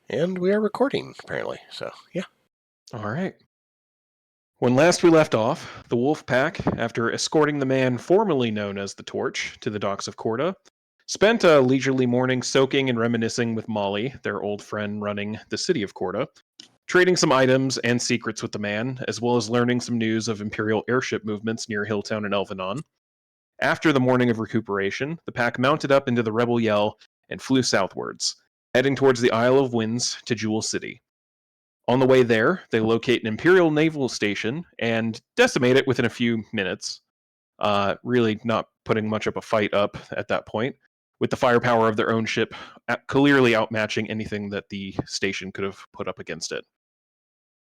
And we are recording, apparently. So, yeah. All right. When last we left off, the wolf pack, after escorting the man formerly known as the Torch to the docks of Corda, spent a leisurely morning soaking and reminiscing with Molly, their old friend running the city of Corda, trading some items and secrets with the man, as well as learning some news of Imperial airship movements near Hilltown and Elvenon. After the morning of recuperation, the pack mounted up into the Rebel Yell and flew southwards, heading towards the Isle of Winds to Jewel City. On the way there, they locate an Imperial naval station and decimate it within a few minutes, really not putting much of a fight up at that point, with the firepower of their own ship clearly outmatching anything that the station could have put up against it.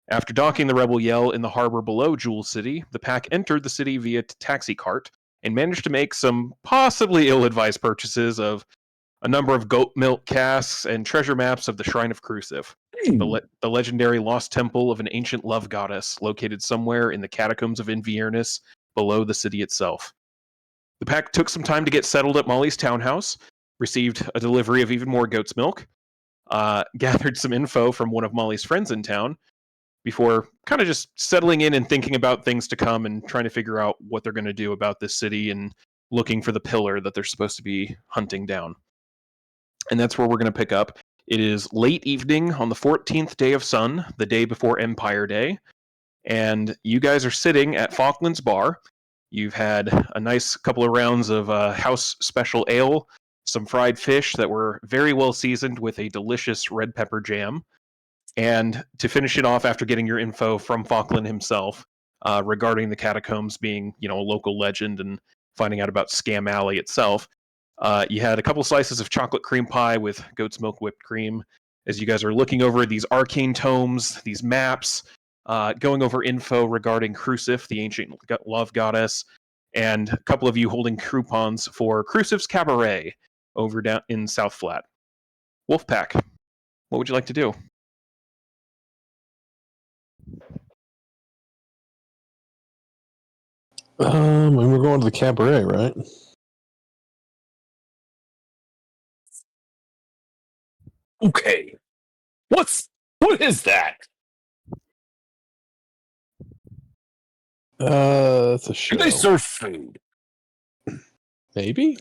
After docking the Rebel Yell in the harbor below Jewel City, the pack entered the city via taxi cart and managed to make some possibly ill-advised purchases of a number of goat milk casks and treasure maps of the Shrine of Crucive, the legendary lost temple of an ancient love goddess located somewhere in the catacombs of Inverness below the city itself. The pack took some time to get settled at Molly's townhouse, received a delivery of even more goat's milk, gathered some info from one of Molly's friends in town, before kind of just settling in and thinking about things to come and trying to figure out what they're going to do about this city and looking for the pillar that they're supposed to be hunting down. And that's where we're going to pick up. It is late evening on the 14th day of Sun, the day before Empire Day, and you guys are sitting at Falkland's Bar. You've had a nice couple of rounds of house special ale, some fried fish that were very well seasoned with a delicious red pepper jam, and to finish it off after getting your info from Falkland himself regarding the catacombs being, a local legend and finding out about Scam Alley itself, you had a couple slices of chocolate cream pie with goat's milk whipped cream as you guys are looking over these arcane tomes, these maps, going over info regarding Crucive, the ancient love goddess, and a couple of you holding coupons for Crucive's Cabaret over down in South Flat. Wolfpack, what would you like to do? And we're going to the cabaret, right? Okay. What is that? It's a show. Do they serve food? Maybe?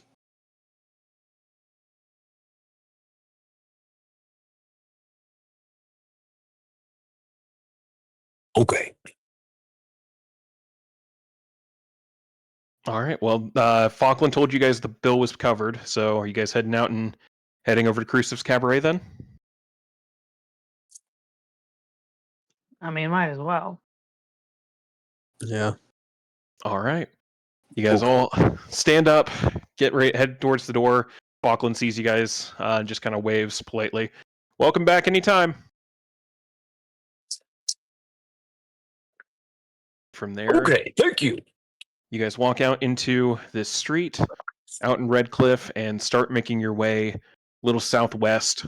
Okay. All right. Well, Falkland told you guys the bill was covered, so are you guys heading out and heading over to Crucive's Cabaret then? I mean, might as well. Yeah. All right. You guys all stand up, get ready, head towards the door. Falkland sees you guys, just kind of waves politely. Welcome back anytime. From there, okay, thank you. You guys walk out into this street out in Redcliffe and start making your way a little southwest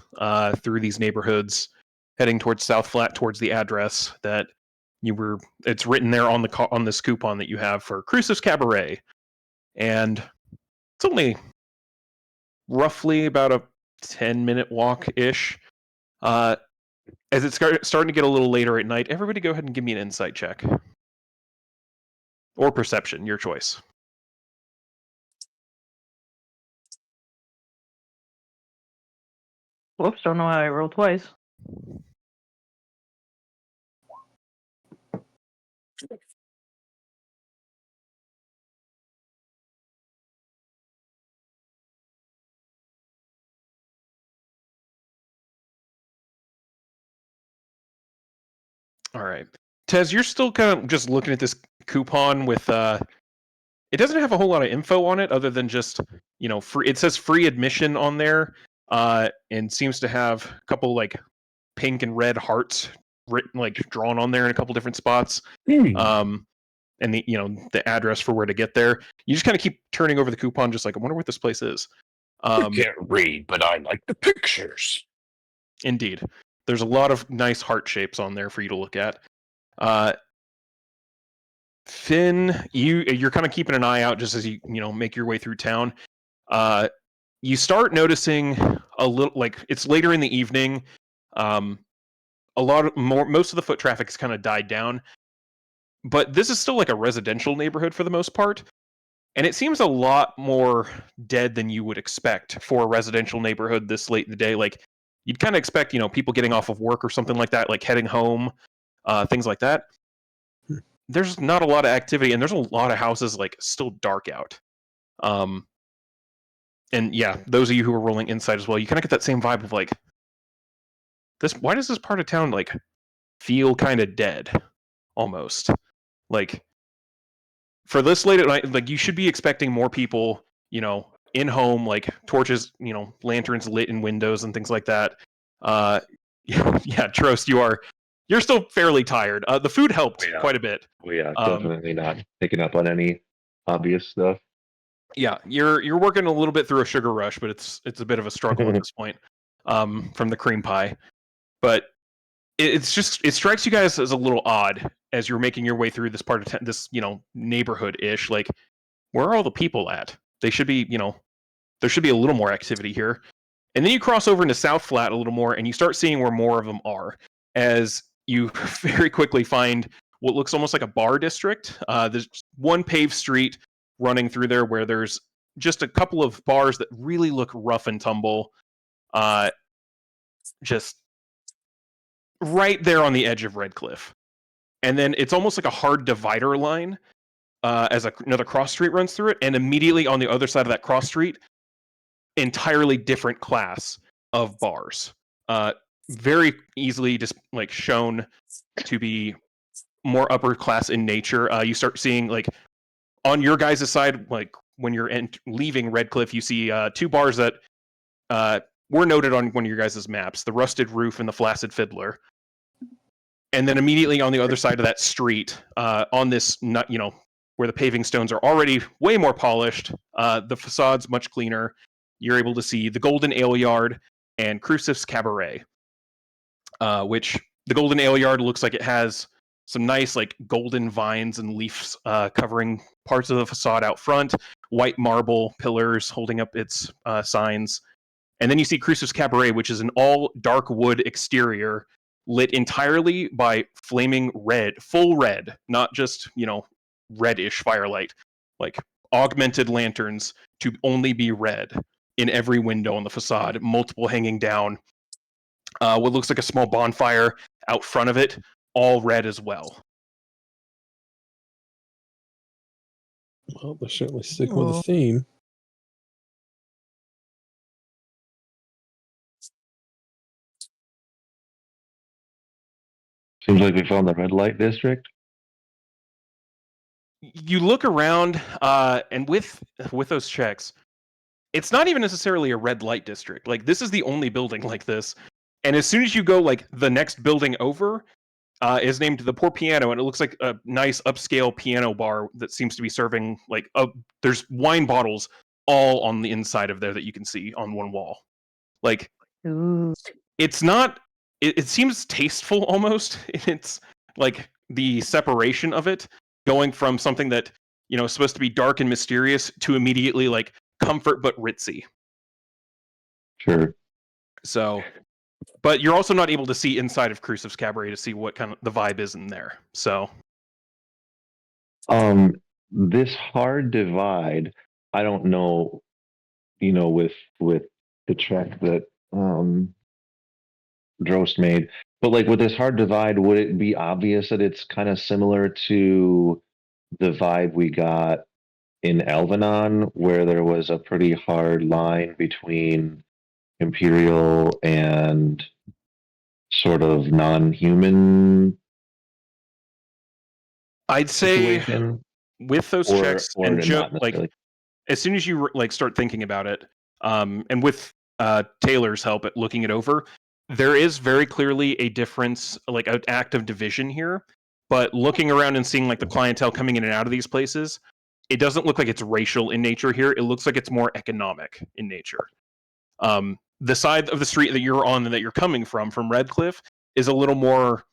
through these neighborhoods, heading towards South Flat, towards the address that it's written there on this coupon that you have for Crucive's Cabaret. And it's only roughly about a 10-minute walk-ish. As it's starting to get a little later at night, everybody go ahead and give me an insight check. Or perception, your choice. Whoops, don't know how I rolled twice. All right. Tez, you're still kind of just looking at this coupon with it doesn't have a whole lot of info on it other than just, free. It says free admission on there, and seems to have a couple like pink and red hearts written, like drawn on there in a couple different spots. And the address for where to get there. You just kind of keep turning over the coupon, just like, I wonder what this place is. I can't read, but I like the pictures. Indeed. There's a lot of nice heart shapes on there for you to look at. Finn, you're kind of keeping an eye out just as you make your way through town. You start noticing a little, like, it's later in the evening. Most of the foot traffic has kind of died down, but this is still like a residential neighborhood for the most part. And it seems a lot more dead than you would expect for a residential neighborhood this late in the day. Like, you'd kind of expect, people getting off of work or something like that, like heading home, things like that. There's not a lot of activity, and there's a lot of houses like still dark out. And yeah, those of you who are rolling inside as well, you kind of get that same vibe of like, this. Why does this part of town like feel kind of dead, almost? Like, for this late at night, like, you should be expecting more people, in home, like torches, lanterns lit in windows and things like that. Yeah, Trost, you're still fairly tired. The food helped quite a bit. We are definitely not picking up on any obvious stuff. Yeah, you're working a little bit through a sugar rush, but it's a bit of a struggle at this point, from the cream pie. But it strikes you guys as a little odd as you're making your way through this part of this neighborhood-ish. Like, where are all the people at? They should be, there should be a little more activity here. And then you cross over into South Flat a little more, and you start seeing where more of them are, as you very quickly find what looks almost like a bar district. There's one paved street running through there where there's just a couple of bars that really look rough and tumble. Just right there on the edge of Red Cliff. And then it's almost like a hard divider line as another cross street runs through it. And immediately on the other side of that cross street, entirely different class of bars. Very easily just like shown to be more upper class in nature. You start seeing, like, on your guys' side, like when you're leaving Red Cliff, you see two bars that were noted on one of your guys' maps: the Rusted Roof and the Flaccid Fiddler. And then immediately on the other side of that street, on this, where the paving stones are already way more polished, the facade's much cleaner. You're able to see the Golden Ale Yard and Crucifix Cabaret, which the Golden Ale Yard looks like it has some nice, like, golden vines and leaves covering parts of the facade out front, white marble pillars holding up its signs. And then you see Crucifix Cabaret, which is an all dark wood exterior lit entirely by flaming red, full red, not just, reddish firelight, like augmented lanterns to only be red in every window on the facade, multiple hanging down. What looks like a small bonfire out front of it, all red as well. Well, they're certainly sticking with the theme. Seems like we found the red light district. You look around, and with those checks, it's not even necessarily a red light district. Like, this is the only building like this. And as soon as you go, like, the next building over is named the Poor Piano, and it looks like a nice upscale piano bar that seems to be serving, like, there's wine bottles all on the inside of there that you can see on one wall. Like, Ooh. it's not, it seems tasteful almost. It's like the separation of it, going from something that, is supposed to be dark and mysterious to immediately, like, comfort but ritzy. Sure. So, but you're also not able to see inside of Crucifix Cabaret to see what kind of the vibe is in there. So, this hard divide, I don't know, with the check that Drost made, but like with this hard divide, would it be obvious that it's kind of similar to the vibe we got in Elvenon, where there was a pretty hard line between Imperial and sort of non-human? I'd say situation? with those Or- checks or and not like, necessarily? as soon as you like start thinking about it, and with Taylor's help at looking it over, there is very clearly a difference, like an act of division here. But looking around and seeing, like, the clientele coming in and out of these places, it doesn't look like it's racial in nature here. It looks like it's more economic in nature. The side of the street that you're on and that you're coming from Red Cliff, is a little more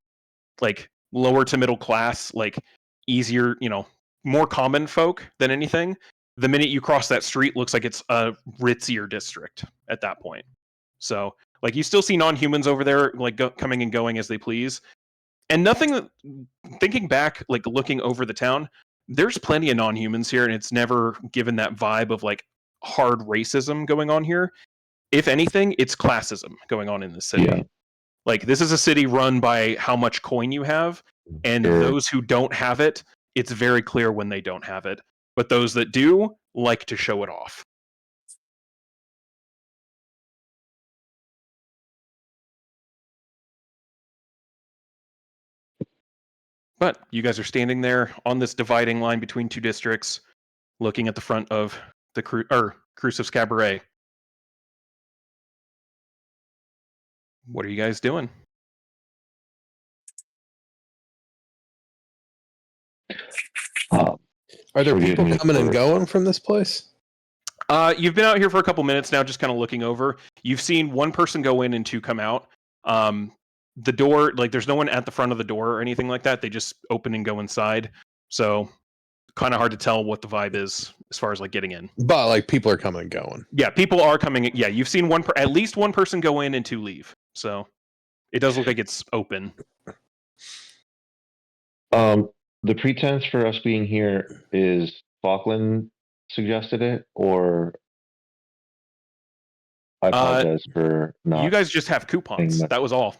like lower to middle class, like easier, more common folk than anything. The minute you cross that street, looks like it's a ritzier district at that point. So Like you still see non-humans over there, like coming and going as they please, and nothing. Thinking back, like looking over the town, there's plenty of non-humans here, and it's never given that vibe of like hard racism going on here. If anything, it's classism going on in the city. Yeah. Like this is a city run by how much coin you have, and Sure. those who don't have it, it's very clear when they don't have it. But those that do like to show it off. But you guys are standing there on this dividing line between two districts, looking at the front of the Crucif's Cabaret. What are you guys doing? Uh, Are there Forgive people me coming and for- going from this place? You've been out here for a couple minutes now, just kind of looking over. You've seen one person go in and two come out. The door, like, there's no one at the front of the door or anything like that. They just open and go inside. So, kind of hard to tell what the vibe is as far as like getting in. But like people are coming and going. Yeah, people are coming in. Yeah, you've seen at least one person go in and two leave. So, it does look like it's open. The pretense for us being here is Falkland suggested it, or I apologize for not. You guys just have coupons. That was all.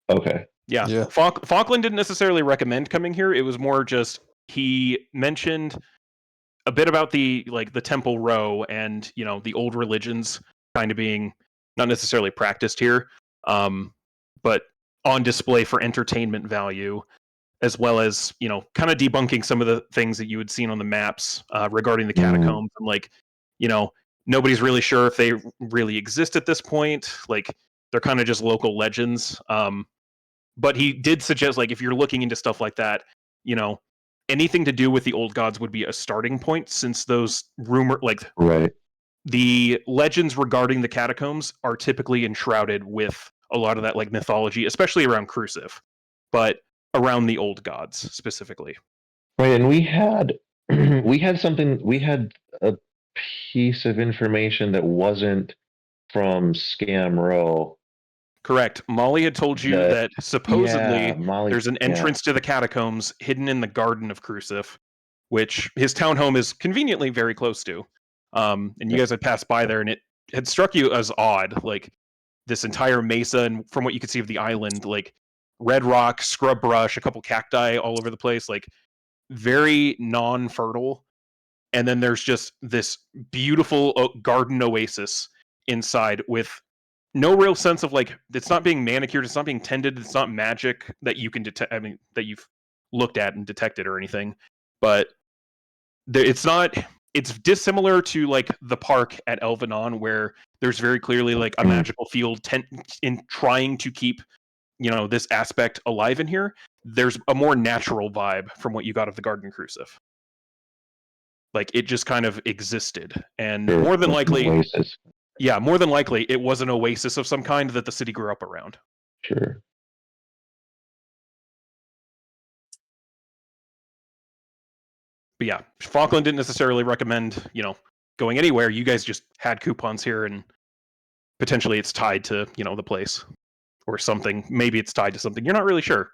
Okay. Yeah. Yeah. Falkland didn't necessarily recommend coming here. It was more just he mentioned a bit about the Temple Row and the old religions kind of being not necessarily practiced here, but on display for entertainment value, as well as kind of debunking some of the things that you had seen on the maps regarding the catacombs and nobody's really sure if they really exist at this point. Like they're kind of just local legends. But he did suggest, like, if you're looking into stuff like that, anything to do with the old gods would be a starting point, since those Right. the legends regarding the catacombs are typically enshrouded with a lot of that like mythology, especially around Crucif, but around the old gods specifically. Right, and we had we had a piece of information that wasn't from Scam Row. Correct. Molly had told you that supposedly Yeah, Molly, there's an entrance to the catacombs hidden in the garden of Crucif, which his townhome is conveniently very close to. And you guys had passed by there, and it had struck you as odd, like this entire mesa, and from what you could see of the island, like red rock, scrub brush, a couple cacti all over the place, like very non-fertile. And then there's just this beautiful garden oasis inside with no real sense of like, it's not being manicured, it's not being tended, it's not magic that you can detect. I mean, that you've looked at and detected or anything, but it's not. It's dissimilar to like the park at Elvenon, where there's very clearly like a magical field in trying to keep this aspect alive in here. There's a more natural vibe from what you got of the Garden Crucif. Like it just kind of existed, and more than likely. Oasis. Yeah, more than likely, it was an oasis of some kind that the city grew up around. Sure. But yeah, Falkland didn't necessarily recommend, going anywhere. You guys just had coupons here, and potentially it's tied to, the place or something. Maybe it's tied to something. You're not really sure.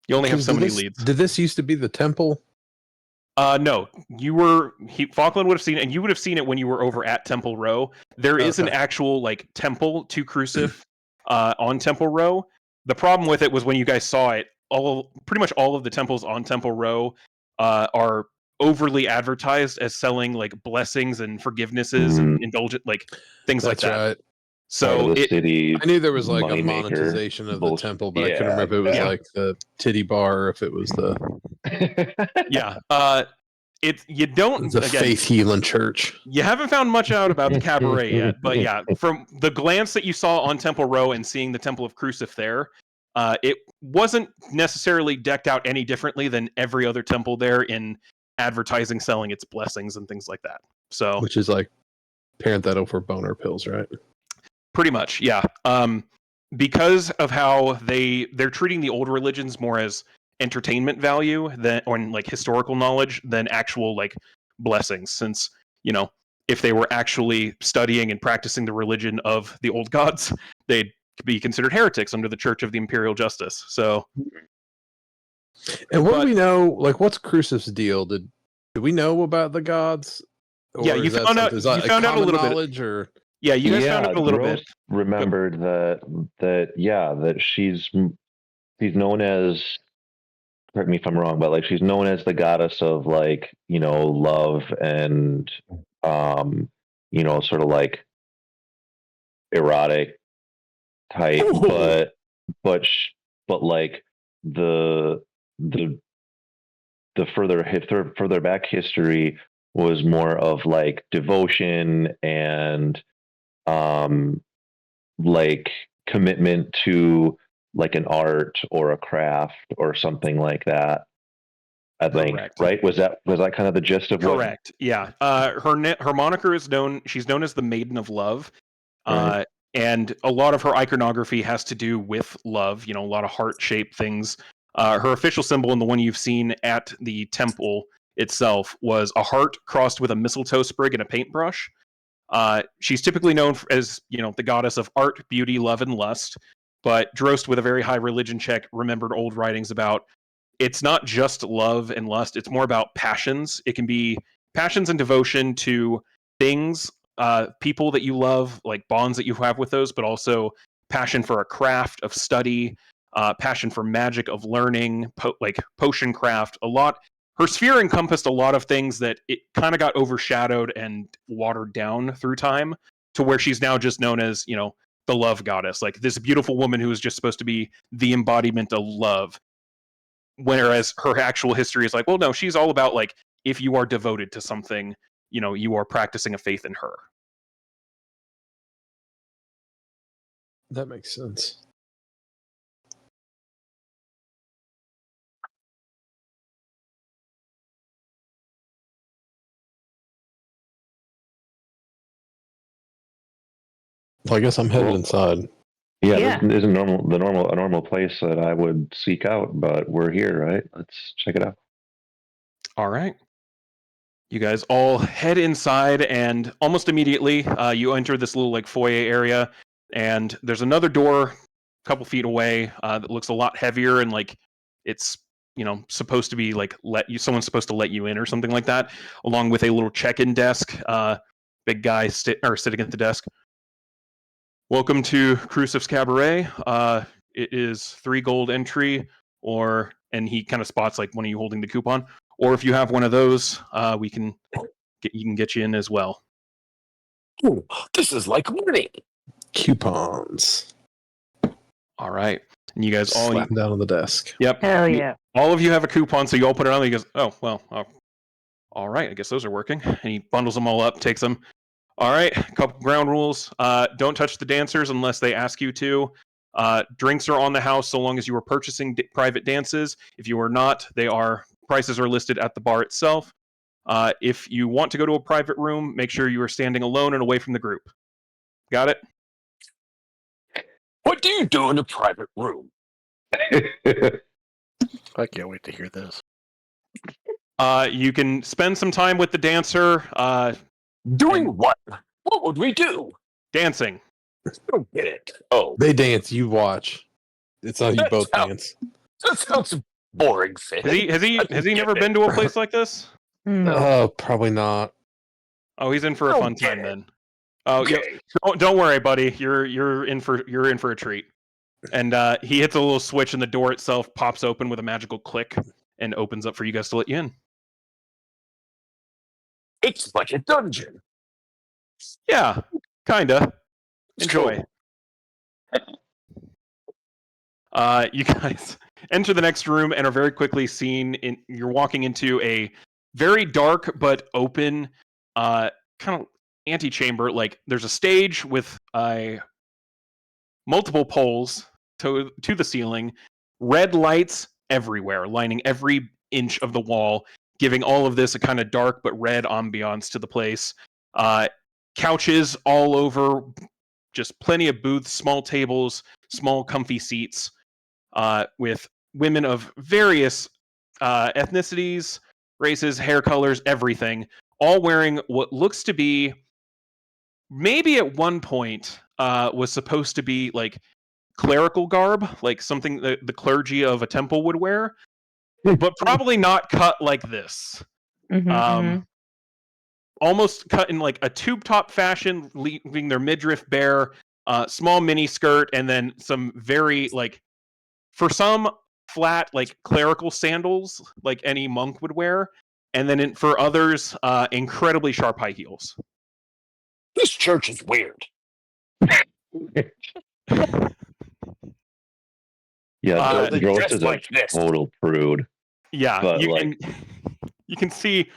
You only have so many leads. Did this used to be the temple? No, Falkland would have seen it, and you would have seen it when you were over at Temple Row. There is an actual like temple to Crucif on Temple Row. The problem with it was when you guys saw it, pretty much all of the temples on Temple Row are overly advertised as selling like blessings and forgivenesses and indulgent like things like that. Right. So city, I knew there was like a moneymaker monetization of bullshit. the temple, but I couldn't remember if it was like the titty bar or if it was the you don't the faith healing church. You haven't found much out about the cabaret yet, but yeah, from the glance that you saw on Temple Row and seeing the Temple of Crucif there, it wasn't necessarily decked out any differently than every other temple there in advertising, selling its blessings and things like that. So, which is like parenthetic for boner pills, right? Pretty much, yeah. Because of how they're treating the old religions more as entertainment value or like historical knowledge than actual like blessings, since if they were actually studying and practicing the religion of the old gods, they'd be considered heretics under the Church of the Imperial Justice. So, And what But- do we know? Like, what's Crucif's deal? Do we know about the gods? Yeah, you is that found out- something- is that you like found out a common little bit. knowledge, or yeah, you guys found out a little Gross bit. remembered that she's known as, correct me if I'm wrong, but like she's known as the goddess of like, love and sort of like erotic type, Ooh. but like the the further back history was more of like devotion and like commitment to like an art or a craft or something like that. I think, Correct. right? Was that kind of the gist of what? Correct. Yeah. Her moniker is known. She's known as the Maiden of Love. Right. And a lot of her iconography has to do with love. A lot of heart-shaped things. Her official symbol, and the one you've seen at the temple itself, was a heart crossed with a mistletoe sprig and a paintbrush. She's typically known as, the goddess of art, beauty, love, and lust. But Drost, with a very high religion check, remembered old writings about it's not just love and lust. It's more about passions. It can be passions and devotion to things, people that you love, like bonds that you have with those, but also passion for a craft of study, passion for magic of learning, like potion craft. A lot. Her sphere encompassed a lot of things that it kind of got overshadowed and watered down through time to where she's now just known as, the love goddess, like this beautiful woman who is just supposed to be the embodiment of love. Whereas her actual history is like, well, no, she's all about like, if you are devoted to something, you are practicing a faith in her. that makes sense? Well, I guess I'm headed Well, inside. Yeah, Yeah. this isn't a normal place that I would seek out, but we're here, right? Let's check it out. All right. You guys all head inside, and almost immediately, you enter this little like foyer area, and there's another door a couple feet away that looks a lot heavier, and like it's supposed to be like someone's supposed to let you in or something like that, along with a little check-in desk. Big guy sitting at the desk. Welcome to Crucif's Cabaret. It is 3 gold entry, and he kind of spots like one of you holding the coupon. Or if you have one of those, you can get you in as well. Ooh, this is like winning. Coupons. All right, and you guys all. Slap them down on the desk. Yep. Hell yeah. All of you have a coupon, so you all put it on. He goes, "Oh well, all right. I guess those are working." And he bundles them all up, takes them. All right, a couple ground rules. Don't touch the dancers unless they ask you to. Drinks are on the house so long as you are purchasing private dances. If you are not, prices are listed at the bar itself. If you want to go to a private room, make sure you are standing alone and away from the group. Got it? What do you do in a private room? I can't wait to hear this. You can spend some time with the dancer Doing And- what? What would we do? dancing. I don't get it. Oh, They dance. You watch. It's how you That's both how- dance. that sounds boring, Finn. Has he never been to a place like this? No. Oh, probably not. Oh, he's in for a Oh, fun yeah. time then. Oh, yeah. Okay. Don't worry, buddy. You're in for a treat. And he hits a little switch, and the door itself pops open with a magical click and opens up for you guys to let you in. It's like a dungeon. Yeah, kinda. Enjoy. You guys enter the next room and are very quickly seen you're walking into a very dark but open kind of antechamber. Like there's a stage with multiple poles to the ceiling, red lights everywhere, lining every inch of the wall, giving all of this a kind of dark but red ambiance to the place. Couches all over, just plenty of booths, small tables, small comfy seats, with women of various ethnicities, races, hair colors, everything, all wearing what looks to be, maybe at one point, was supposed to be like clerical garb, like something that the clergy of a temple would wear, but probably not cut like this. Mm-hmm, Almost cut in like a tube top fashion, leaving their midriff bare, small mini skirt, and then some very, like, for some, flat, like clerical sandals, like any monk would wear, and then for others, incredibly sharp high heels. This church is weird. Yeah, They Gross dress is like a this. total prude. Yeah, But, you can see,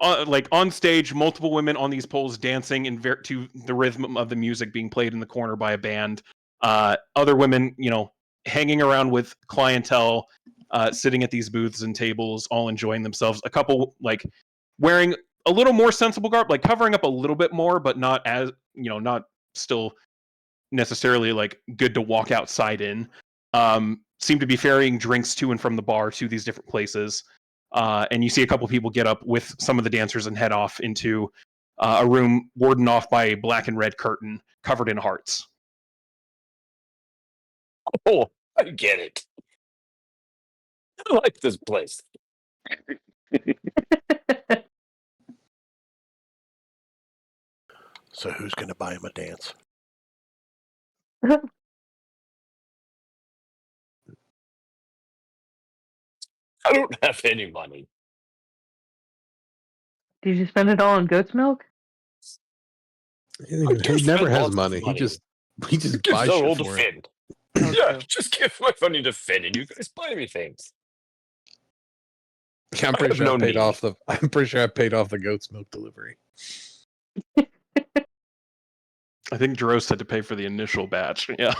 like on stage, multiple women on these poles dancing to the rhythm of the music being played in the corner by a band. Other women, hanging around with clientele, sitting at these booths and tables, all enjoying themselves. A couple like wearing a little more sensible garb, like covering up a little bit more, but not as not still necessarily like good to walk outside in. Seem to be ferrying drinks to and from the bar to these different places. And you see a couple people get up with some of the dancers and head off into a room wardened off by a black and red curtain covered in hearts. Oh, I get it. I like this place. So who's going to buy him a dance? I don't have any money. Did you spend it all on goat's milk? He do never spend has lots of money. He money. just Give buys it shit all to for it. Finn. Yeah, true. just give my money to Finn, and you guys buy me things. Yeah, I'm pretty have sure no I paid need. off the. I'm pretty sure I paid off the goat's milk delivery. I think Drost had to pay for the initial batch. Yeah.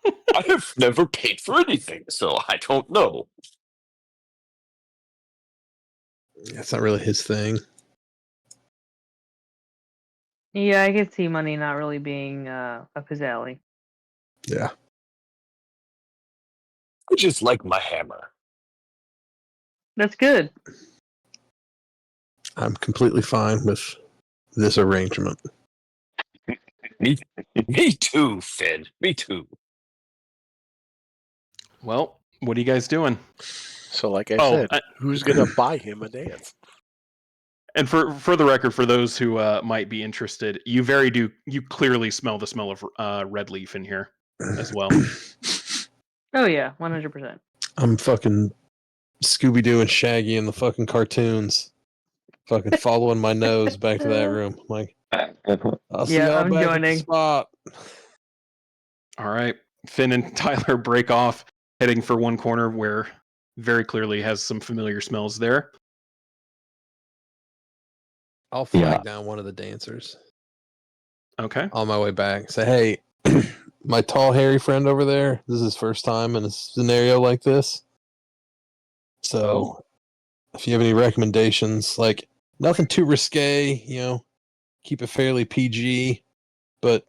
I have never paid for anything, so I don't know. That's not really his thing. Yeah, I could see money not really being up his alley. Yeah, I just like my hammer. That's good. I'm completely fine with this arrangement. Me too, Finn. Me too. Well, what are you guys doing? So like I said, who's going to buy him a dance? And for the record, for those who might be interested, you clearly smell the smell of red leaf in here as well. Oh yeah, 100%. I'm fucking Scooby-Doo and Shaggy in the fucking cartoons. Fucking following my nose back to that room. I'm like, I'll see y'all I'm back at the joining. spot. All right. Finn and Tyler break off, heading for one corner where very clearly has some familiar smells there. I'll flag down one of the dancers Okay. on my way back. Say, hey, my tall, hairy friend over there, this is his first time in a scenario like this. So, if you have any recommendations, like nothing too risque, keep it fairly PG, but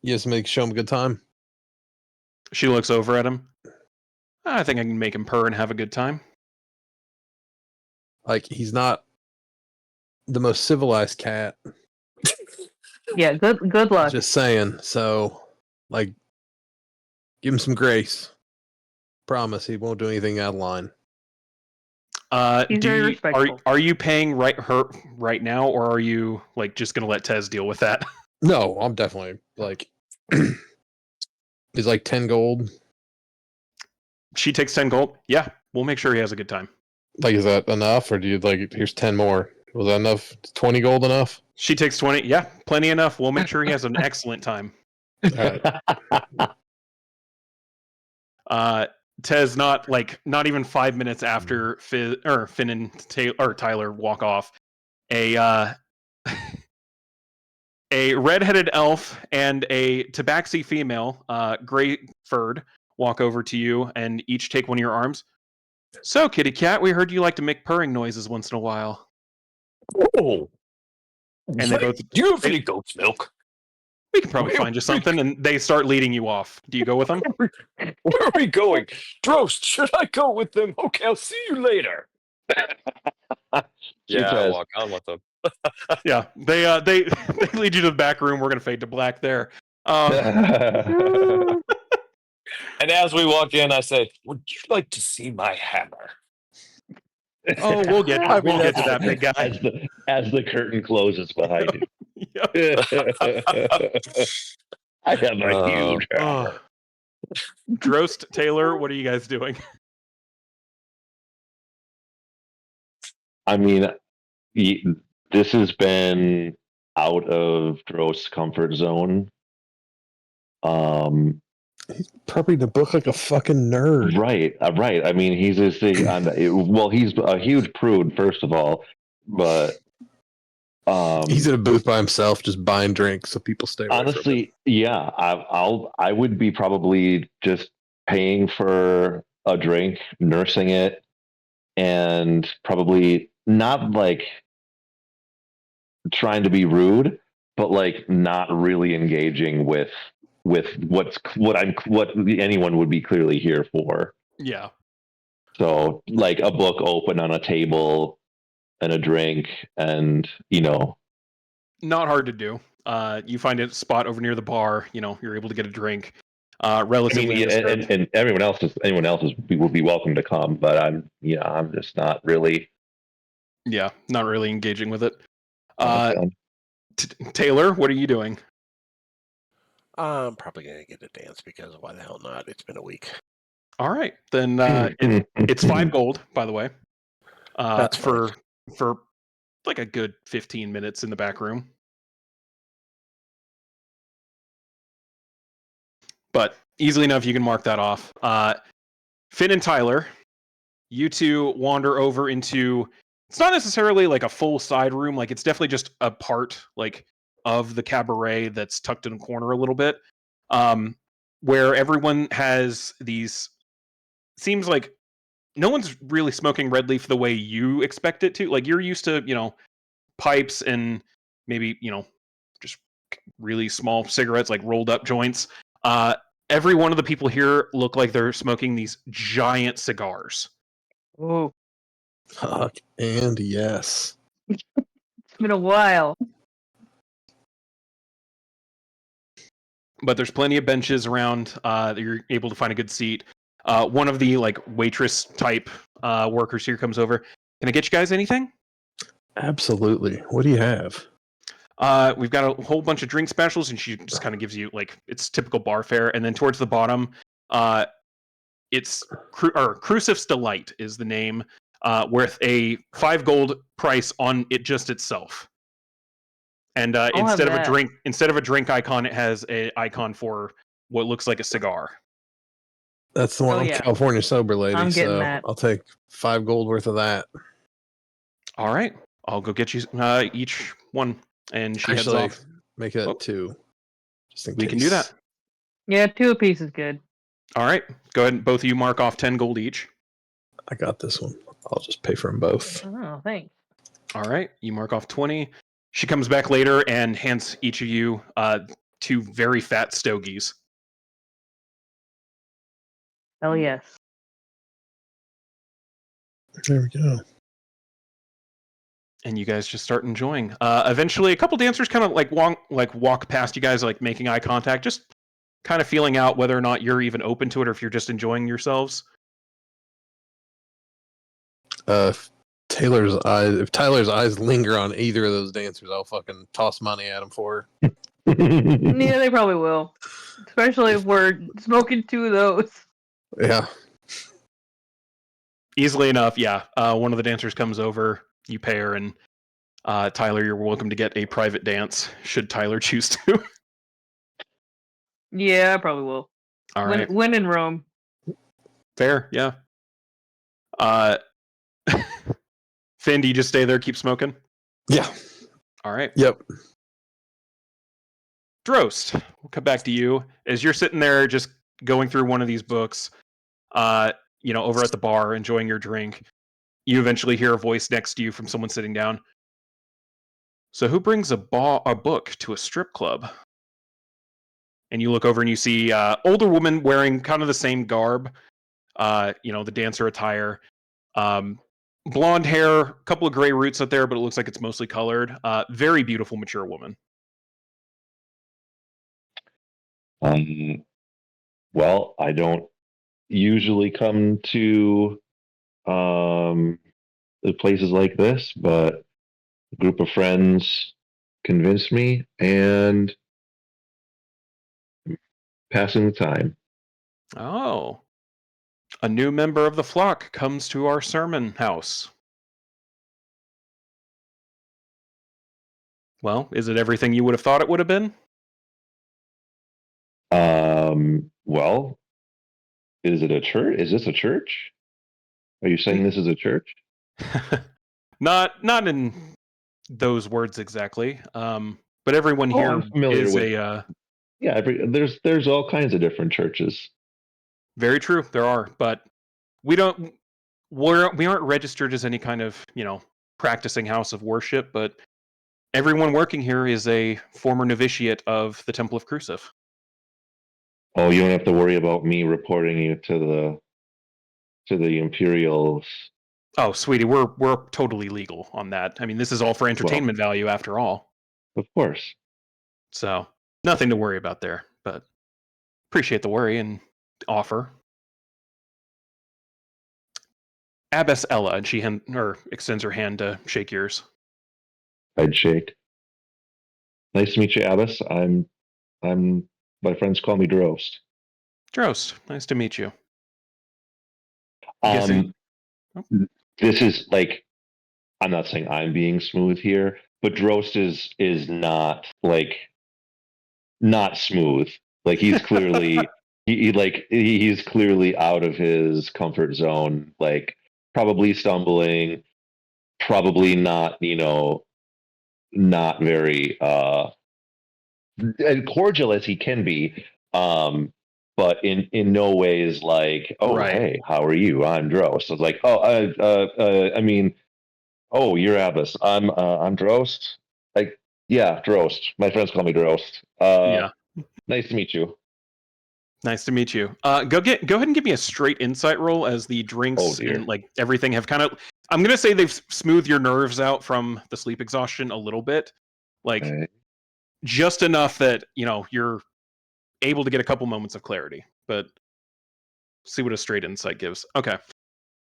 just show him a good time. She looks over at him. I think I can make him purr and have a good time. Like, he's not the most civilized cat. Yeah, good luck. Just saying. So, like, give him some grace. Promise he won't do anything out of line. He's very respectful. Are you paying her right now, or are you like just gonna let Tez deal with that? No, I'm definitely like he's like 10 gold. She takes 10 gold. Yeah, we'll make sure he has a good time. Like, is that enough, or do you like here's 10 more? Was that enough? 20 gold enough? She takes 20. Yeah, plenty enough. We'll make sure he has an excellent time. Tez, not even 5 minutes after Finn and Tyler walk off, a redheaded elf and a tabaxi female, gray furred, walk over to you and each take one of your arms. So, kitty cat, we heard you like to make purring noises once in a while. Oh. And they both. Do you have any goat's milk? We can probably find you something, and they start leading you off. Do you go with them? Where are we going? Drost, should I go with them? Okay, I'll see you later. Yeah, I'll walk on with them. Yeah, they lead you to the back room. We're gonna fade to black there. And as we walk in, I say, "Would you like to see my hammer?" Oh, we'll get I mean, to that's- that big guy. As the curtain closes behind you. Yeah. I have a huge hammer. Drost, Taylor, what are you guys doing? I mean, this has been out of Drost's comfort zone. Probably to book like a fucking nerd. Right. I mean, he's this thing well, he's a huge prude, first of all, but He's in a booth by himself, just buying drinks, so people stay away from him. honestly, yeah, I would be probably just paying for a drink, nursing it, and probably not like trying to be rude, but like not really engaging with what anyone would be clearly here for. Yeah. So like a book open on a table and a drink, and Not hard to do. You find a spot over near the bar. You're able to get a drink. Relatively. and anyone else will be welcome to come, but I'm just not really. Yeah, not really engaging with it. Okay. Taylor, what are you doing? I'm probably gonna get a dance because why the hell not? It's been a week. All right, then it's 5 gold, by the way. That's for like a good 15 minutes in the back room. But easily enough, you can mark that off. Finn and Tyler, you two wander over into. It's not necessarily like a full side room. Like it's definitely just a part like of the cabaret that's tucked in a corner a little bit, where everyone has these. Seems like no one's really smoking red leaf the way you expect it to. Like you're used to, pipes and maybe, just really small cigarettes, like rolled up joints. Every one of the people here look like they're smoking these giant cigars. Oh, Fuck and yes. it's been a while. But there's plenty of benches around that you're able to find a good seat. One of the like waitress type workers here comes over. Can I get you guys anything? Absolutely. What do you have? We've got a whole bunch of drink specials, and she just kind of gives you like it's typical bar fare. And then towards the bottom, it's Crucifix Delight is the name, worth a 5 gold price on it just itself. And instead of a drink icon, it has an icon for what looks like a cigar. That's the one on California Sober Lady. I'm getting that. I'll take 5 gold worth of that. All right, I'll go get you each one. And she Actually, heads off. Make it 2. Just in We case. can do that. Yeah, 2 apiece is good. All right, go ahead and both of you mark off 10 gold each. I got this one. I'll just pay for them both. Oh, thanks. All right, you mark off 20. She comes back later and hands each of you 2 very fat stogies. Hell yes. There we go. And you guys just start enjoying. Eventually, a couple dancers kind of walk past you guys, like making eye contact, just kind of feeling out whether or not you're even open to it or if you're just enjoying yourselves. If Tyler's eyes linger on either of those dancers, I'll fucking toss money at them for her. Yeah, they probably will. Especially if we're smoking 2 of those. Yeah. Easily enough, yeah. One of the dancers comes over, you pay her, and Tyler, you're welcome to get a private dance, should Tyler choose to. Yeah, I probably will. All right. When in Rome. Fair, yeah. Finn, do you just stay there, keep smoking? Yeah. All right. Yep. Drost, we'll come back to you. As you're sitting there just going through one of these books, over at the bar, enjoying your drink, you eventually hear a voice next to you from someone sitting down. So who brings a book to a strip club? And you look over and you see older woman wearing kind of the same garb, the dancer attire. blonde hair, a couple of gray roots out there, but it looks like it's mostly colored. Very beautiful, mature woman. Well, I don't usually come to places like this, but a group of friends convinced me, and passing the time. Oh. A new member of the flock comes to our sermon house. Well, is it everything you would have thought it would have been? Well, is it a church? Is this a church? Are you saying this is a church? Not in those words exactly. But everyone Oh, here I'm familiar is with. a Yeah, there's all kinds of different churches. very true. There are, but we don't. We aren't registered as any kind of practicing house of worship. But everyone working here is a former novitiate of the Temple of Crucif. Oh, you don't have to worry about me reporting you to the Imperials. Oh, sweetie, we're totally legal on that. I mean, this is all for entertainment value after all. Of course. So nothing to worry about there. But appreciate the worry and offer. Abbess Ella, and she extends her hand to shake yours. I'd shake. Nice to meet you, Abbess. I'm my friends call me Drost. Drost, nice to meet you. Guessing. Oh. This is like, I'm not saying I'm being smooth here, but Drost is not like not smooth. Like he's clearly he's clearly out of his comfort zone. Like probably stumbling, probably not not very and cordial as he can be, but in no ways like, oh Right. hey, how are you? I'm Drost. It's like, oh I mean, oh, you're Abbas. I'm Drost. Like, yeah, Drost. My friends call me Drost. Yeah. Nice to meet you. Nice to meet you. Go ahead and give me a straight insight roll as the drinks and like everything have kind of. I'm gonna say they've smoothed your nerves out from the sleep exhaustion a little bit, like just enough that you're able to get a couple moments of clarity. But see what a straight insight gives. Okay.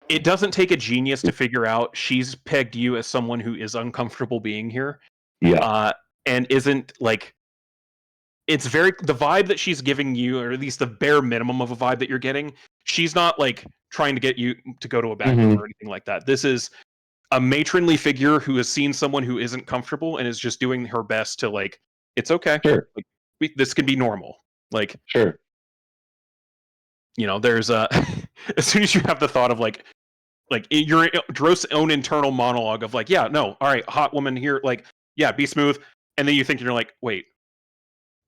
It doesn't take a genius to figure out she's pegged you as someone who is uncomfortable being here. Yeah. And isn't like it's very the vibe that she's giving you, or at least the bare minimum of a vibe that you're getting. She's not like trying to get you to go to a back room or anything like that. This is a matronly figure who has seen someone who isn't comfortable and is just doing her best to like, it's okay. Sure. Like, this can be normal. Like, sure. There's a as soon as you have the thought of like your Drost's own internal monologue of like, yeah, no, all right, hot woman here, like, yeah, be smooth, and then you think you're like, wait,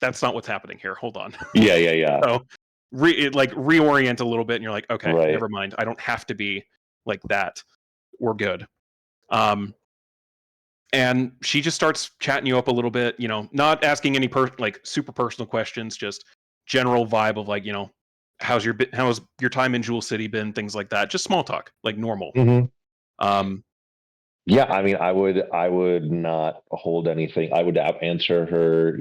that's not what's happening here. Hold on. Yeah. So reorient a little bit, and you're like, okay, right. Never mind. I don't have to be like that. We're good. And she just starts chatting you up a little bit, not asking any super personal questions, just general vibe of like, how's your time in Jewel City been, things like that, just small talk, like normal. Yeah, I mean, I would not hold anything. I would answer her,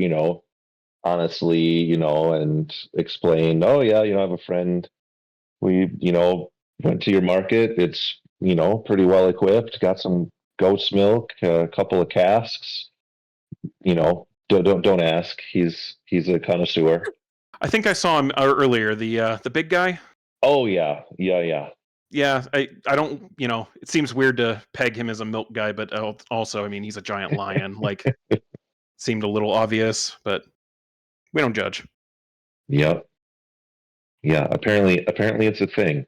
honestly, and explain, oh yeah, I have a friend. We, went to your market. It's, pretty well equipped, got some goat's milk, a couple of casks. Don't ask. He's a connoisseur. I think I saw him earlier, the big guy. Oh yeah. Yeah, I don't, it seems weird to peg him as a milk guy, but also, I mean, he's a giant lion. Like, seemed a little obvious, but we don't judge. Yep. Yeah. Apparently it's a thing.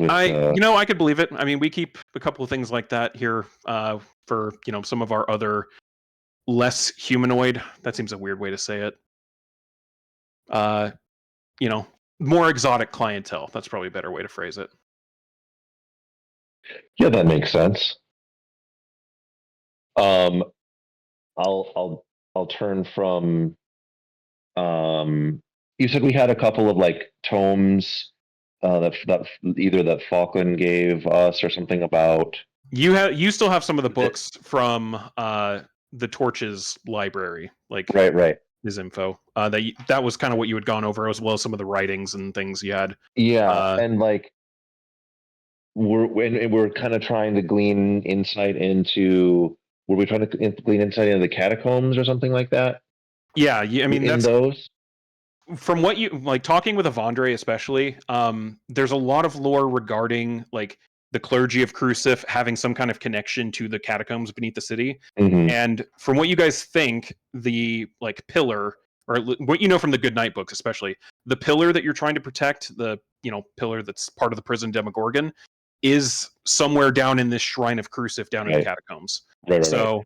I could believe it. I mean, we keep a couple of things like that here for some of our other less humanoid. That seems a weird way to say it. More exotic clientele. That's probably a better way to phrase it. Yeah, that makes sense. I'll turn from. You said we had a couple of like tomes that either that Falkland gave us or something about. You still have some of the books from the Torches library, like Right. his info. That was kind of what you had gone over, as well as some of the writings and things you had. Yeah, and like we're kind of trying to glean insight into. Were we trying to glean insight into the catacombs or something like that? Yeah, I mean In that's those. from what you like talking with Avandre especially. There's a lot of lore regarding like the clergy of Crucif having some kind of connection to the catacombs beneath the city. Mm-hmm. And from what you guys think, the like pillar, or what you know from the Good Night books, especially the pillar that you're trying to protect, the pillar that's part of the prison Demogorgon, is somewhere down in this shrine of Crucif down in the catacombs. Right. So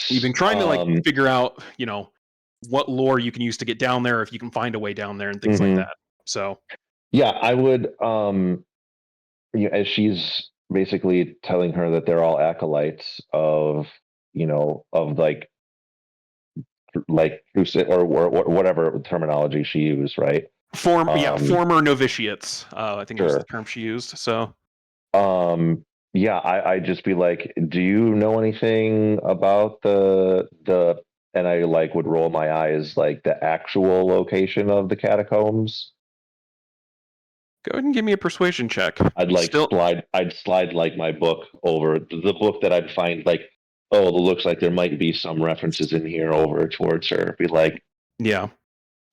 you've been trying to like figure out, what lore you can use to get down there, if you can find a way down there and things like that. So yeah, I would. As she's basically telling her that they're all acolytes of like Crucif or whatever terminology she used, right? Former novitiates, I think was the term she used. So yeah, I'd just be like, do you know anything about the and I like would roll my eyes, like the actual location of the catacombs. Go ahead and give me a persuasion check. I'd slide like my book over the book that I'd find, like, oh, it looks like there might be some references in here, over towards her. Be like, yeah.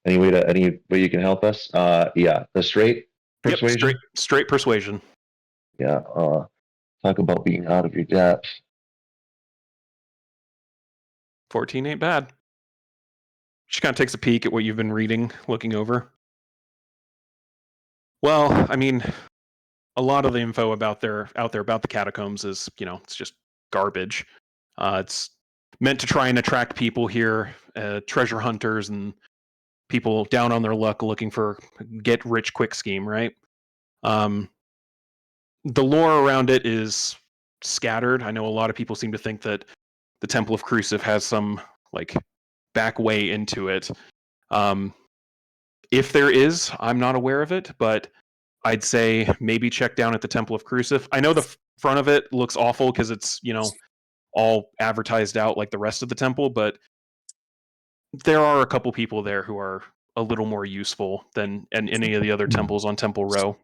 Any way you can help us? Yeah, the straight persuasion. Yep, straight persuasion. Yeah. Talk about being out of your depth. 14 ain't bad. She kind of takes a peek at what you've been reading, looking over. Well, I mean, a lot of the info out there about the catacombs is, it's just garbage. It's meant to try and attract people here, treasure hunters and people down on their luck looking for get rich quick scheme, right? The lore around it is scattered. I know a lot of people seem to think that the Temple of Crucif has some like back way into it. If there is, I'm not aware of it, but I'd say maybe check down at the Temple of Crucif. I know the front of it looks awful because it's, all advertised out like the rest of the temple, but there are a couple people there who are a little more useful than any of the other temples on Temple Row.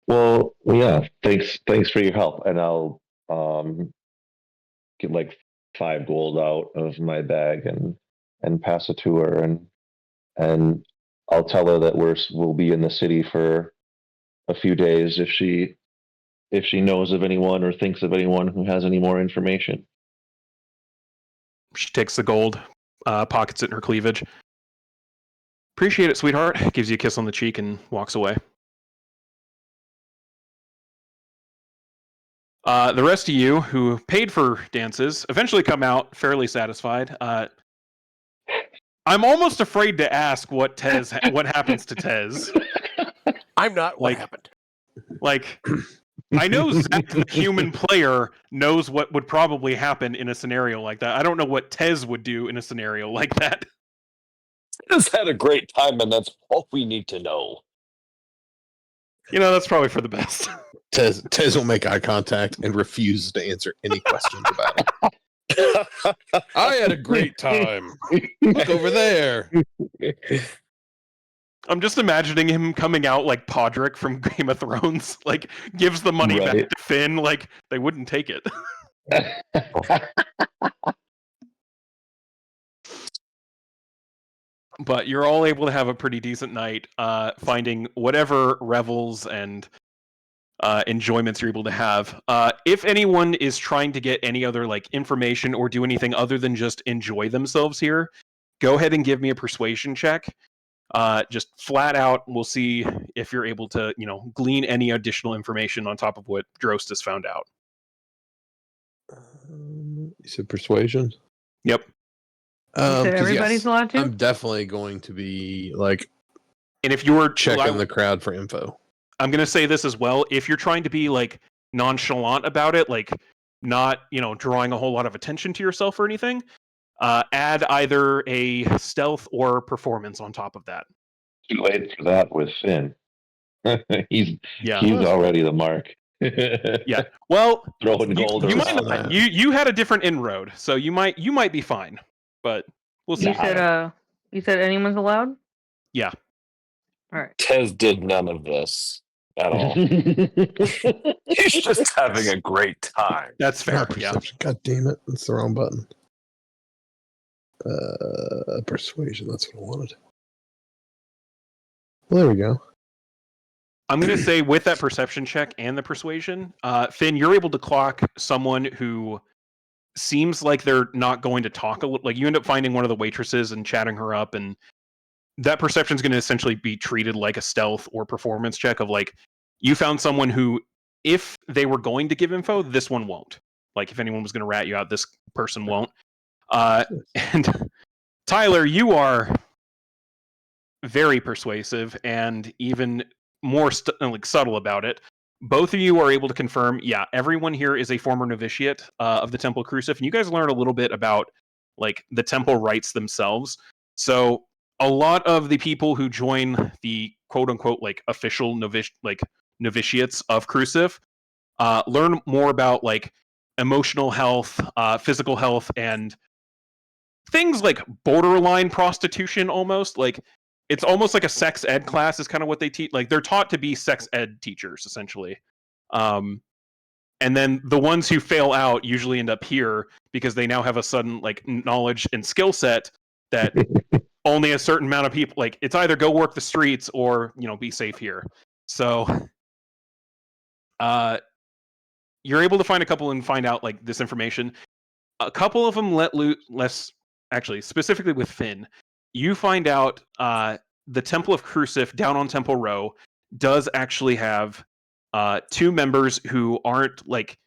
Well, yeah. Thanks for your help, and I'll get like 5 gold out of my bag and pass it to her, and I'll tell her that we'll be in the city for a few days if she knows of anyone or thinks of anyone who has any more information. She takes the gold, pockets it in her cleavage. Appreciate it, sweetheart. Gives you a kiss on the cheek and walks away. The rest of you who paid for dances eventually come out fairly satisfied. I'm almost afraid to ask what happens to Tez. I'm not. What happened? Like, I know Zach, the human player, knows what would probably happen in a scenario like that. I don't know what Tez would do in a scenario like that. Tez had a great time, and that's all we need to know. That's probably for the best. Tez will make eye contact and refuses to answer any questions about it. I had a great time. Look over there. I'm just imagining him coming out like Podrick from Game of Thrones, like gives the money back to Finn, like they wouldn't take it. But you're all able to have a pretty decent night, finding whatever revels and enjoyments you're able to have. If anyone is trying to get any other like information or do anything other than just enjoy themselves here, go ahead and give me a persuasion check. Just flat out, we'll see if you're able to, glean any additional information on top of what Drost has found out. You said persuasion? Yep. You said everybody's yes, allowed to? I'm definitely going to be like, and if you're checking the crowd for info. I'm going to say this as well. If you're trying to be like nonchalant about it, like not, drawing a whole lot of attention to yourself or anything, Add either a stealth or performance on top of that. Too late for that with Finn. he's Yeah. he's already the mark. Yeah. Well, Throwing gold you might around. not. You had a different inroad, so you might be fine. But we'll see. You said anyone's allowed? Yeah. All right. Tez did none of this at all. He's just having a great time. That's fair. Not Yeah. perception. God damn it. That's the wrong button. Persuasion. That's what I wanted. Well, there we go. I'm going to say with that perception check and the persuasion, Finn, you're able to clock someone who seems like they're not going to talk. Like you end up finding one of the waitresses and chatting her up, and that perception is going to essentially be treated like a stealth or performance check of like you found someone who, if they were going to give info, this one won't. Like if anyone was going to rat you out, this person won't. And Tyler, you are very persuasive and even more subtle about it. Both of you are able to confirm, yeah, everyone here is a former novitiate of the Temple Crucife, and you guys learn a little bit about like the temple rites themselves. So a lot of the people who join the quote unquote like official novitiates of Crucife learn more about like emotional health, physical health, and things like borderline prostitution almost. Like it's almost like a sex ed class is kind of what they teach. Like they're taught to be sex ed teachers essentially. And then the ones who fail out usually end up here because they now have a sudden like knowledge and skill set that only a certain amount of people like. It's either go work the streets or be safe here. So you're able to find a couple and find out like this information. A couple of them less actually, specifically with Finn. You find out the Temple of Crucife down on Temple Row does actually have two members who aren't like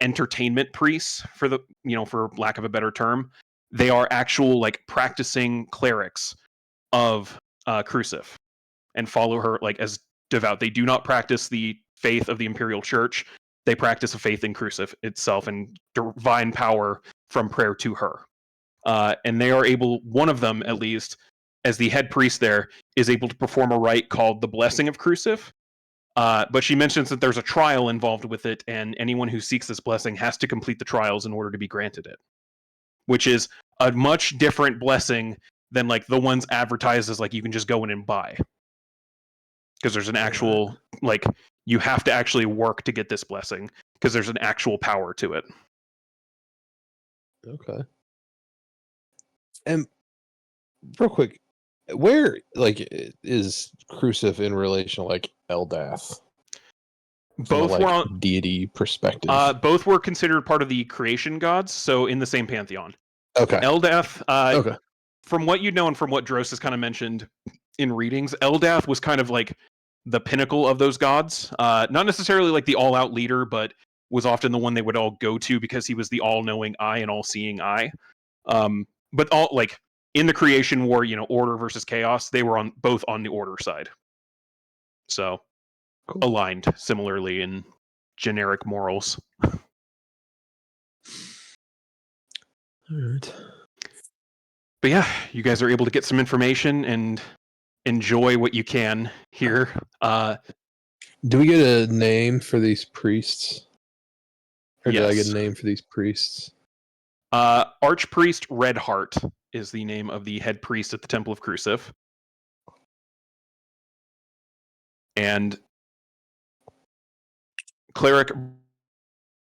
entertainment priests for lack of a better term. They are actual like practicing clerics of Crucife and follow her like as devout. They do not practice the faith of the Imperial Church. They practice a faith in Crucife itself and divine power from prayer to her. And they are able, one of them at least, as the head priest there, is able to perform a rite called the Blessing of Crucife. But she mentions that there's a trial involved with it, and anyone who seeks this blessing has to complete the trials in order to be granted it, which is a much different blessing than like the ones advertised as like you can just go in and buy. Because there's an actual, like, you have to actually work to get this blessing, because there's an actual power to it. Okay. And real quick, where like is Crucife in relation to like Eldath? Both From a, were on deity perspective. both were considered part of the creation gods, so in the same pantheon. Okay. Eldath, Okay. from what you know and from what Dross has kind of mentioned in readings, Eldath was kind of like the pinnacle of those gods. Not necessarily like the all-out leader, but was often the one they would all go to because he was the all-knowing eye and all-seeing eye. But all like in the creation war, order versus chaos, they were both on the order side. So Cool. aligned similarly in generic morals. All right. But yeah, you guys are able to get some information and enjoy what you can here. Do we get a name for these priests? Or did I get Yes. a name for these priests? Archpriest Redheart is the name of the head priest at the Temple of Crucife. And Cleric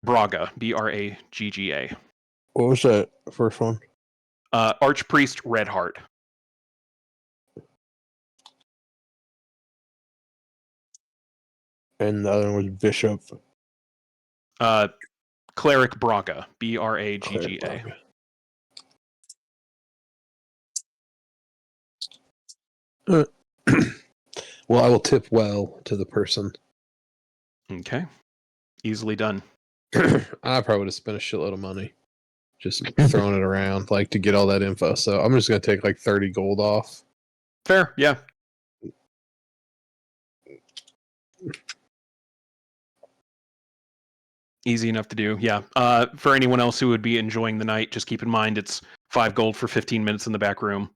Braga, Bragga. What was that first one? Archpriest Redheart. And the other one was Bishop. Cleric Braga, Bragga. Cleric Braga. Well, I will tip well to the person. Okay. Easily done. I probably would have spent a shitload of money just throwing it around, like to get all that info. So I'm just gonna take like 30 gold off. Fair, yeah. Easy enough to do, yeah. For anyone else who would be enjoying the night, just keep in mind it's 5 gold for 15 minutes in the back room.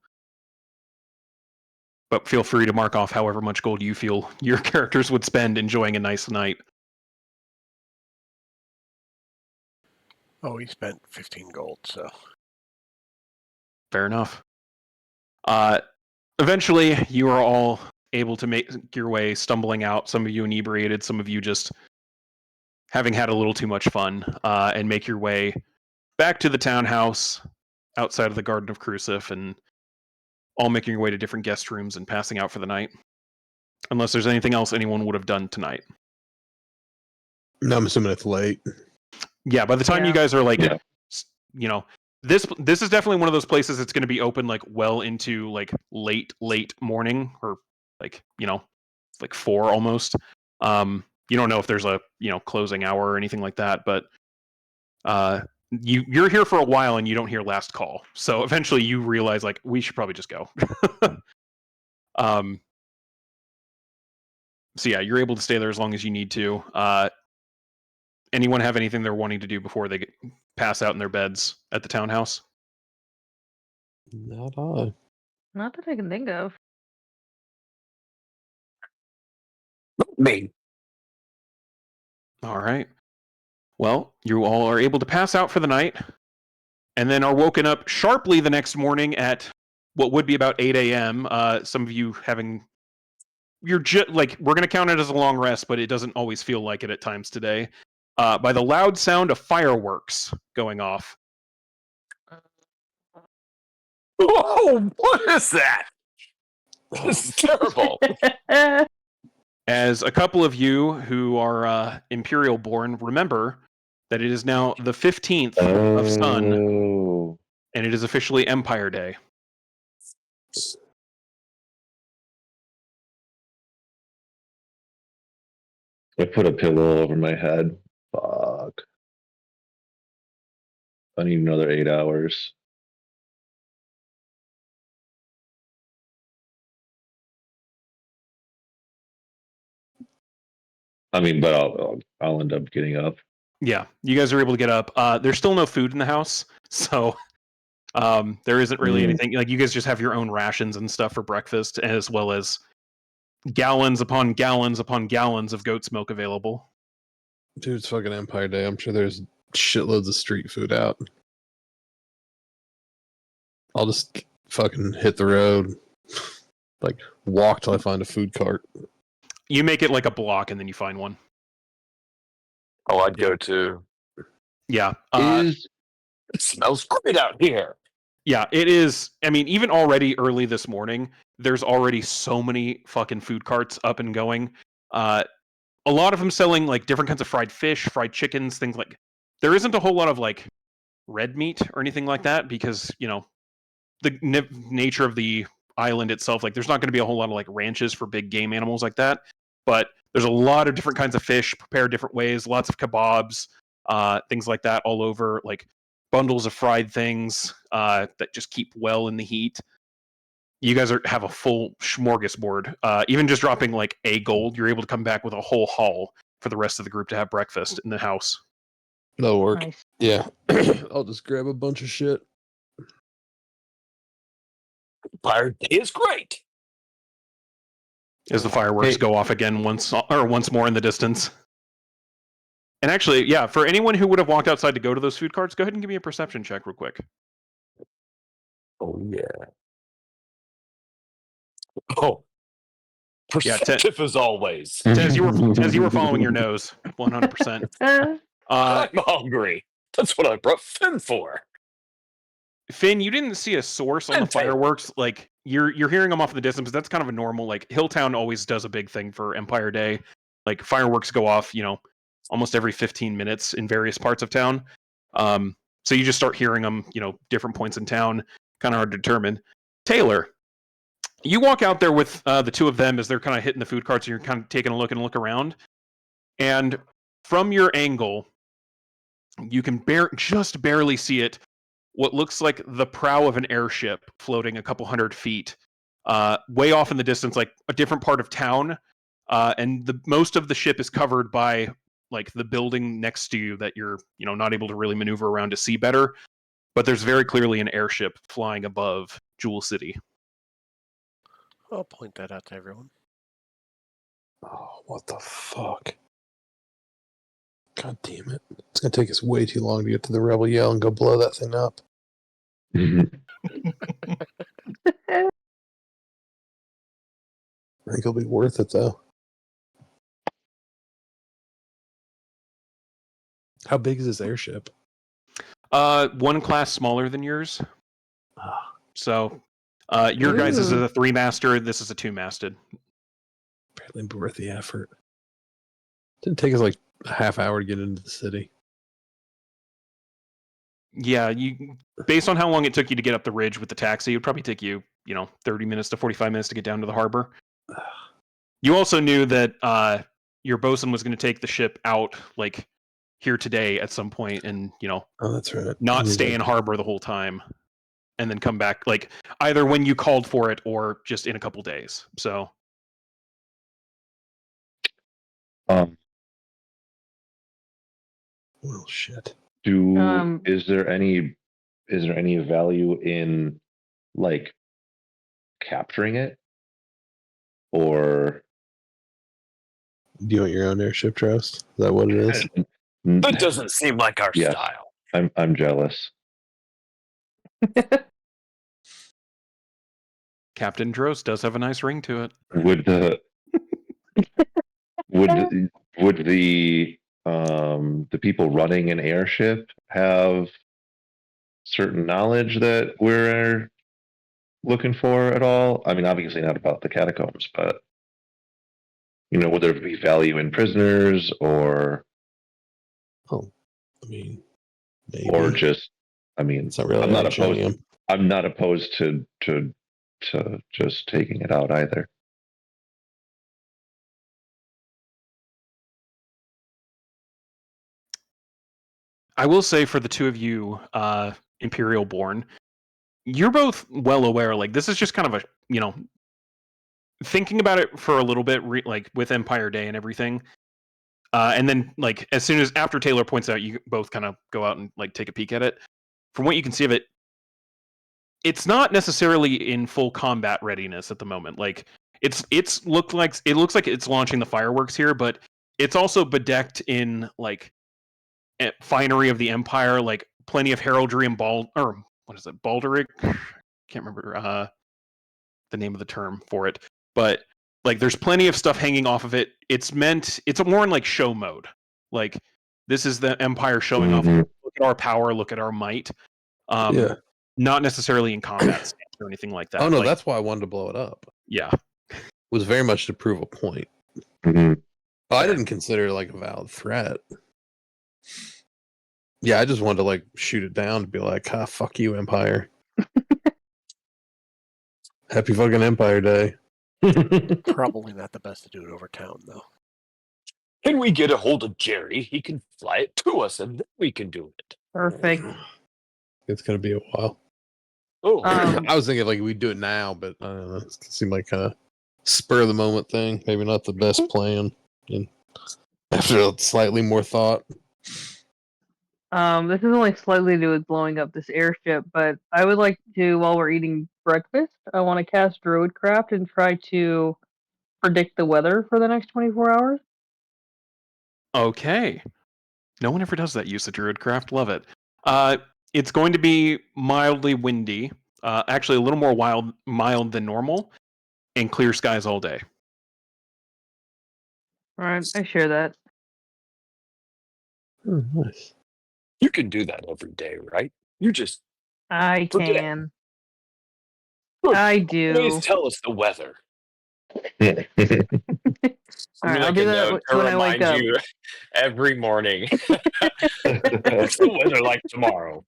But feel free to mark off however much gold you feel your characters would spend enjoying a nice night. Oh, he spent 15 gold, so. Fair enough. Eventually, you are all able to make your way stumbling out, some of you inebriated, some of you just having had a little too much fun, and make your way back to the townhouse outside of the Garden of Crucif, and all making your way to different guest rooms and passing out for the night. Unless there's anything else anyone would have done tonight. No, I'm assuming it's late. Yeah, by the time you guys are like, you know, this is definitely one of those places that's going to be open like well into like late morning, or like, you know, like 4 almost. You don't know if there's a, you know, closing hour or anything like that, but you're here for a while and you don't hear last call. So eventually you realize like we should probably just go. So yeah, you're able to stay there as long as you need to. Anyone have anything they're wanting to do before they pass out in their beds at the townhouse? Not I. Not that I can think of. Me. All right. Well, you all are able to pass out for the night, and then are woken up sharply the next morning at what would be about 8 a.m. Some of you having... You're like, we're going to count it as a long rest, but it doesn't always feel like it at times today. By the loud sound of fireworks going off. Oh, what is that? This is terrible. As a couple of you who are Imperial born remember that it is now the 15th of Sun, and it is officially Empire Day. I put a pillow over my head. Fuck. I need another 8 hours. I mean, but I'll end up getting up. Yeah, you guys are able to get up. There's still no food in the house, so there isn't really anything. Like, you guys just have your own rations and stuff for breakfast, as well as gallons upon gallons upon gallons of goat's milk available. Dude, it's fucking Empire Day. I'm sure there's shitloads of street food out. I'll just fucking hit the road. Like, walk till I find a food cart. You make it like a block, and then you find one. Oh, I'd go too. Yeah. It smells great out here. Yeah, it is. I mean, even already early this morning, there's already so many fucking food carts up and going. A lot of them selling like different kinds of fried fish, fried chickens, things like... There isn't a whole lot of like red meat or anything like that because, you know, the nature of the island itself, like there's not going to be a whole lot of like ranches for big game animals like that. But there's a lot of different kinds of fish prepared different ways, lots of kebabs, things like that all over, like bundles of fried things that just keep well in the heat. You guys have a full smorgasbord. Even just dropping like a gold, you're able to come back with a whole haul for the rest of the group to have breakfast in the house. That'll work. Nice. Yeah. I'll just grab a bunch of shit. Empire Day is great. As the fireworks go off again once more in the distance. And actually, yeah, for anyone who would have walked outside to go to those food carts, go ahead and give me a perception check real quick. Oh, yeah. Oh. Perceptive as always. As you were following your nose, 100%. I'm hungry. That's what I brought Finn for. Finn, you didn't see a source on the fireworks. Like, you're hearing them off in the distance, but that's kind of a normal, like, Hilltown always does a big thing for Empire Day. Like, fireworks go off, you know, almost every 15 minutes in various parts of town. So you just start hearing them, you know, different points in town. Kind of hard to determine. Taylor, you walk out there with the two of them as they're kind of hitting the food carts, and you're kind of taking a look around. And from your angle, you can just barely see it. What looks like the prow of an airship floating a couple 100 feet, way off in the distance, like a different part of town. And most of the ship is covered by like the building next to you that you're, you know, not able to really maneuver around to see better. but there's very clearly an airship flying above Jewel City. I'll point that out to everyone. Oh, what the fuck? God damn it. It's going to take us way too long to get to the Rebel Yell and go blow that thing up. I think it'll be worth it, though. How big is this airship? One class smaller than yours. So your guys' is a 3-master. This is a 2-masted. Apparently worth the effort. Didn't take us like a half hour to get into the city. Yeah, you based on how long it took you to get up the ridge with the taxi, it would probably take you, 30 minutes to 45 minutes to get down to the harbor. You also knew that your bosun was going to take the ship out like here today at some point, and Oh, that's right. not stay in harbor the whole time, and then come back like either when you called for it or just in a couple days. So, Well, shit. Is there any value in like capturing it, or Do you want your own airship, Trust? Is that what it is? That doesn't seem like our Yes. style. I'm jealous. Captain Drost does have a nice ring to it. Would the would the people running an airship have certain knowledge that we're looking for at all? I mean, obviously not about the catacombs, but would there be value in prisoners, or I mean, maybe. or just? I mean, It's not really I'm not showing opposed. him. I'm not opposed to just taking it out either. I will say for the two of you, Imperial born, you're both well aware. Like this is just kind of a thinking about it for a little bit, like with Empire Day and everything. And then, like, as soon as after Taylor points out, you both kind of go out and like take a peek at it. From what you can see of it, it's not necessarily in full combat readiness at the moment. Like, it looks like it's launching the fireworks here, but it's also bedecked in like finery of the Empire, like plenty of heraldry and baldric. Can't remember the name of the term for it, but like there's plenty of stuff hanging off of it. It's more in like show mode. Like this is the Empire showing off. Look at our power. Look at our might. Yeah. Not necessarily in combat stance or anything like that. Oh, no, like, that's why I wanted to blow it up. Yeah. It was very much to prove a point. Mm-hmm. Oh, I didn't consider it like a valid threat. Yeah, I just wanted to like shoot it down to be like, fuck you, Empire. Happy fucking Empire Day. Probably not the best to do it over town, though. Can we get a hold of Jerry? He can fly it to us, and then we can do it. Perfect. It's gonna be a while. Oh, I was thinking like we'd do it now, but I don't know. It seemed like kind of spur of the moment thing. Maybe not the best plan. And after slightly more thought, This is only slightly to do with blowing up this airship, but I would like to, while we're eating breakfast, I want to cast Druidcraft and try to predict the weather for the next 24 hours. Okay. No one ever does that use of Druidcraft. Love it. It's going to be mildly windy. Actually, a little more mild than normal, and clear skies all day. All right, I share that. nice. you can do that every day, right? You just I Forget it. can. Good. I do. always tell us the weather. All right, I'll do that to when I wake remind up. you every morning. What's the weather like tomorrow?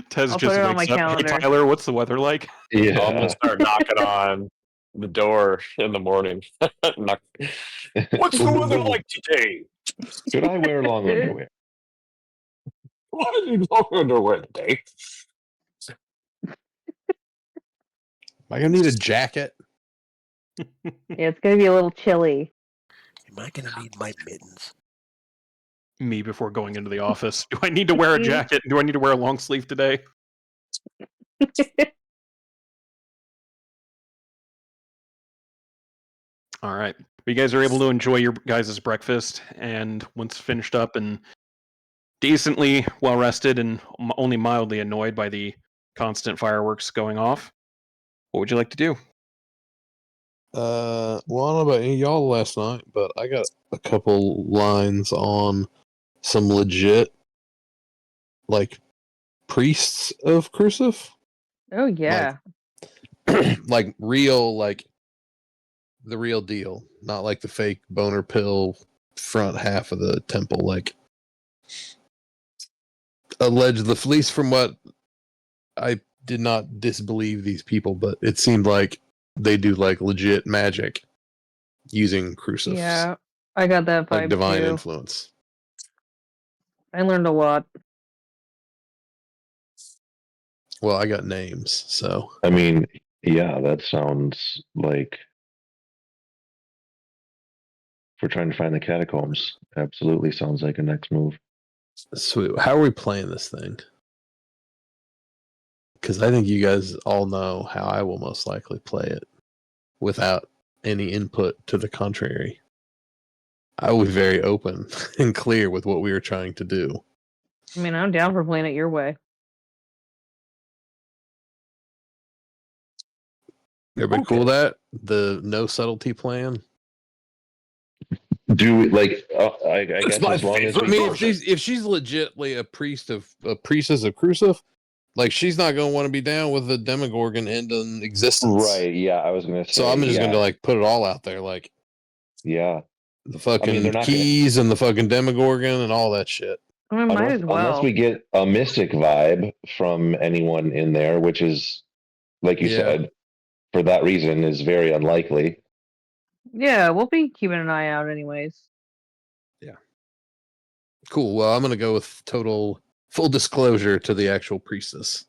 Tez I'll just put it on wakes my up. calendar. Hey, Tyler, what's the weather like? Yeah. I'm gonna start knocking on the door in the morning. Knock. What's the weather like today? Should I wear long underwear? Why are you long underwear today? Am I gonna need a jacket? Yeah, it's gonna be a little chilly. Am I going to need my mittens? me before going into the office. Do I need to wear a jacket? Do I need to wear a long sleeve today? All right. But you guys are able to enjoy your guys' breakfast, and once finished up and decently well rested and only mildly annoyed by the constant fireworks going off, what would you like to do? Well, I don't know about any of y'all last night, but I got a couple lines on some legit, like, priests of Crucif. Oh yeah. Like real, like the real deal, not like the fake boner pill front half of the temple. Like, alleged, the least from what I did not disbelieve these people, but it seemed like they do like legit magic using crucifix, Yeah. I got that vibe like divine too. influence. I learned a lot. Well, I got names, so I mean, yeah, that sounds like if we're trying to find the catacombs. Absolutely sounds like a next move. sweet. How are we playing this thing? Because I think you guys all know how I will most likely play it without any input to the contrary. I will be very open and clear with what we are trying to do. I mean, I'm down for playing it your way. Everybody cool with that? The no subtlety plan? Do we, like I guess as long as we I mean, if she's legitly a priestess of Crucif, like she's not gonna want to be down with the Demogorgon end in existence. Right, yeah, I was gonna say. So I'm just yeah, gonna like put it all out there, like yeah. the fucking they're not keys and the fucking Demogorgon and all that shit. I mean, might as well. Unless we get a mystic vibe from anyone in there, which is, like you Yeah. said, for that reason is very unlikely. Yeah, we'll be keeping an eye out anyways. Cool. Well, I'm gonna go with total full disclosure to the actual priestess.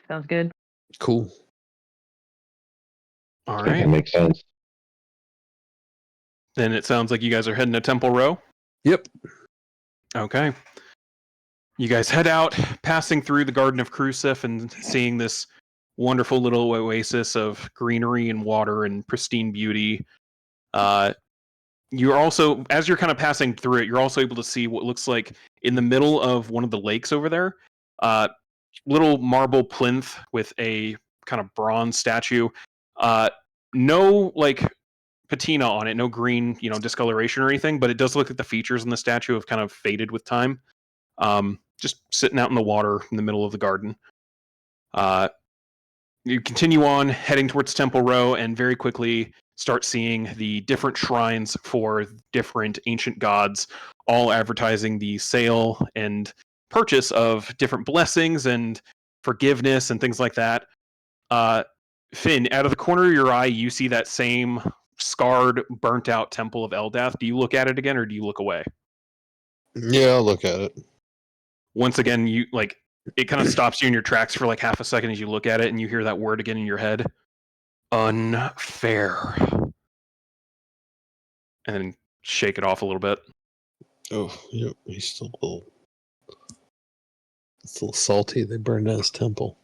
Sounds good. Cool. All I think right. that makes sense. Then it sounds like you guys are heading to Temple Row. Yep. Okay. You guys head out, passing through the Garden of Crucif and seeing this wonderful little oasis of greenery and water and pristine beauty. You're also, as you're kind of passing through it, you're also able to see what looks like in the middle of one of the lakes over there, little marble plinth with a kind of bronze statue. No like patina on it, no green, discoloration or anything, but it does look like the features in the statue have kind of faded with time. Just sitting out in the water in the middle of the garden. You continue on, heading towards Temple Row, and very quickly start seeing the different shrines for different ancient gods, all advertising the sale and purchase of different blessings and forgiveness and things like that. Finn, out of the corner of your eye, you see that same scarred, burnt-out Temple of Eldath. Do you look at it again, or do you look away? Yeah, I'll look at it. Once again, you like it kind of stops you in your tracks for like half a second as you look at it, and you hear that word again in your head. Unfair. And then shake it off a little bit. Oh, yeah, he's still it's a little salty. They burned down his temple.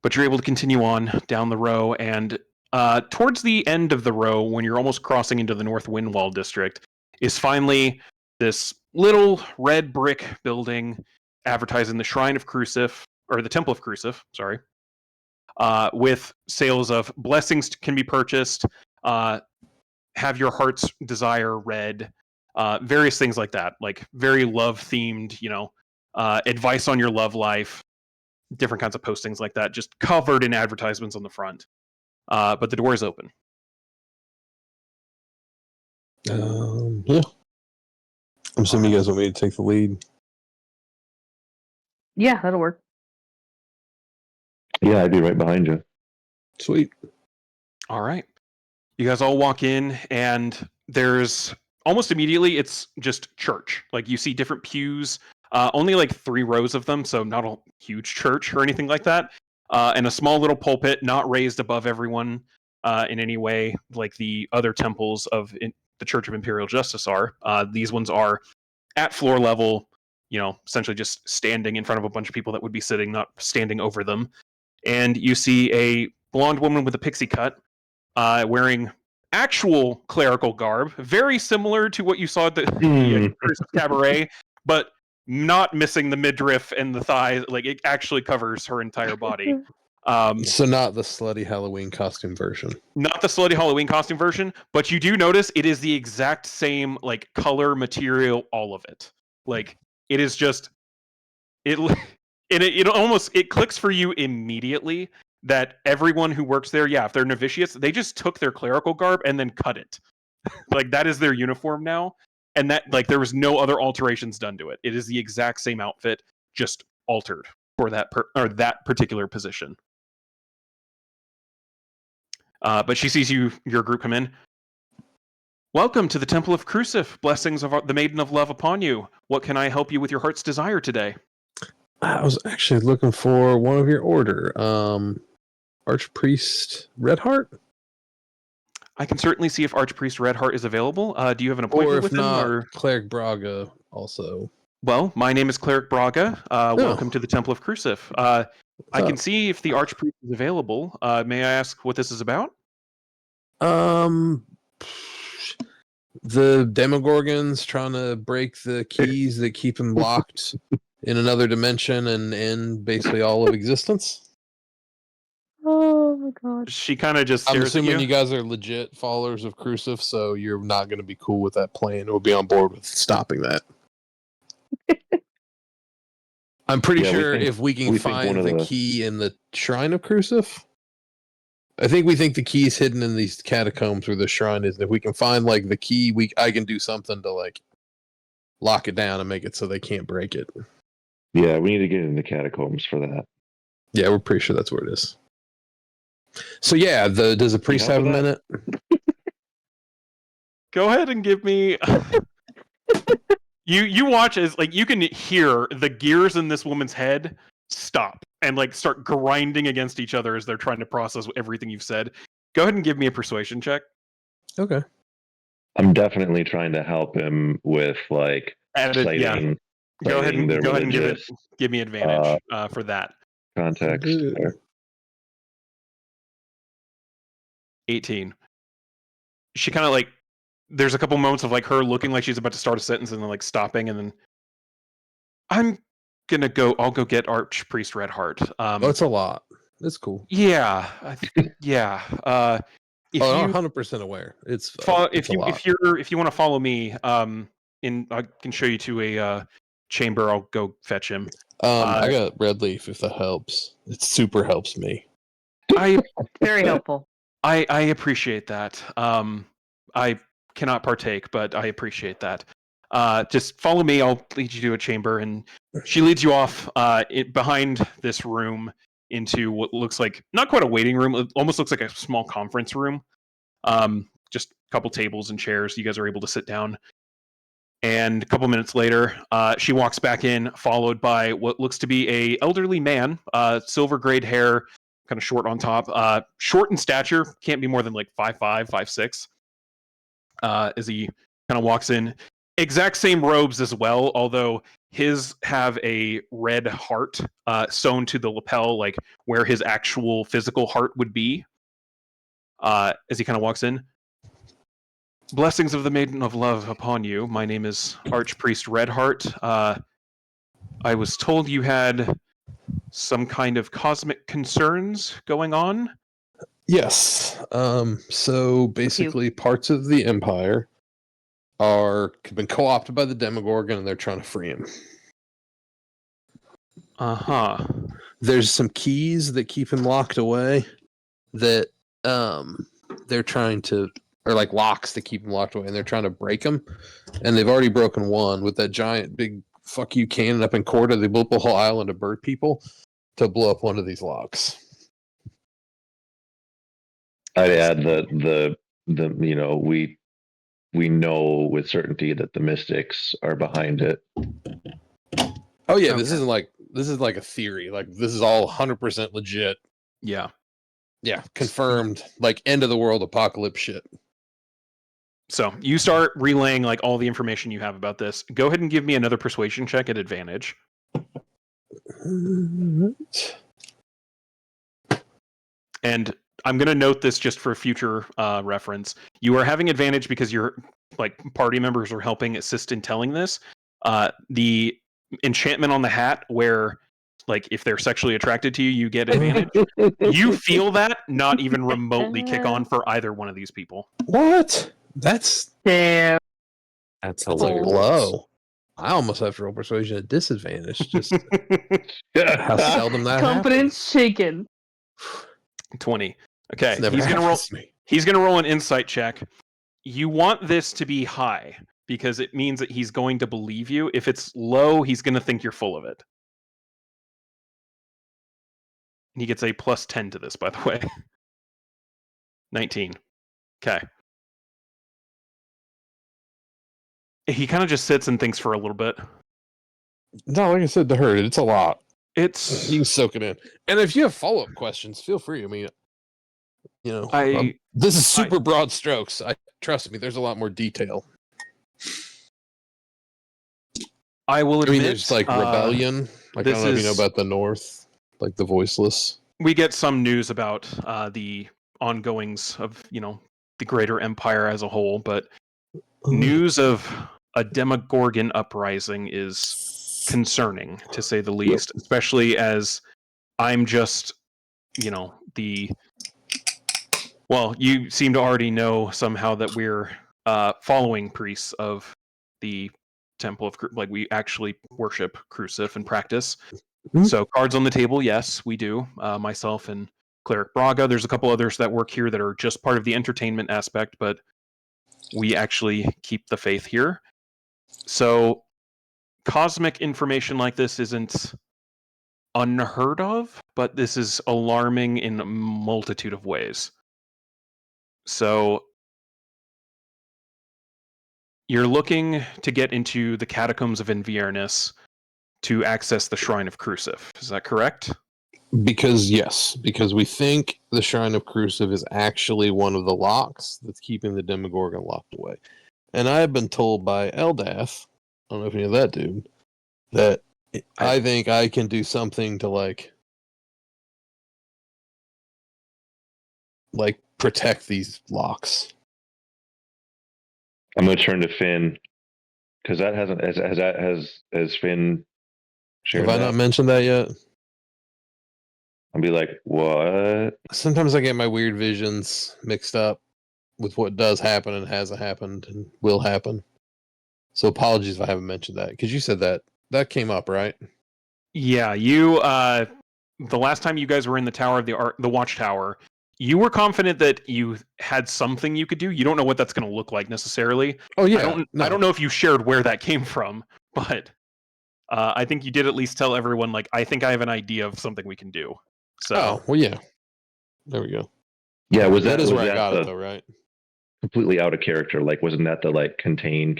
But you're able to continue on down the row, and towards the end of the row, when you're almost crossing into the North Windwall district, is finally this little red brick building advertising the Shrine of Crucif, or the Temple of Crucif, sorry, with sales of blessings can be purchased, have your heart's desire read, various things like that, like very love-themed, advice on your love life, different kinds of postings like that, just covered in advertisements on the front. But the door is open. Yeah. I'm assuming you guys want me to take the lead. Yeah, that'll work. Yeah, I'd be right behind you. Sweet. All right. You guys all walk in, and there's almost immediately, it's just church. Like you see different pews, only like 3 rows of them, so not a huge church or anything like that. And a small little pulpit, not raised above everyone. in any way like the other temples of the Church of Imperial Justice are. These ones are at floor level, essentially just standing in front of a bunch of people that would be sitting, not standing over them. And you see a blonde woman with a pixie cut, wearing actual clerical garb, very similar to what you saw at the first cabaret, but not missing the midriff and the thighs. Like, it actually covers her entire body. So not the slutty Halloween costume version. Not the slutty Halloween costume version, but you do notice it is the exact same like color, material, all of it. Like, it is just it almost clicks for you immediately that everyone who works there, if they're novitiates, they just took their clerical garb and then cut it. Like, that is their uniform now, and that, like, there was no other alterations done to it. It is the exact same outfit, just altered for that that particular position. But she sees your group come in. Welcome to the Temple of Crucif. Blessings of the Maiden of Love upon you. What can I help you with your heart's desire today? I was actually looking for one of your order. Archpriest Redheart? I can certainly see if Archpriest Redheart is available. Do you have an Or appointment if with not, him? Or... Cleric Braga also. Well, my name is Cleric Braga. Welcome to the Temple of Crucif. I can see if the Archpriest is available. May I ask what this is about? The Demogorgons trying to break the keys that keep him locked in another dimension and end basically all of existence. Oh my god. She kind of just I'm stares at assuming you. you guys are legit followers of Crucif, so you're not going to be cool with that plan or be on board with stopping that. I'm pretty sure if we can find the key in the Shrine of Crucif, we think the key is hidden in these catacombs where the shrine is. And if we can find like the key, I can do something to like lock it down and make it so they can't break it. Yeah, we need to get in the catacombs for that. Yeah, we're pretty sure that's where it is. So yeah, does the priest have a minute? Go ahead and give me. You watch as like you can hear the gears in this woman's head stop and like start grinding against each other as they're trying to process everything you've said. Go ahead and give me a persuasion check. Okay. I'm definitely trying to help him with like citing. Go ahead and give me advantage for that context. 18. She kind of like, there's a couple moments of like her looking like she's about to start a sentence and then like stopping, and then I'll go get Archpriest Redheart. That's a lot. That's cool. Yeah. Yeah. If I'm you 100% aware. if you want to follow me, I can show you to a chamber. I'll go fetch him. I got red leaf if that helps. It super helps me. Very helpful. I appreciate that. I cannot partake, but I appreciate that. Just follow me. I'll lead you to a chamber, and she leads you off behind this room into what looks like not quite a waiting room. It almost looks like a small conference room. Just a couple tables and chairs. You guys are able to sit down. And a couple minutes later, she walks back in, followed by what looks to be a elderly man, silver grayed hair, kind of short on top, short in stature, can't be more than like 5'5", 5'6". As he kind of walks in, exact same robes as well, although his have a red heart sewn to the lapel, like where his actual physical heart would be. As he kind of walks in, blessings of the Maiden of Love upon you. My name is Archpriest Redheart. I was told you had some kind of cosmic concerns going on. Yes. So basically, parts of the Empire have been co-opted by the Demogorgon, and they're trying to free him. There's some keys that keep him locked away that they're trying to, or like locks that keep him locked away, and they're trying to break them. And they've already broken one with that giant big fuck you cannon up in Corda. They blew up a whole island of bird people to blow up one of these locks. I'd add the we know with certainty that the mystics are behind it. Oh yeah, okay. This is like a theory. Like this is all 100% legit. Yeah. Yeah, confirmed. Like end of the world apocalypse shit. So you start relaying like all the information you have about this. Go ahead and give me another persuasion check at advantage. And I'm going to note this just for future reference. You are having advantage because your like party members are helping assist in telling this. The enchantment on the hat, where like if they're sexually attracted to you, you get advantage. You feel that not even remotely kick on for either one of these people. What? That's Damn. That's a hilarious. blow. I almost have to roll persuasion at disadvantage. Just how seldom that Confidence happens. shaken. 20. Okay, It's never he's gonna roll. happens to me. He's gonna roll an insight check. You want this to be high because it means that he's going to believe you. If it's low, he's gonna think you're full of it. He gets a plus 10 to this, by the way. 19. Okay. He kind of just sits and thinks for a little bit. No, like I said to her, it's a lot. It's You can soak it in. And if you have follow-up questions, feel free. I mean, you know, this is super broad strokes. Trust me, there's a lot more detail. I will admit, I mean, there's like rebellion. Like, I don't know if you know about the North, like the voiceless. We get some news about the ongoings of, the greater empire as a whole, but news of a Demogorgon uprising is concerning, to say the least, especially as I'm just, well, you seem to already know somehow that we're following priests of the Temple of, like, we actually worship Crucif and practice. Mm-hmm. So cards on the table, yes, we do. Myself and Cleric Braga. There's a couple others that work here that are just part of the entertainment aspect, but we actually keep the faith here. So cosmic information like this isn't unheard of, but this is alarming in a multitude of ways. So you're looking to get into the catacombs of Inverness to access the Shrine of Crucif. Is that correct? Because we think the Shrine of Crucif is actually one of the locks that's keeping the Demogorgon locked away. And I have been told by Eldath, I don't know if you know that dude, that I think I can do something to like protect these locks. I'm gonna turn to Finn because that hasn't has Finn shared. Have I not mentioned that yet? I'll be like, what? Sometimes I get my weird visions mixed up with what does happen and hasn't happened and will happen. So apologies if I haven't mentioned that, because you said that came up, right? Yeah, you. The last time you guys were in the tower of the watchtower, you were confident that you had something you could do. You don't know what that's going to look like necessarily. Oh yeah, I don't know if you shared where that came from, but I think you did at least tell everyone, like, I think I have an idea of something we can do. So, oh well, yeah. There we go. Yeah, that is where I got it though, right? Completely out of character. Like, wasn't that the like contain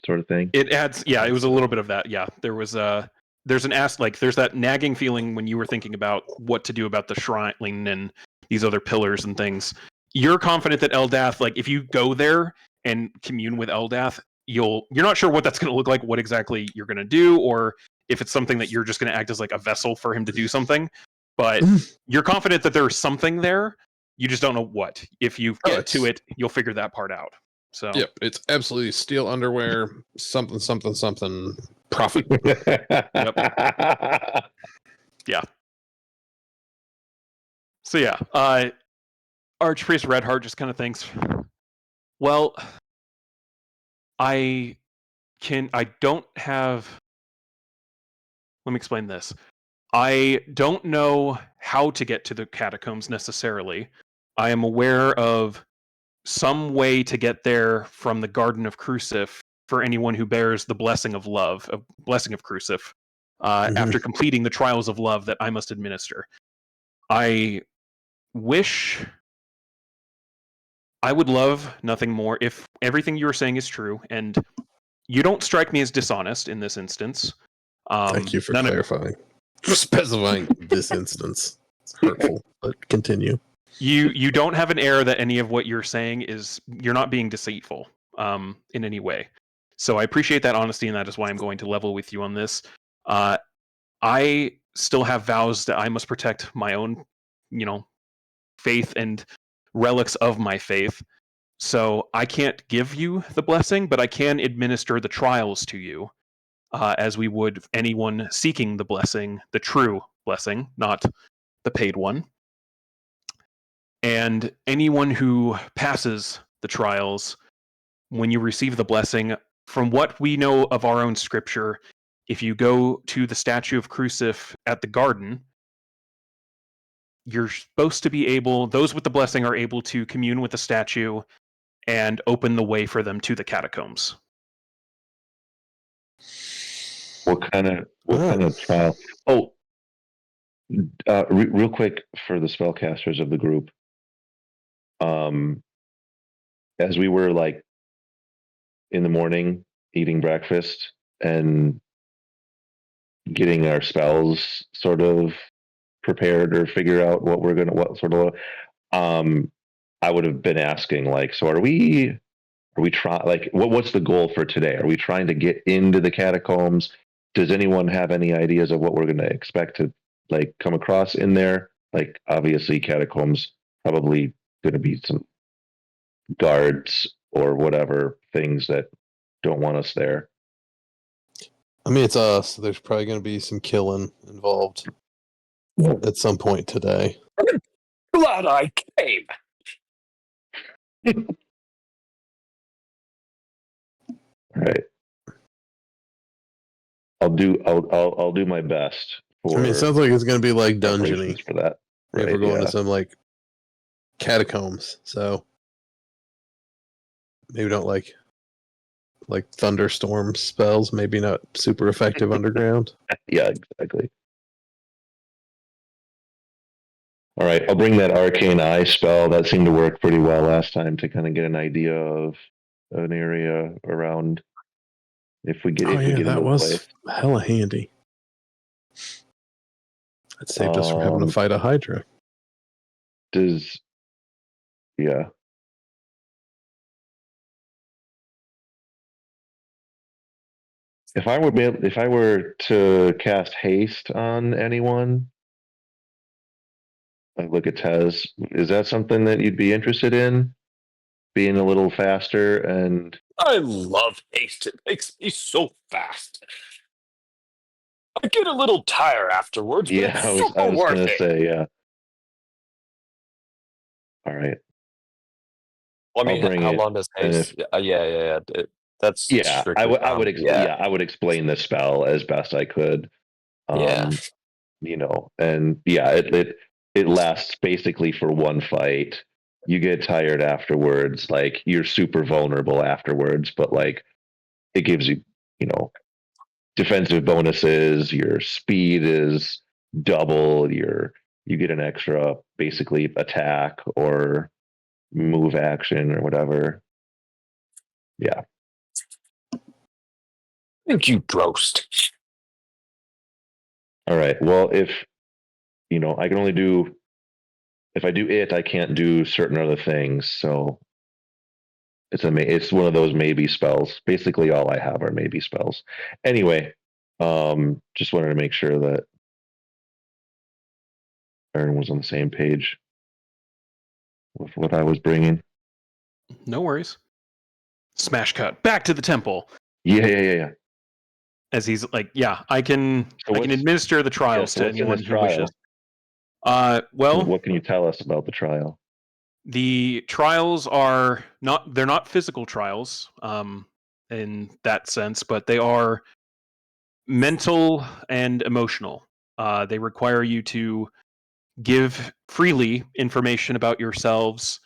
sort of thing? It adds, yeah, it was a little bit of that. Yeah, there was there's that nagging feeling when you were thinking about what to do about the shrine and these other pillars and things. You're confident that Eldath, like, if you go there and commune with Eldath, you're not sure what that's going to look like, what exactly you're going to do, or if it's something that you're just going to act as like a vessel for him to do something. But you're confident that there's something there. You just don't know what. If you get to it, you'll figure that part out. So yep, it's absolutely steel underwear, something, profit. Yeah. So yeah, Archpriest Redheart just kind of thinks, well, let me explain this. I don't know how to get to the catacombs necessarily. I am aware of some way to get there from the Garden of Crucif for anyone who bears the blessing of love, a blessing of Crucif, after completing the trials of love that I must administer. I would love nothing more if everything you were saying is true, and you don't strike me as dishonest in this instance. Thank you for clarifying. For specifying this instance. hurtful. But continue. You don't have an error that any of what you're saying is you're not being deceitful in any way. So I appreciate that honesty, and that is why I'm going to level with you on this. I still have vows that I must protect my own, faith and relics of my faith. So I can't give you the blessing, but I can administer the trials to you, as we would anyone seeking the blessing, the true blessing, not the paid one. And anyone who passes the trials, when you receive the blessing, from what we know of our own scripture, if you go to the statue of Crucif at the garden, you're supposed to be able, those with the blessing are able to commune with the statue and open the way for them to the catacombs. What kind of trial? Oh, real quick for the spellcasters of the group. As we were like in the morning eating breakfast and getting our spells sort of prepared or figure out what sort of I would have been asking, like, so are we trying, like, what's the goal for today? Are we trying to get into the catacombs? Does anyone have any ideas of what we're going to expect to like come across in there? Like, obviously catacombs probably going to be some guards or whatever things that don't want us there. I mean, it's us. There's probably going to be some killing involved at some point today. Glad I came. All right. I'll do my best for I mean, it sounds like it's going to be like preparations dungeony for that. if Right, we're going yeah. to some like catacombs. So maybe don't like thunderstorm spells. Maybe not super effective underground. Yeah, exactly. All right, I'll bring that arcane eye spell. That seemed to work pretty well last time to kind of get an idea of an area around if we get That into the was place. hella handy. That saved us from having to fight a Hydra. Yeah. If I were to cast haste on anyone, like look at Tez, is that something that you'd be interested in? Being a little faster and I love haste. It makes me so fast. I get a little tired afterwards, but yeah, it's I super was worth gonna it. say, yeah. All right. Well, I I'll mean, bring how it. long does And haste? Yeah. That's yeah, strictly. I would Yeah. I would explain the spell as best I could. Yeah. And yeah, it lasts basically for one fight. You get tired afterwards, like you're super vulnerable afterwards, but like it gives you, defensive bonuses, your speed is double, you get an extra basically attack or move action or whatever. Yeah. Thank you, Drost. All right. Well, if I can only do if I do it, I can't do certain other things. So it's one of those maybe spells. Basically, all I have are maybe spells. Anyway, just wanted to make sure that everyone was on the same page with what I was bringing. No worries. Smash cut. Back to the temple. Yeah. As he's like, yeah, I can administer the trials so to what's in anyone this who trial? wishes. Well, What can you tell us about the trial? the trials are they're not physical trials, in that sense, but they are mental and emotional. They require you to give freely information about yourselves,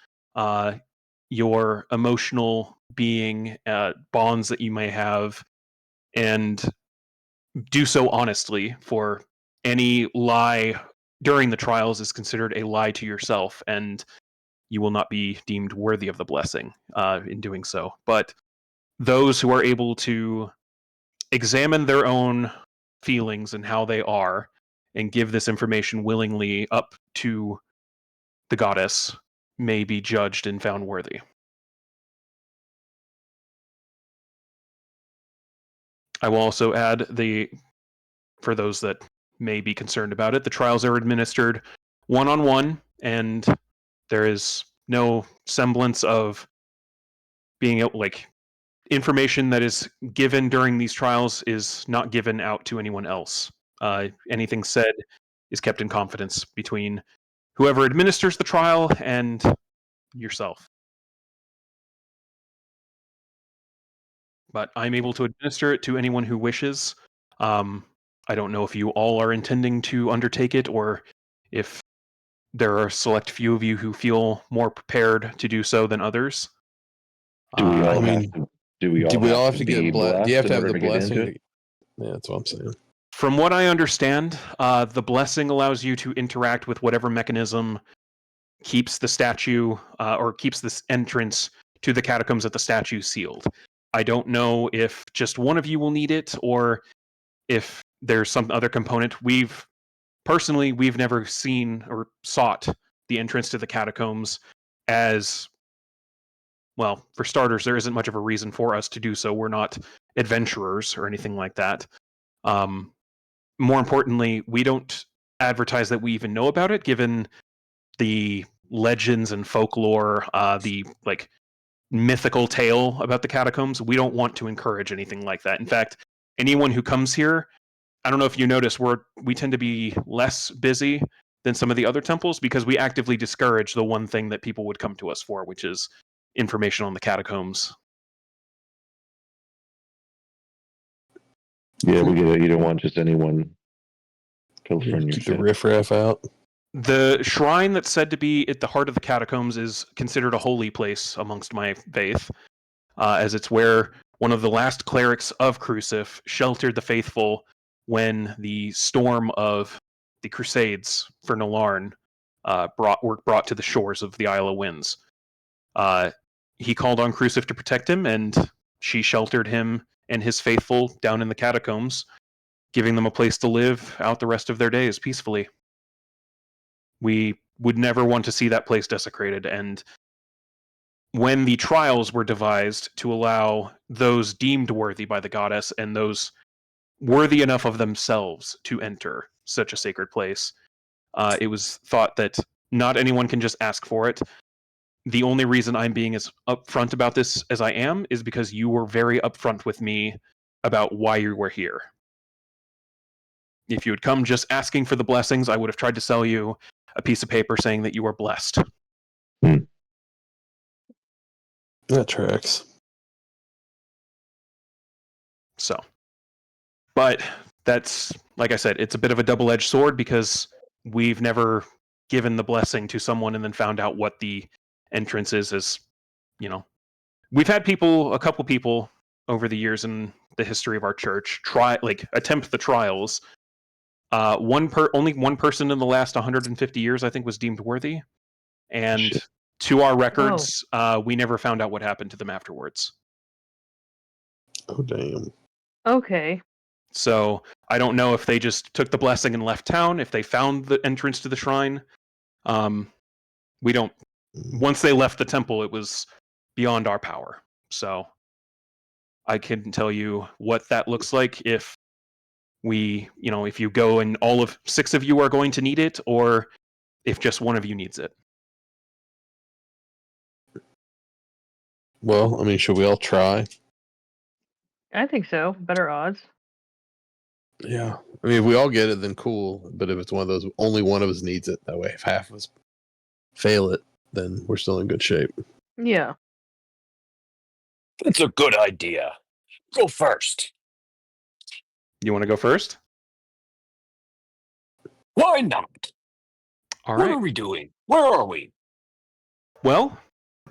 your emotional being, bonds that you may have, and do so honestly, for any lie during the trials is considered a lie to yourself, and you will not be deemed worthy of the blessing in doing so. But those who are able to examine their own feelings and how they are, and give this information willingly up to the goddess may be judged and found worthy. I will also add for those that may be concerned about it, the trials are administered one-on-one, and there is no semblance of being able, like, information that is given during these trials is not given out to anyone else. Anything said is kept in confidence between whoever administers the trial and yourself. But I'm able to administer it to anyone who wishes. I don't know if you all are intending to undertake it, or if there are a select few of you who feel more prepared to do so than others. Do we all I have mean, to? Do we do all we all have have to to be get blessed? Do you have blessed to in have order the to get into blessing? it? Yeah, that's what I'm saying. From what I understand, the blessing allows you to interact with whatever mechanism keeps the statue or keeps this entrance to the catacombs at the statue sealed. I don't know if just one of you will need it, or if there's some other component. We've never seen or sought the entrance to the catacombs, as well, for starters, there isn't much of a reason for us to do so. We're not adventurers or anything like that. More importantly, we don't advertise that we even know about it, given the legends and folklore, the like mythical tale about the catacombs. We don't want to encourage anything like that. In fact, anyone who comes here, I don't know if you notice, we tend to be less busy than some of the other temples, because we actively discourage the one thing that people would come to us for, which is information on the catacombs. Yeah, we get it. You don't want just anyone pilfering your Keep the shit. riffraff out. The shrine that's said to be at the heart of the catacombs is considered a holy place amongst my faith, as it's where one of the last clerics of Crucif sheltered the faithful when the storm of the Crusades for Nalarn were brought to the shores of the Isle of Winds. He called on Crucif to protect him, and she sheltered him and his faithful down in the catacombs, giving them a place to live out the rest of their days peacefully. We would never want to see that place desecrated, and when the trials were devised to allow those deemed worthy by the goddess and those worthy enough of themselves to enter such a sacred place, it was thought that not anyone can just ask for it. The only reason I'm being as upfront about this as I am is because you were very upfront with me about why you were here. If you had come just asking for the blessings, I would have tried to sell you a piece of paper saying that you were blessed. That tracks. So, but that's, like I said, it's a bit of a double-edged sword, because we've never given the blessing to someone and then found out what the entrance is. As you know, we've had a couple people over the years in the history of our church attempt the trials. Only one person in the last 150 years, I think, was deemed worthy, and Shit. to our records, we never found out what happened to them afterwards. Oh, damn. Okay. So I don't know if they just took the blessing and left town, if they found the entrance to the shrine. We don't. Once they left the temple, it was beyond our power. So I can tell you what that looks like if if you go and all of 6 of you are going to need it, or if just one of you needs it. Well, I mean, should we all try? I think so. Better odds. Yeah. I mean, if we all get it, then cool. But if it's one of those, only one of us needs it. That way, if half of us fail it, then we're still in good shape. Yeah. That's a good idea. Go first. You want to go first? Why not? All What right. are we doing? Where are we? Well,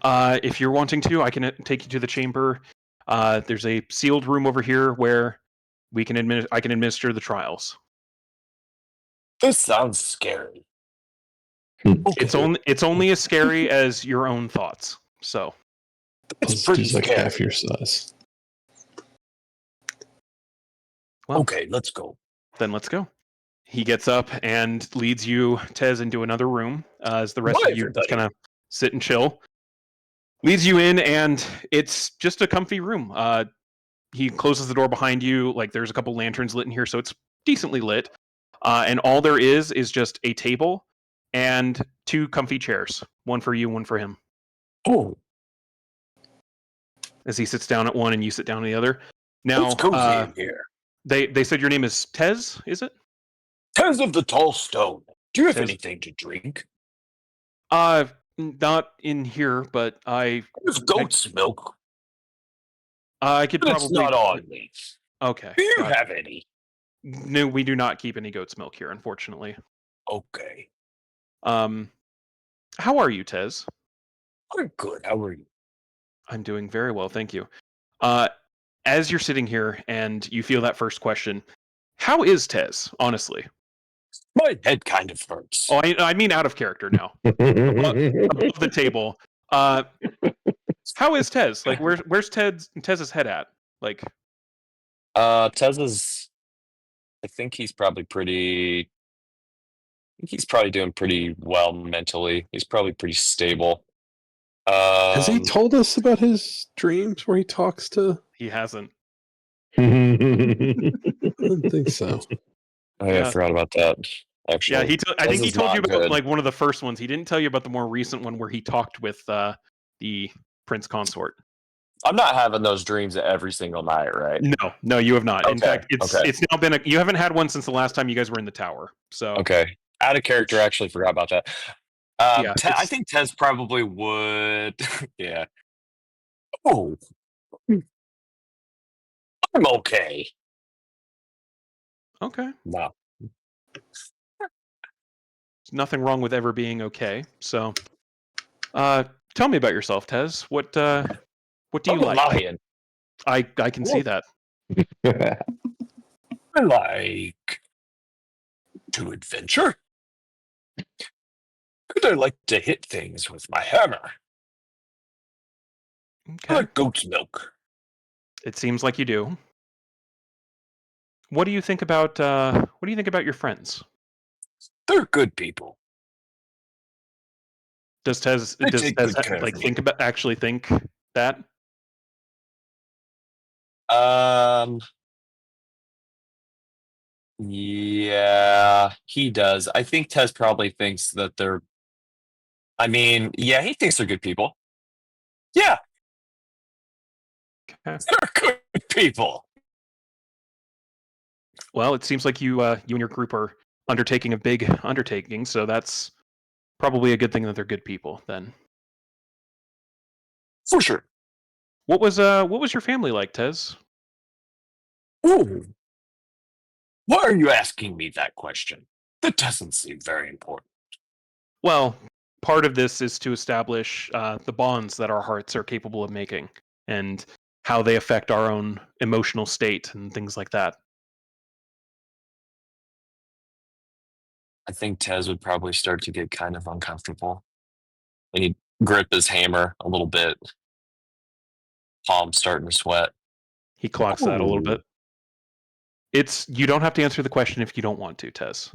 if you're wanting to, I can take you to the chamber. There's a sealed room over here where I can administer the trials. This sounds scary. Okay. It's only as scary as your own thoughts. So It's pretty Just like scary. half your size. well, Okay, let's go. then let's go. He gets up and leads you, Tez, into another room as the rest Bye, of you just everybody. kind of sit and chill. Leads you in, and it's just a comfy room. He closes the door behind you. Like, there's a couple lanterns lit in here, so it's decently lit. And all there is just a table and 2 comfy chairs. One for you, one for him. Oh, As he sits down at one and you sit down at the other. Now, it's cozy in here. they said your name is Tez, is it? Tez of the Tall Stone. Do you have Tez. anything to drink? Not in here, but There's goat's milk. I could But it's probably. not on me. Okay. Do you gotcha. have any? No, we do not keep any goat's milk here, unfortunately. Okay. How are you, Tez? I'm good. How are you? I'm doing very well, thank you. As you're sitting here and you feel that first question, how is Tez, honestly? My head kind of hurts. Oh, I mean out of character now. Above the table. How is Tez? Like, where's Tez's head at? Like, Tez is. I think he's probably doing pretty well mentally. He's probably pretty stable. Has he told us about his dreams where he talks to? he hasn't. I don't think so. Oh, yeah, Yeah. I forgot about that. Actually, Yeah, I think Tez he is told you not about good. like one of the first ones. He didn't tell you about the more recent one where he talked with the prince consort. I'm not having those dreams every single night, right? No, you have not. In Okay, fact, okay. it's now been you haven't had one since the last time you guys were in the tower. So Okay. Out of character, I actually forgot about that. Yeah, I think Tez probably would. Yeah. Oh, I'm okay. okay. No. There's nothing wrong with ever being okay. So, tell me about yourself, Tez. What do you I'm a like? lion. I can see that. I like to adventure. And I like to hit things with my hammer. I Okay. like goat's milk. It seems like you do. What do you think about your friends? They're good people. Does Tez They take good care of like me. think that? Yeah, he does. I think Tez probably thinks that they're. I mean, yeah, he thinks they're good people. Yeah, Okay. they're good people. Well, it seems like you and your group are undertaking a big undertaking, so that's probably a good thing that they're good people then. For sure. What was your family like, Tez? Ooh. Why are you asking me that question? That doesn't seem very important. Well, part of this is to establish the bonds that our hearts are capable of making and how they affect our own emotional state and things like that. I think Tez would probably start to get kind of uncomfortable. And he'd grip his hammer a little bit. Palm starting to sweat. He clocks that a little bit. You don't have to answer the question if you don't want to, Tez.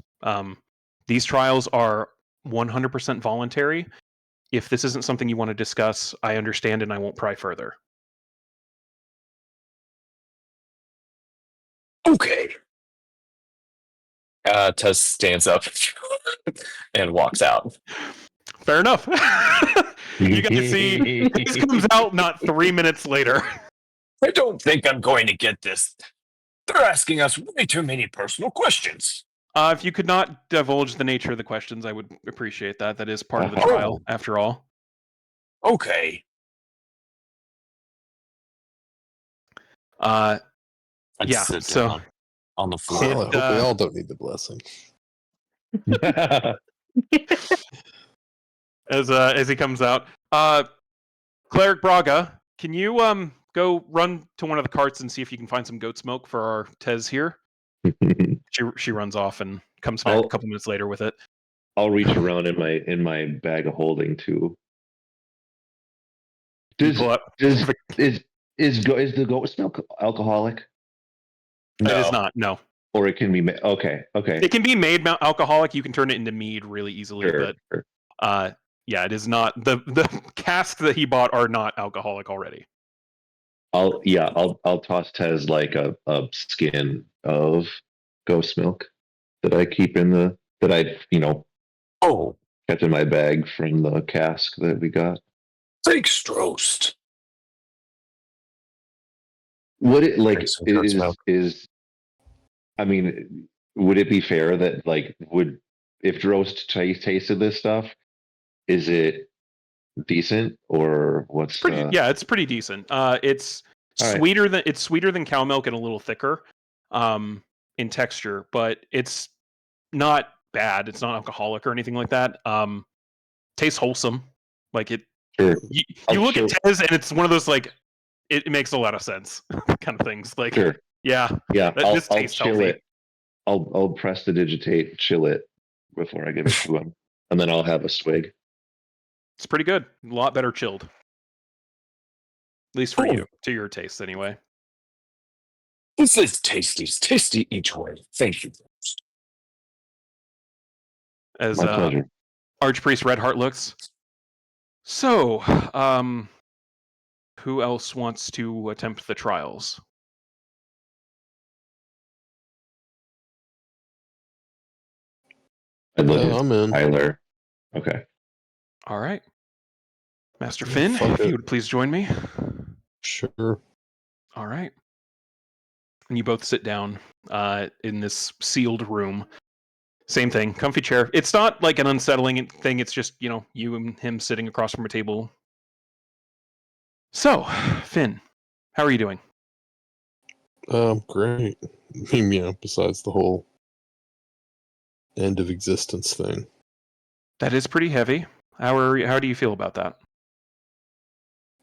These trials are 100% voluntary. If this isn't something you want to discuss, I understand and I won't pry further. Okay. Tez stands up and walks out. Fair enough. You guys see, this comes out not 3 minutes later. I don't think I'm going to get this. They're asking us way too many personal questions. If you could not divulge the nature of the questions, I would appreciate that. That is part of the trial, after all. Okay. I'd Yeah, sit so down on the floor. Well, I hope we all don't need the blessing. as he comes out, Cleric Braga, can you go run to one of the carts and see if you can find some goat's milk for our Tez here? She runs off and comes back a couple minutes later with it. I'll reach around in my bag of holding too. Is the goat's milk alcoholic? It is not. No. Or it can be made. Okay. It can be made alcoholic. You can turn it into mead really easily, Sure. but yeah, it is not the casks that he bought are not alcoholic already. I'll toss Tez like a skin of ghost milk that I keep that I Oh, kept in my bag from the cask that we got. thanks, Strost. Would it like Drink some goat's milk. I mean, would it be fair that like if Drost tasted this stuff, is it decent or what's Yeah, it's pretty decent. It's All right. sweeter than cow milk and a little thicker in texture, but it's not bad. It's not alcoholic or anything like that. Tastes wholesome. Like it. Sure. You look at Tez and it's one of those like it makes a lot of sense kind of things. Like Sure. yeah, I'll tastes chill healthy. it. I'll prestidigitate, chill it before I give it to him, and then I'll have a swig. It's pretty good. A lot better chilled. At least for you, to your taste anyway. This is tasty each way. Thank you. As My pleasure. Archpriest Redheart looks. So, who else wants to attempt the trials? I'd look I'm at in. Tyler. Okay. All right. Master Yeah, Finn, fuck if it. you would please join me. Sure. All right. And you both sit down in this sealed room. Same thing, comfy chair. It's not like an unsettling thing. It's just, you and him sitting across from a table. So, Finn, how are you doing? Great. I mean, besides the whole end of existence thing. That is pretty heavy. How do you feel about that?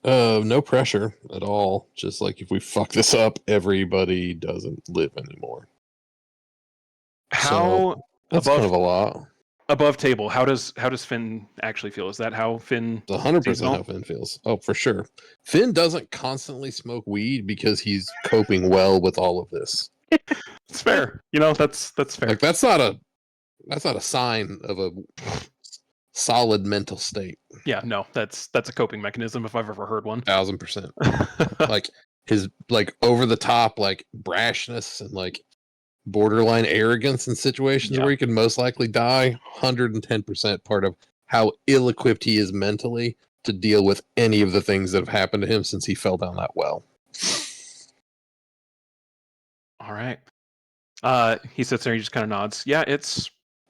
No pressure at all. Just like if we fuck this up, everybody doesn't live anymore. How So that's above kind of a lot. above table? How does Finn actually feel? Is that how Finn? It's 100% seasonal? how Finn feels. Oh, for sure. Finn doesn't constantly smoke weed because he's coping well with all of this. It's fair. That's fair. Like that's not a sign of a solid mental state. Yeah, no, that's a coping mechanism if I've ever heard one. 1000%. Like his like over the top like brashness and like borderline arrogance in situations Yeah. where he could most likely die. 110% part of how ill-equipped he is mentally to deal with any of the things that have happened to him since he fell down that well. All right. He sits there. He just kind of nods. Yeah,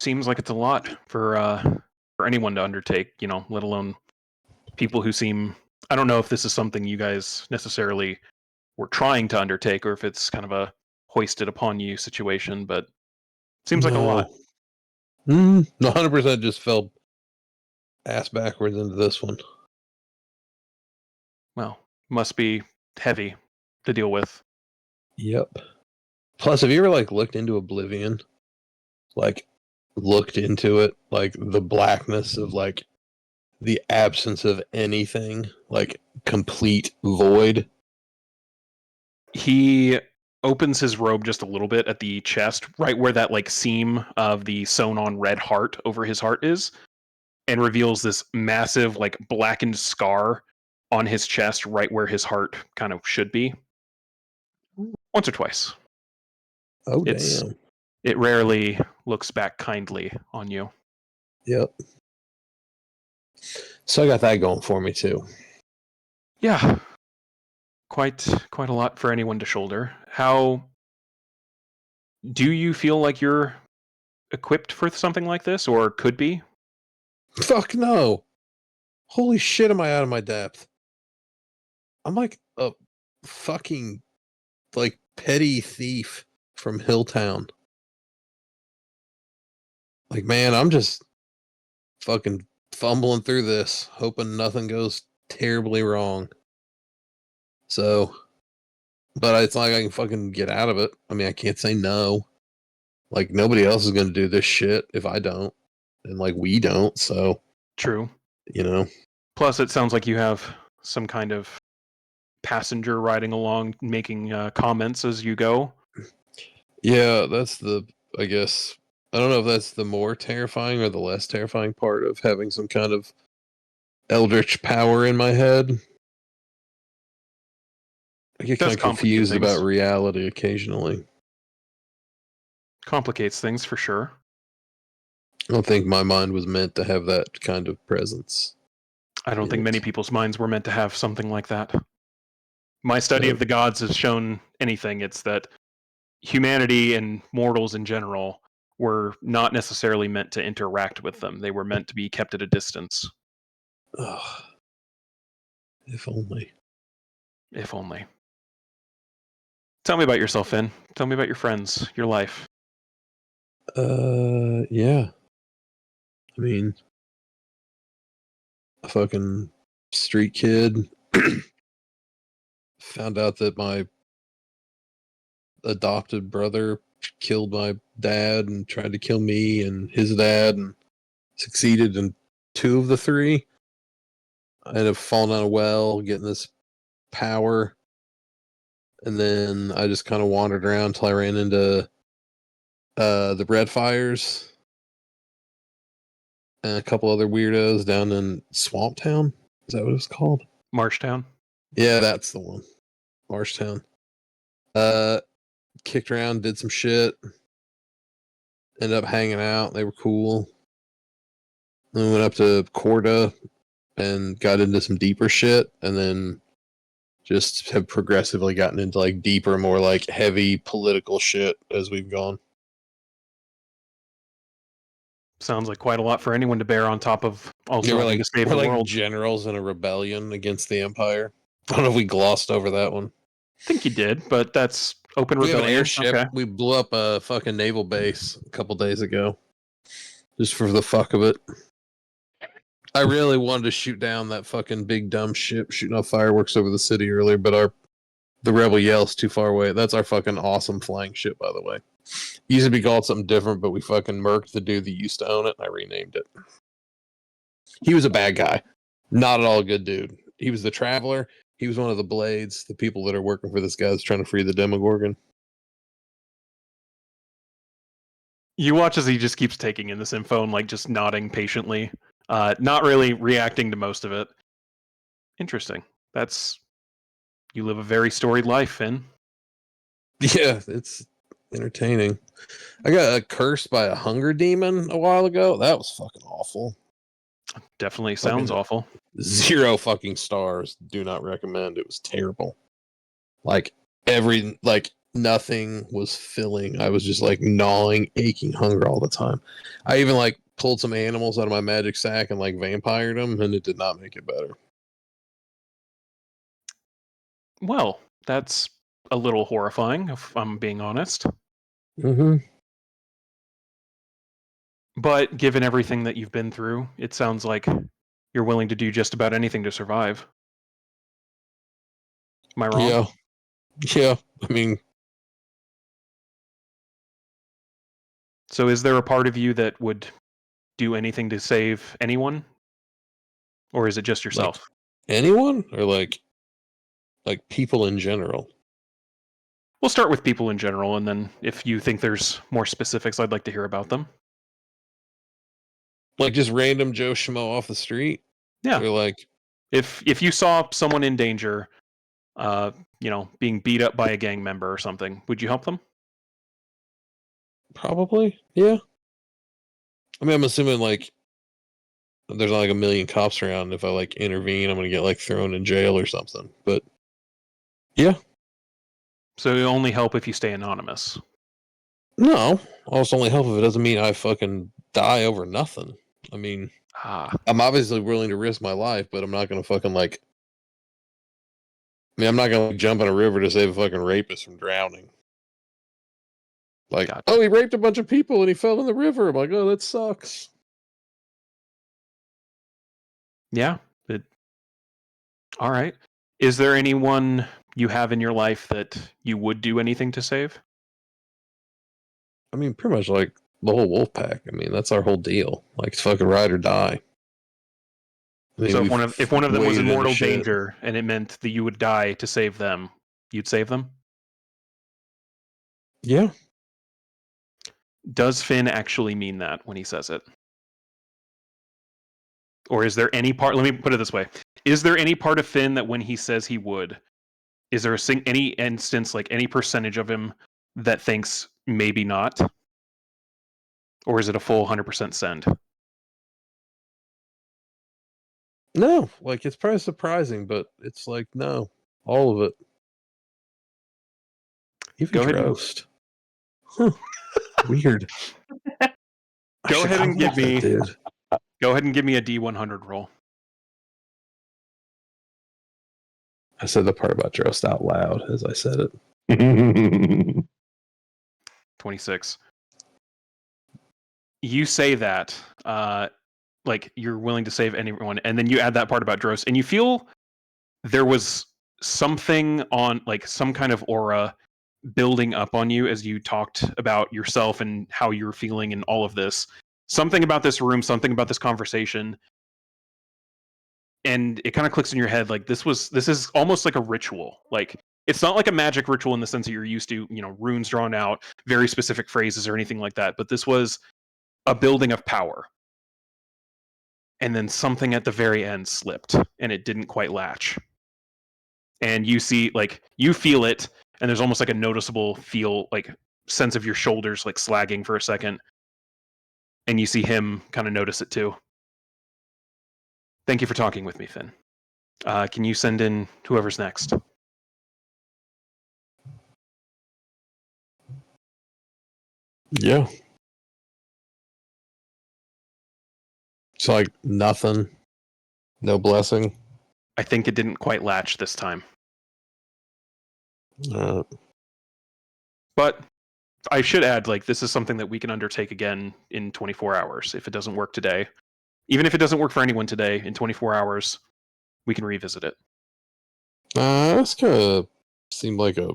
seems like it's a lot for anyone to undertake. Let alone people who seem. I don't know if this is something you guys necessarily were trying to undertake, or if it's kind of a hoisted upon you situation. But seems like a lot. 100% just fell ass backwards into this one. Well, must be heavy to deal with. Yep. Plus, have you ever like looked into Oblivion? Like looked into it, like the blackness of like the absence of anything, like complete void. He opens his robe just a little bit at the chest, right where that like seam of the sewn on red heart over his heart is, and reveals this massive like blackened scar on his chest right where his heart kind of should be. Once or twice. Oh, It's- damn. It rarely looks back kindly on you. Yep. So I got that going for me too. Yeah. Quite a lot for anyone to shoulder. How do you feel like you're equipped for something like this, or could be? Fuck no. Holy shit, am I out of my depth? I'm like a fucking like petty thief from Hilltown. Like, man, I'm just fucking fumbling through this, hoping nothing goes terribly wrong. So, but it's not like I can fucking get out of it. I mean, I can't say no. Like, nobody else is going to do this shit if I don't. And, like, we don't. So, True. you know. Plus, it sounds like you have some kind of passenger riding along, making comments as you go. Yeah, that's the, I guess, I don't know if that's the more terrifying or the less terrifying part of having some kind of eldritch power in my head. I get kind Does of complicate confused about things. reality occasionally. Complicates things for sure. I don't think my mind was meant to have that kind of presence. I don't in think many it. people's minds were meant to have something like that. My study No. of the gods has shown anything. It's that humanity and mortals in general were not necessarily meant to interact with them. They were meant to be kept at a distance, Ugh, if only. if only. Tell me about yourself, Finn. Tell me about your friends, your life. Yeah. I mean, a fucking street kid found out that my adopted brother killed my dad and tried to kill me and his dad and succeeded in two of the three. I ended up falling down a well, getting this power, and then I just kind of wandered around until I ran into the Red Fires and a couple other weirdos down in Swamp Town. Is that what it's called? Marshtown? Yeah, that's the one. Marshtown. Uh, Kicked around, did some shit, ended up hanging out. They were cool. Then we went up to Corda and got into some deeper shit, and then just have progressively gotten into like deeper, more like heavy political shit as we've gone. Sounds like quite a lot for anyone to bear on top of also Yeah, wanting to save we're the like world. generals in a rebellion against the Empire. I don't know if we glossed over that one. I think you did, but that's open We have an rebellion. airship. Okay. We blew up a fucking naval base a couple days ago, just for the fuck of it. I really wanted to shoot down that fucking big dumb ship shooting off fireworks over the city earlier, but the Rebel Yell's too far away. That's our fucking awesome flying ship, by the way. Used to be called something different, but we fucking murked the dude that used to own it, and I renamed it. He was a bad guy. Not at all a good dude. He was the Traveler. He was one of the Blades, the people that are working for this guy that's trying to free the Demogorgon. You watch as he just keeps taking in this info and like just nodding patiently, not really reacting to most of it. Interesting. That's you live a very storied life, Finn. Yeah, it's entertaining. I got cursed by a hunger demon a while ago. That was fucking awful. Definitely sounds Fucking awful. 0 fucking stars. Do not recommend. It was terrible. Like nothing was filling. I was just like gnawing, aching hunger all the time. I even like pulled some animals out of my magic sack and like vampired them, and it did not make it better. Well, that's a little horrifying, if I'm being honest. Mm-hmm. But given everything that you've been through, it sounds like you're willing to do just about anything to survive. Am I wrong? Yeah, yeah. I mean, So is there a part of you that would do anything to save anyone? Or is it just like yourself? anyone or like people in general. We'll start with people in general, and then if you think there's more specifics, I'd like to hear about them. Like just random Joe Schmo off the street. Yeah. Or like If you saw someone in danger, being beat up by a gang member or something, would you help them? probably, yeah. I mean, I'm assuming like there's not like a million cops around. If I like intervene, I'm gonna get like thrown in jail or something. But yeah, So you only help if you stay anonymous. no. I'll just only help if it doesn't mean I fucking die over nothing. I mean, Ah, I'm obviously willing to risk my life, but I'm not gonna fucking like. I mean, I'm not gonna like, jump in a river to save a fucking rapist from drowning. Like, gotcha. oh, he raped a bunch of people and he fell in the river. I'm like, oh, that sucks. Yeah. All right. Is there anyone you have in your life that you would do anything to save? I mean, pretty much like the whole wolf pack. I mean, that's our whole deal. Like, it's fucking ride or die. I mean, So we've if one of them was in waded into mortal shit. danger and it meant that you would die to save them, you'd save them? Yeah. Does Finn actually mean that when he says it? Or is there any part, let me put it this way. Is there any part of Finn that when he says he would, is there any instance, like any percentage of him that thinks maybe not? Or is it a full 100% send? No, like it's probably surprising, but it's like no, all of it. Even Go ahead and- Drost. Huh. Weird. Go ahead and give me. dude. Go ahead and give me a D100 roll. I said the part about Drost out loud as I said it. 26. You say that, like you're willing to save anyone, and then you add that part about Drost, and you feel there was something on, like some kind of aura building up on you as you talked about yourself and how you were feeling and all of this. Something about this room, something about this conversation, and it kind of clicks in your head like this is almost like a ritual. Like it's not like a magic ritual in the sense that you're used to, runes drawn out, very specific phrases or anything like that, but this was a building of power. And then something at the very end slipped and it didn't quite latch. And you see, like, you feel it, and there's almost like a noticeable sense of your shoulders like slagging for a second. And you see him kind of notice it too. Thank you for talking with me, Finn. Can you send in whoever's next? Yeah. It's like nothing. No blessing. I think it didn't quite latch this time. But I should add, like, this is something that we can undertake again in 24 hours if it doesn't work today. Even if it doesn't work for anyone today, in 24 hours, we can revisit it. This kind of seemed like a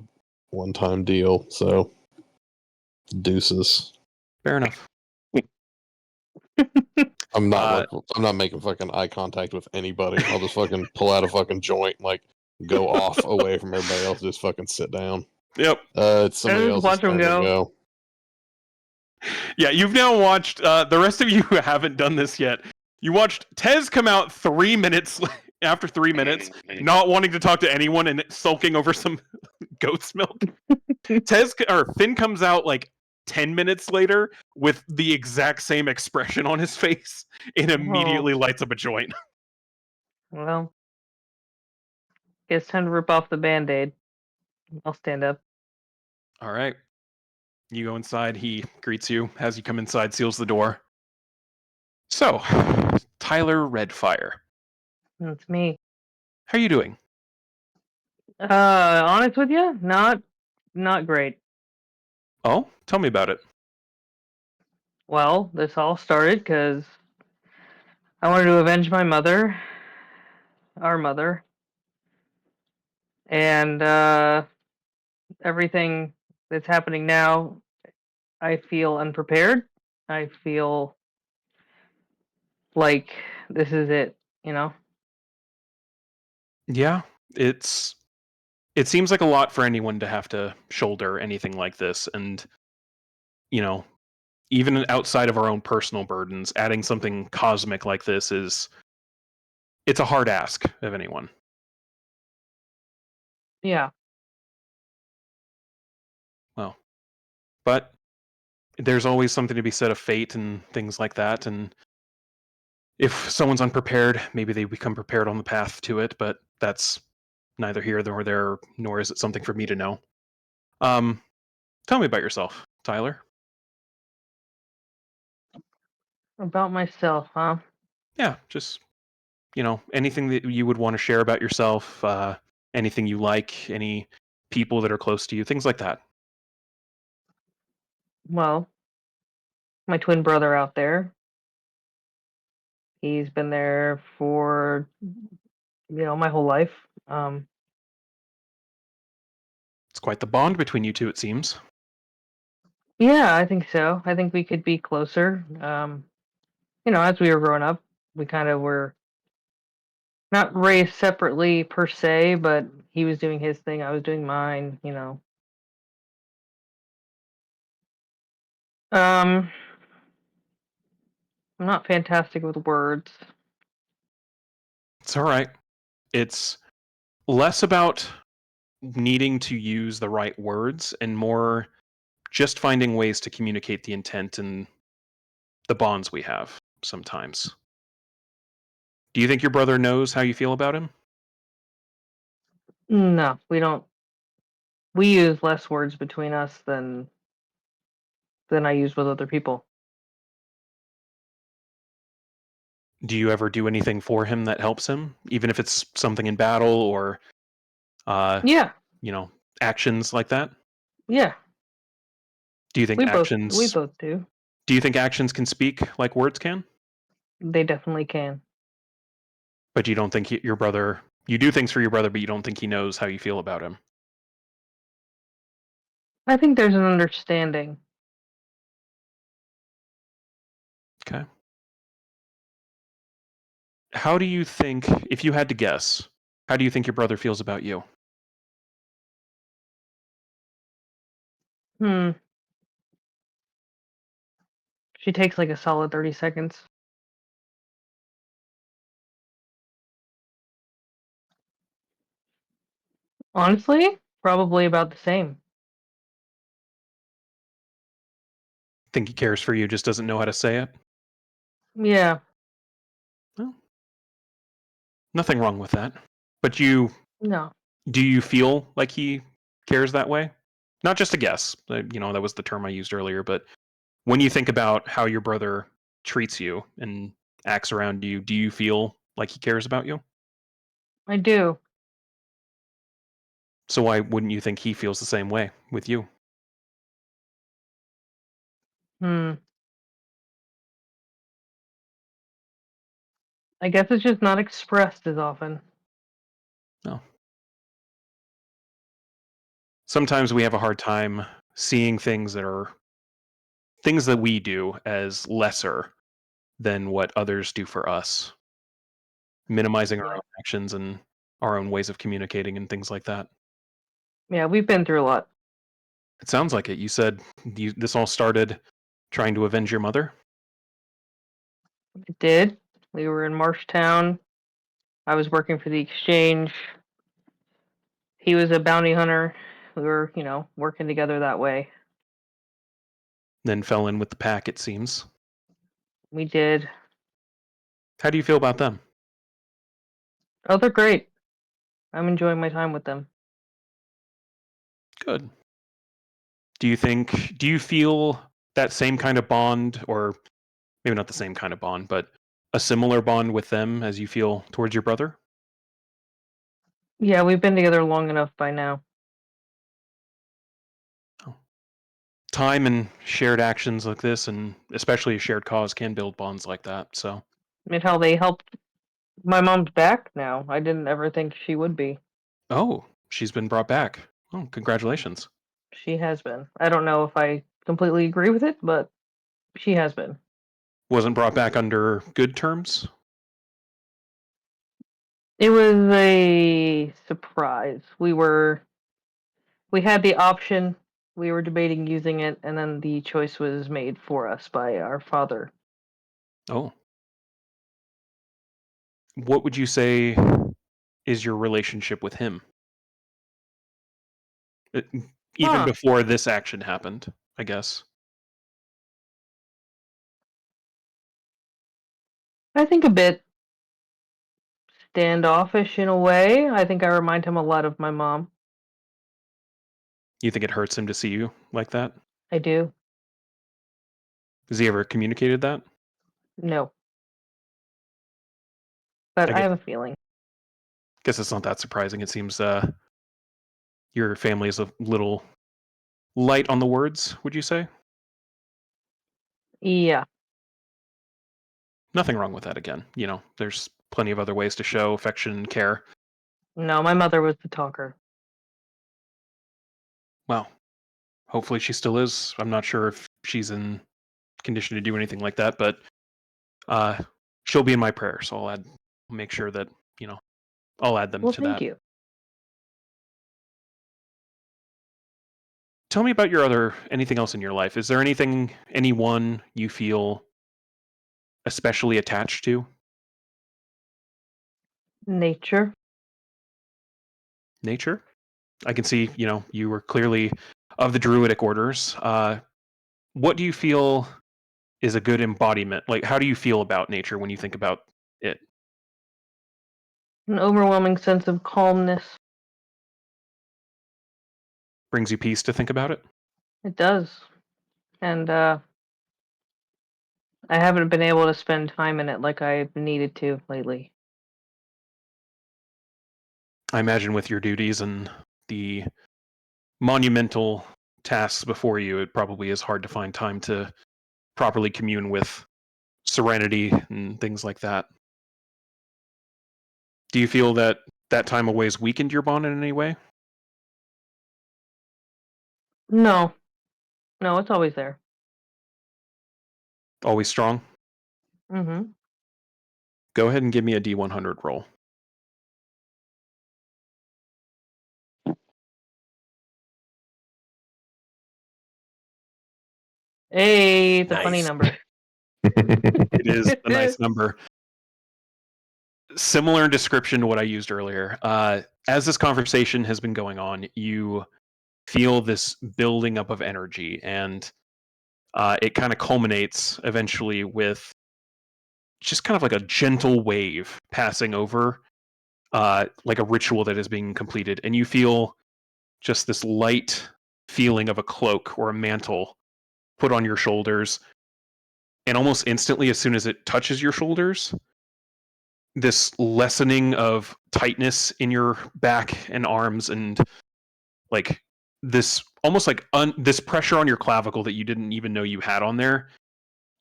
one-time deal, so deuces. Fair enough. I'm not making fucking eye contact with anybody. I'll just fucking pull out a fucking joint, like go off away from everybody else, just fucking sit down. Yep. It's somebody just else's watch 'em turn to go. go. Yeah, you've now watched, the rest of you who haven't done this yet, you watched Tez come out 3 minutes after 3 minutes, not wanting to talk to anyone and sulking over some goat's milk. Finn comes out like 10 minutes later with the exact same expression on his face and immediately lights up a joint. Well, it's time to rip off the Band-Aid. I'll stand up. All right. You go inside. He greets you, has you come inside, seals the door. So, Tyler Redfire. That's me. How are you doing? Honest with you, not great. Oh, tell me about it. Well, this all started because I wanted to avenge my mother, our mother, and everything that's happening now. I feel unprepared. I feel like this is it. Yeah, it seems like a lot for anyone to have to shoulder anything like this, and even outside of our own personal burdens, adding something cosmic like this it's a hard ask of anyone. Yeah. Well, but there's always something to be said of fate and things like that, and if someone's unprepared, maybe they become prepared on the path to it, but that's neither here nor there, nor is it something for me to know. Tell me about yourself, Tyler. About myself, huh? Yeah, just, anything that you would want to share about yourself, anything you like, any people that are close to you, things like that. Well, my twin brother out there. He's been there for my whole life. It's quite the bond between you two, it seems. Yeah, I think so. I think we could be closer. As we were growing up, we kind of were not raised separately per se, but he was doing his thing, I was doing mine. I'm not fantastic with words. It's all right. It's less about needing to use the right words and more just finding ways to communicate the intent and the bonds we have sometimes. Do you think your brother knows how you feel about him? No, we don't. We use less words between us than I use with other people. Do you ever do anything for him that helps him, even if it's something in battle or uh, Yeah, you know, actions like that? yeah. Do you think We actions both do. do you think actions can speak like words can? They definitely can. But you don't think your brother you do things for your brother, but you don't think he knows how you feel about him. I think there's an understanding. Okay. How do you think, if you had to guess, how do you think your brother feels about you? Hmm. She takes like a solid 30 seconds. Honestly, probably about the same. Think he cares for you, just doesn't know how to say it? Yeah. Well, nothing wrong with that. But you No. do you feel like he cares that way? Not just a guess. That was the term I used earlier, but when you think about how your brother treats you and acts around you, do you feel like he cares about you? I do. So why wouldn't you think he feels the same way with you? Hmm. I guess it's just not expressed as often. No. Sometimes we have a hard time seeing things that we do as lesser than what others do for us, minimizing our Yeah. own actions and our own ways of communicating and things like that. Yeah, we've been through a lot. It sounds like it. You said this all started trying to avenge your mother? It did. We were in Marshtown. I was working for the exchange. He was a bounty hunter. We were, working together that way. Then fell in with the pack, it seems. We did. How do you feel about them? Oh, they're great. I'm enjoying my time with them. Good. Do you feel that same kind of bond, or maybe not the same kind of bond, but a similar bond with them as you feel towards your brother? Yeah, we've been together long enough by now. Oh. Time and shared actions like this, and especially a shared cause, can build bonds like that. So, I mean, hell, they helped. My mom's back now. I didn't ever think she would be. oh, she's been brought back. Oh, congratulations. She has been. I don't know if I completely agree with it, but she has been. Wasn't brought back under good terms? It was a surprise. We had the option. We were debating using it, and then the choice was made for us by our father. Oh. What would you say is your relationship with him? Uh, Even Huh. before this action happened, I guess. I think a bit standoffish in a way. I think I remind him a lot of my mom. You think it hurts him to see you like that? I do. Has he ever communicated that? No, but I I guess have a feeling. it's not that surprising. It seems your family is a little light on the words, would you say? Yeah. Nothing wrong with that again. There's plenty of other ways to show affection and care. No, my mother was the talker. Well, hopefully she still is. I'm not sure if she's in condition to do anything like that, but uh she'll be in my prayers. So make sure that, you know, I'll add them Well, to thank that. you. tell me about anything else in your life. Is there anyone you feel especially attached to? Nature. Nature? I can see, you were clearly of the druidic orders. What do you feel is a good embodiment? Like, how do you feel about nature when you think about it? An overwhelming sense of calmness. Brings you peace to think about it? It does. And I haven't been able to spend time in it like I've needed to lately. I imagine with your duties and the monumental tasks before you, it probably is hard to find time to properly commune with serenity and things like that. Do you feel that time away has weakened your bond in any way? No. No, it's always there. Always strong? Mm-hmm. Go ahead and give me a D100 roll. Hey, it's a funny Nice. number. It is a nice number. Similar description to what I used earlier. As this conversation has been going on, you feel this building up of energy, and it kind of culminates eventually with just kind of like a gentle wave passing over, like a ritual that is being completed, and you feel just this light feeling of a cloak or a mantle put on your shoulders, and almost instantly, as soon as it touches your shoulders, this lessening of tightness in your back and arms, and like this almost like this pressure on your clavicle that you didn't even know you had on there.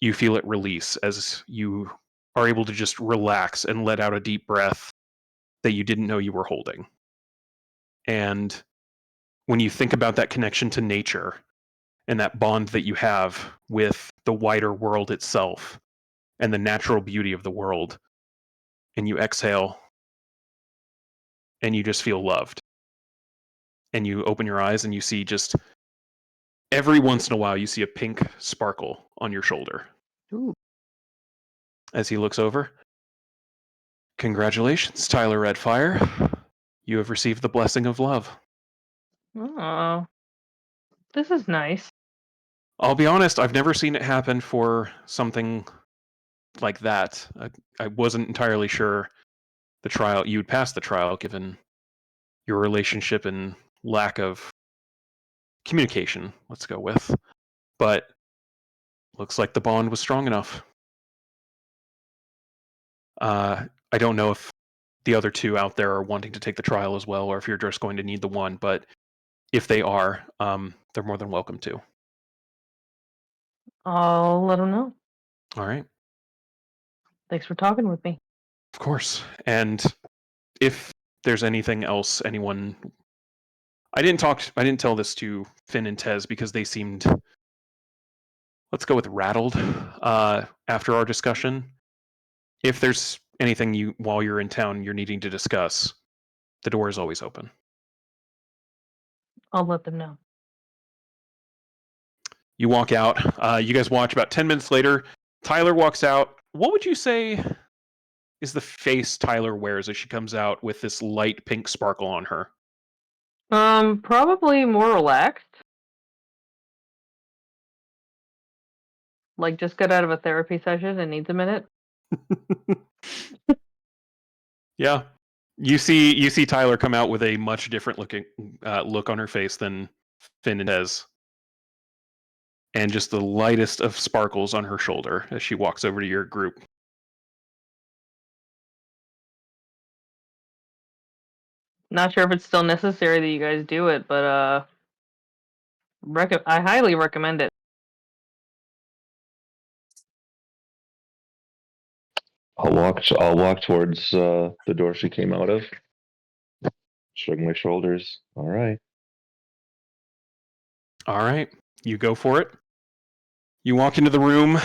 You feel it release as you are able to just relax and let out a deep breath that you didn't know you were holding. And when you think about that connection to nature and that bond that you have with the wider world itself and the natural beauty of the world, and you exhale and you just feel loved, and you open your eyes and you see just every once in a while you see a pink sparkle on your shoulder. Ooh. As he looks over, congratulations, Tyler Redfire. You have received the blessing of love. Oh, this is nice. I'll be honest, I've never seen it happen for something like that. I wasn't entirely sure you would pass the trial given your relationship and lack of communication, let's go with. But looks like the bond was strong enough. I don't know if the other two out there are wanting to take the trial as well, or if you're just going to need the one, but if they are, they're more than welcome to. I'll let him know. All right. Thanks for talking with me. Of course. And if there's anything else I didn't tell this to Finn and Tez because they seemed, let's go with rattled, after our discussion. If there's anything while you're in town you're needing to discuss, the door is always open. I'll let them know. You walk out. You guys watch. About 10 minutes later, Tyler walks out. What would you say is the face Tyler wears as she comes out with this light pink sparkle on her? Probably more relaxed. Like just got out of a therapy session and needs a minute. Yeah. You see Tyler come out with a much different looking look on her face than Finn and Tez. And just the lightest of sparkles on her shoulder as she walks over to your group. Not sure if it's still necessary that you guys do it, but I highly recommend it. I'll walk towards the door she came out of. Shrug my shoulders. All right. All right. You go for it. You walk into the room.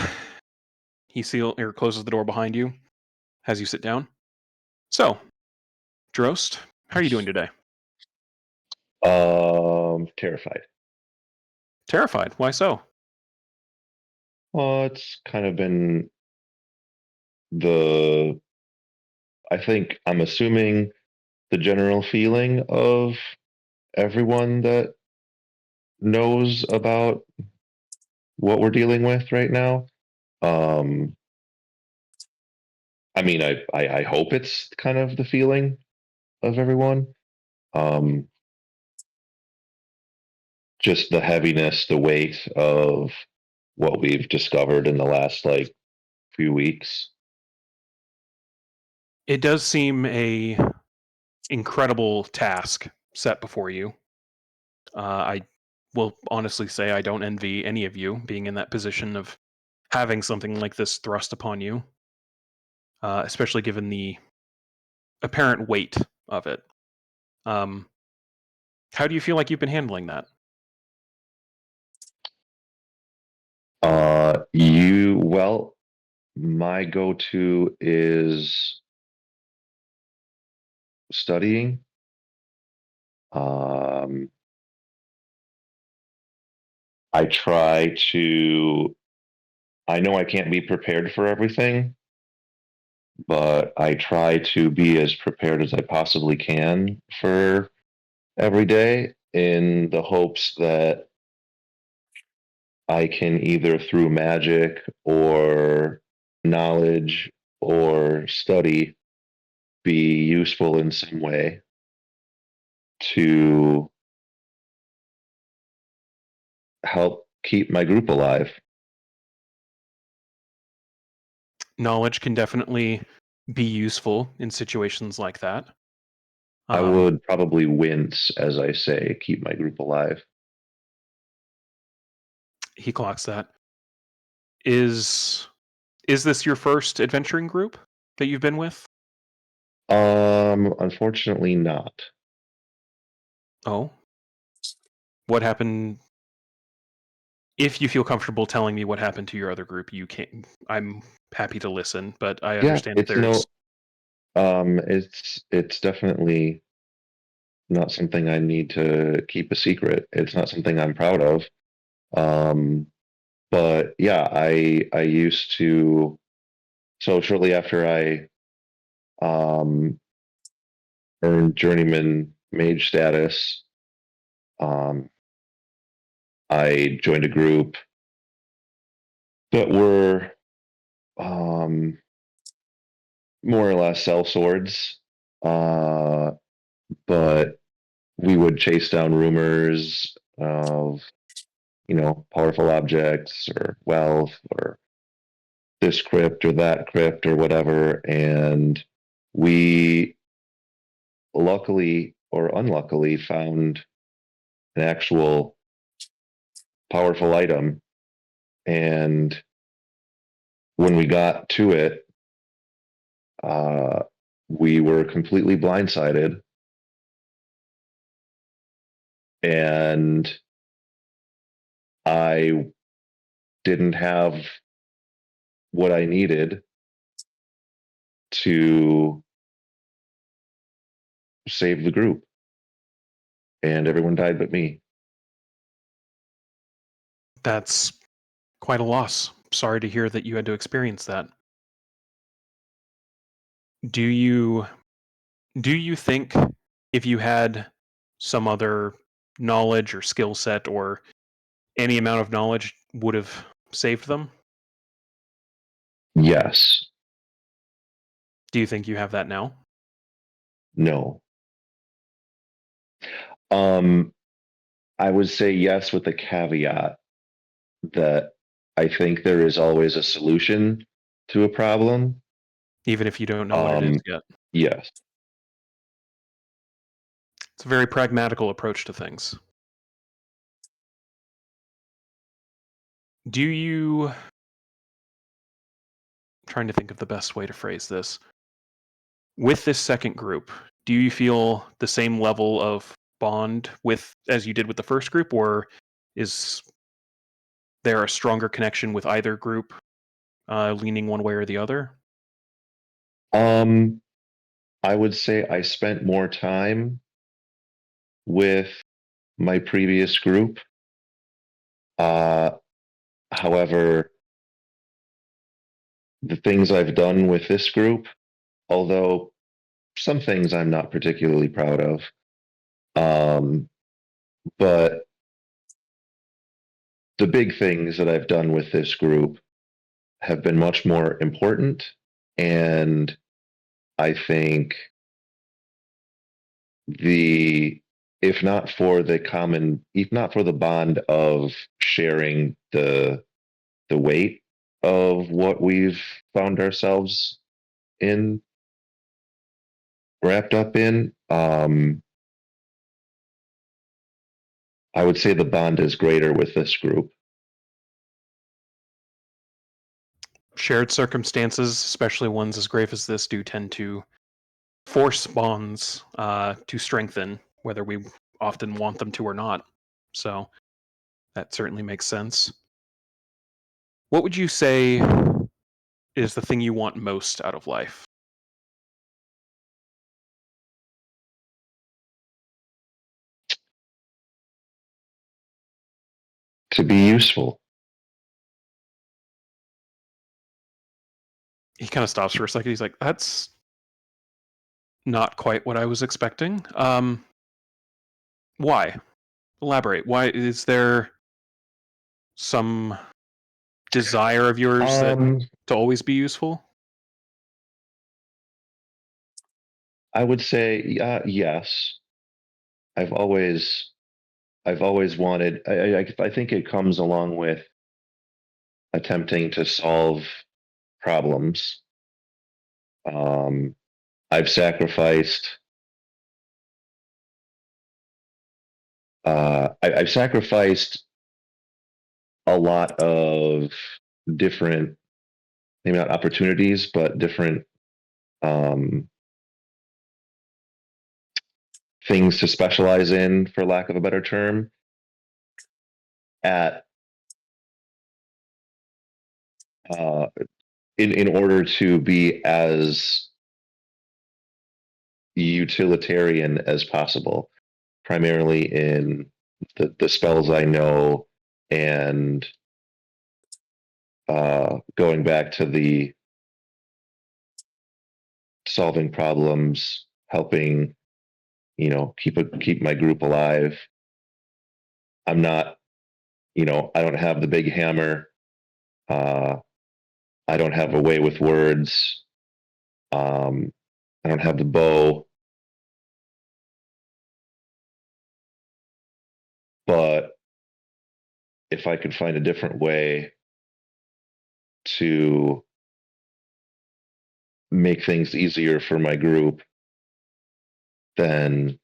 He closes the door behind you as you sit down. So, Drost, how are you doing today? Terrified. Terrified. Why so? It's kind of been the, I think I'm assuming the general feeling of everyone that knows about what we're dealing with right now. Um, I mean, I hope it's kind of the feeling of everyone. Um, just the heaviness, the weight of what we've discovered in the last like few weeks. It does seem a incredible task set before you. I will honestly say I don't envy any of you being in that position of having something like this thrust upon you, especially given the apparent weight of it. Um, how do you feel like you've been handling that? Well, my go-to is studying. Um, I try to, I know I can't be prepared for everything, but I try to be as prepared as I possibly can for every day in the hopes that I can either through magic or knowledge or study be useful in some way to help keep my group alive. Knowledge can definitely be useful in situations like that. I would probably wince as I say, keep my group alive. He clocks that. Is this your first adventuring group that you've been with? Unfortunately not. Oh. What happened? If you feel comfortable telling me what happened to your other group, you can. I'm happy to listen, but I Yeah, understand that it's there's. no it's definitely not something I need to keep a secret. It's not something I'm proud of. Um, but yeah, I used to. So shortly after I um, earned journeyman mage status, um, I joined a group that were um, more or less sell swords, but we would chase down rumors of powerful objects or wealth or this crypt or that crypt or whatever. And we luckily or unluckily found an actual powerful item. And when we got to it, uh, we were completely blindsided. And I didn't have what I needed to save the group. And everyone died but me. That's quite a loss. Sorry to hear that you had to experience that. Do you think if you had some other knowledge or skill set or any amount of knowledge would have saved them? Yes. Do you think you have that now? No. Um, I would say yes with the caveat that I think there is always a solution to a problem. Even if you don't know what it is yet. Yes. It's a very pragmatical approach to things. Do you I'm trying to think of the best way to phrase this. With this second group, do you feel the same level of bond with as you did with the first group, or is there a stronger connection with either group, leaning one way or the other? Um, I would say I spent more time with my previous group. However, the things I've done with this group, although some things I'm not particularly proud of, but the big things that I've done with this group have been much more important. And I think if not for the bond of sharing the weight of what we've found ourselves in, wrapped up in, I would say the bond is greater with this group. Shared circumstances, especially ones as grave as this, do tend to force bonds to strengthen, whether we often want them to or not. So that certainly makes sense. What would you say is the thing you want most out of life? To be useful. He kind of stops for a second. He's like, that's not quite what I was expecting. Why? Elaborate. Why is there some desire of yours to always be useful? I would say yes. I've always wanted. I think it comes along with attempting to solve problems. I've sacrificed. I've sacrificed a lot of different, maybe not opportunities, but different things to specialize in, for lack of a better term, at in order to be as utilitarian as possible, primarily in the spells I know, and going back to the solving problems, helping, keep my group alive. I'm not, I don't have the big hammer. I don't have a way with words. I don't have the bow. But if I could find a different way to make things easier for my group, then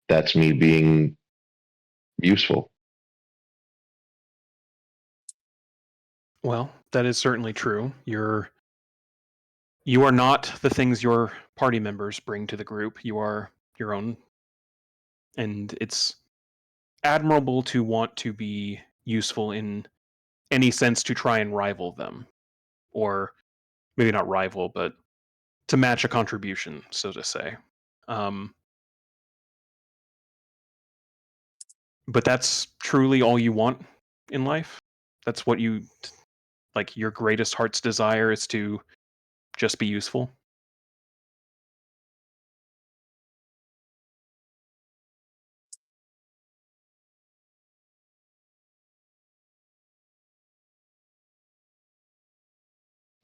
that's me being useful. Well, that is certainly true. You are not the things your party members bring to the group. You are your own, and it's admirable to want to be useful in any sense to try and rival them, or maybe not rival, but to match a contribution, so to say. But that's truly all you want in life. That's what you like. Your greatest heart's desire is to just be useful.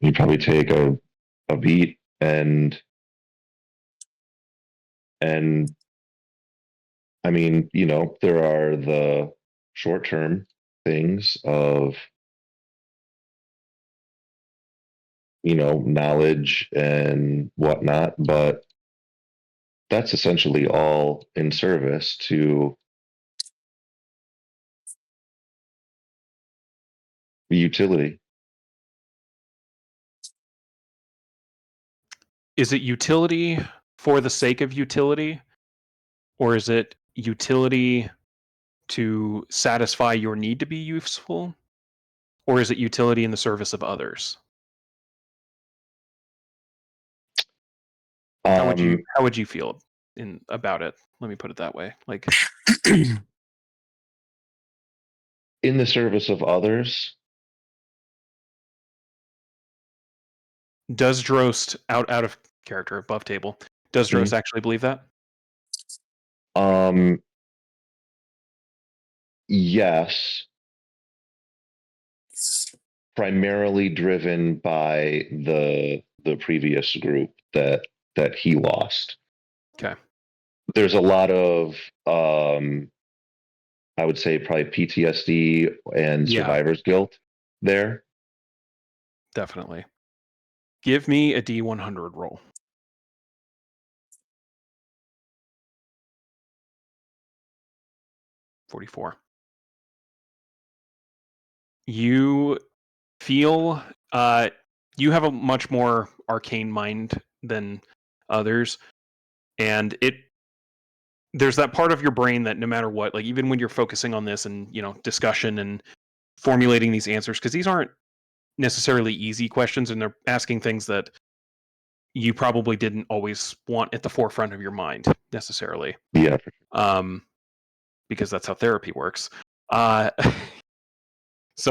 You probably take a beat and I mean, there are the short term things of, knowledge and whatnot, but that's essentially all in service to utility. Is it utility for the sake of utility, or is it utility to satisfy your need to be useful, or is it utility in the service of others? How would you feel about it? Let me put it that way. Like, in the service of others. Does Drost, out of character, above table, does Drost actually believe that? Yes, primarily driven by the previous group that he lost. Okay. There's a lot of I would say probably PTSD and Yeah. survivor's guilt there. Definitely. Give me a D100 roll. 44. You feel you have a much more arcane mind than others, and there's that part of your brain that no matter what, like even when you're focusing on this and discussion and formulating these answers, because these aren't necessarily easy questions and they're asking things that you probably didn't always want at the forefront of your mind necessarily. Yeah. Because that's how therapy works. So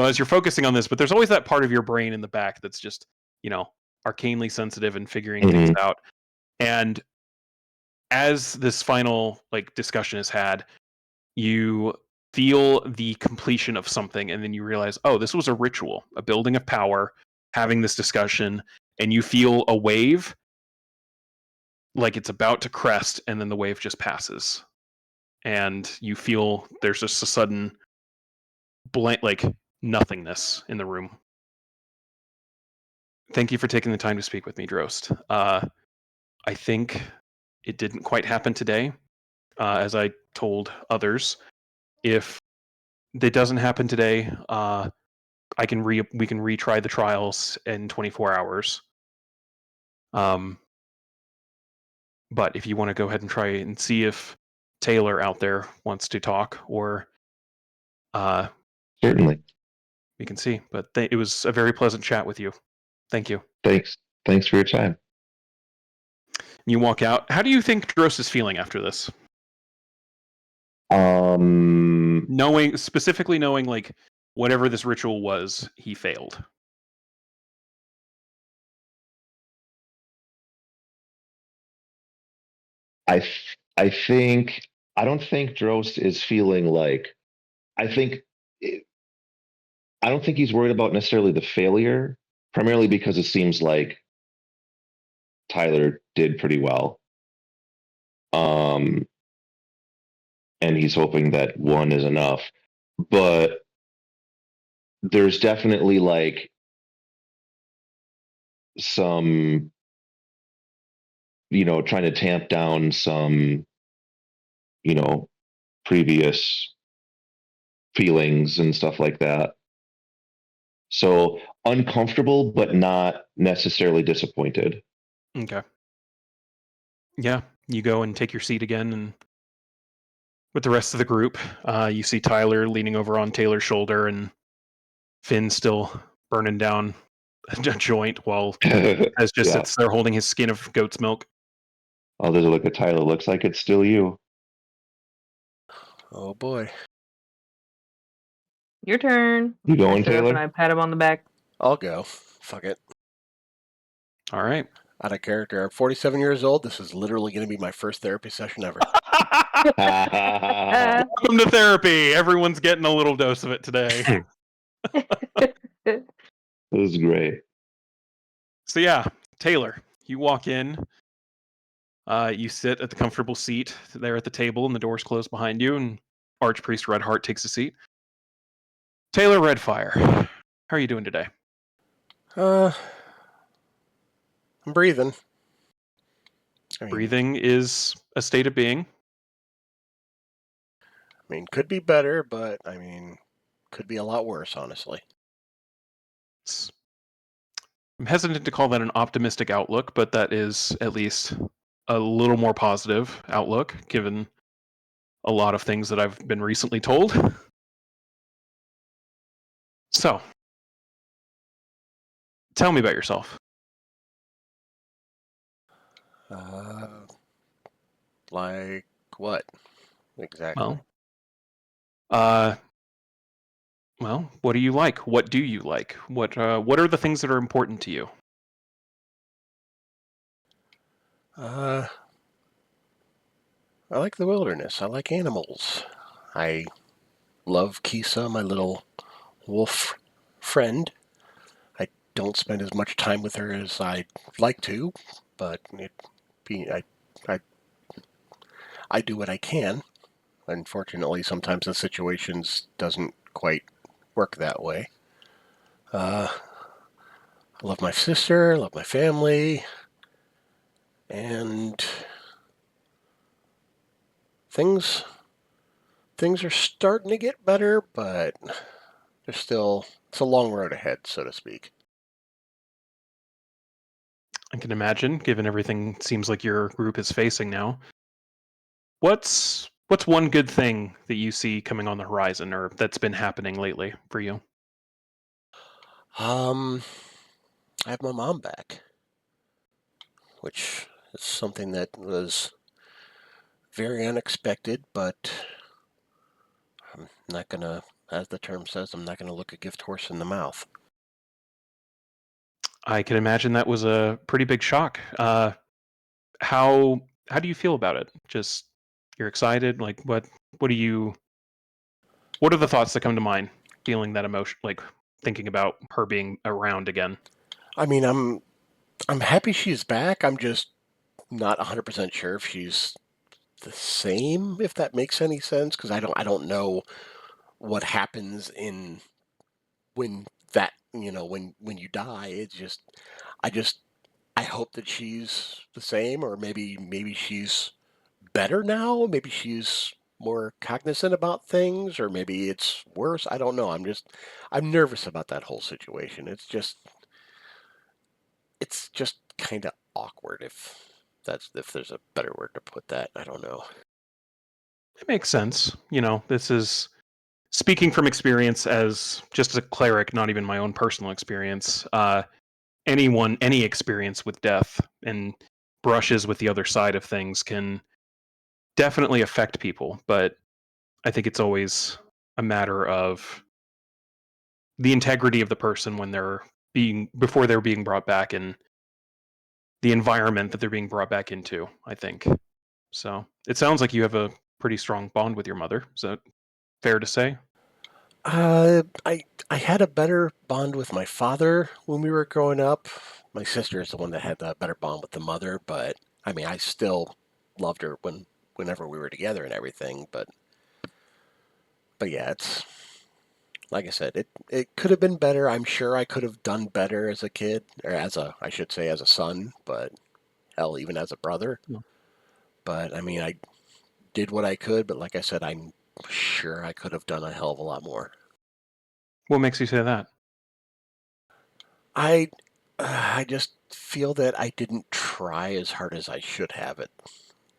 as you're focusing on this, but there's always that part of your brain in the back that's just, arcanely sensitive and figuring things out. And as this final discussion is had, you feel the completion of something, and then you realize, oh, this was a ritual, a building of power, having this discussion, and you feel a wave like it's about to crest, and then the wave just passes. And you feel there's just a sudden blank, nothingness in the room. Thank you for taking the time to speak with me, Drost. I think it didn't quite happen today, as I told others. If it doesn't happen today, we can retry the trials in 24 hours. But if you want to go ahead and try and see if Taylor out there wants to talk, or Certainly. we can see. But it was a very pleasant chat with you. Thank you. Thanks for your time. You walk out. How do you think Drost is feeling after this? Specifically knowing whatever this ritual was, he failed. I think I don't think Drost is feeling I think I don't think he's worried about necessarily the failure, primarily because it seems like Tyler did pretty well. And he's hoping that one is enough. But there's definitely some, trying to tamp down some, previous feelings and stuff like that. So uncomfortable, but not necessarily disappointed. Okay. Yeah, you go and take your seat again, and with the rest of the group, you see Tyler leaning over on Taylor's shoulder, and Finn still burning down a joint while as just sits there holding his skin of goat's milk. Oh, there's a look at Tyler. Looks like it's still you. Oh boy. Your turn. You going, I sit up Taylor? and I pat him on the back. I'll go. Fuck it. All right. Out of character. I'm 47 years old. This is literally going to be my first therapy session ever. Welcome to therapy. Everyone's getting a little dose of it today. This is great. So yeah, Taylor, you walk in. You sit at the comfortable seat there at the table, and the door's closed behind you, and Archpriest Redheart takes a seat. Taylor Redfire, how are you doing today? I'm breathing. Breathing is a state of being. Could be better, but could be a lot worse, honestly. I'm hesitant to call that an optimistic outlook, but that is at least a little more positive outlook, given a lot of things that I've been recently told. So, tell me about yourself. Like what? Exactly. Well, Well, what do you like? What do you like? What are the things that are important to you? Uh, I like the wilderness. I like animals. I love Kisa, my little wolf friend. I don't spend as much time with her as I'd like to, but I, I do what I can. Unfortunately, sometimes the situations doesn't quite work that way. I love my sister, I love my family, and things things are starting to get better, but it's a long road ahead, so to speak. I can imagine, given everything seems like your group is facing now. What's one good thing that you see coming on the horizon or that's been happening lately for you? Um, I have my mom back, which is something that was very unexpected, but I'm not gonna, as the term says, I'm not gonna look a gift horse in the mouth. I can imagine that was a pretty big shock. How do you feel about it? Just you're excited? Like what are the thoughts that come to mind feeling that emotion, like thinking about her being around again? I mean, I'm happy she's back. I'm just not 100% sure if she's the same, if that makes any sense, because I don't know what happens in when that when you die. It's just I just I hope that she's the same, or maybe she's better now. Maybe she's more cognizant about things, or maybe it's worse. I don't know. I'm nervous about that whole situation. It's just kind of awkward, if there's a better word to put that. I don't know. It makes sense. This is speaking from experience as just a cleric, not even my own personal experience. Any experience with death and brushes with the other side of things can definitely affect people, but I think it's always a matter of the integrity of the person when they're being before they're being brought back and the environment that they're being brought back into, I think. So, it sounds like you have a pretty strong bond with your mother. Is that fair to say? I had a better bond with my father when we were growing up. My sister is the one that had the better bond with the mother, but I mean, I still loved her whenever we were together and everything. But yeah, it's like I said, it could have been better. I'm sure I could have done better as a kid, or I should say, as a son, but hell, even as a brother. No. But I mean, I did what I could, but like I said, I'm sure I could have done a hell of a lot more. What makes you say that? I I just feel that I didn't try as hard as I should have at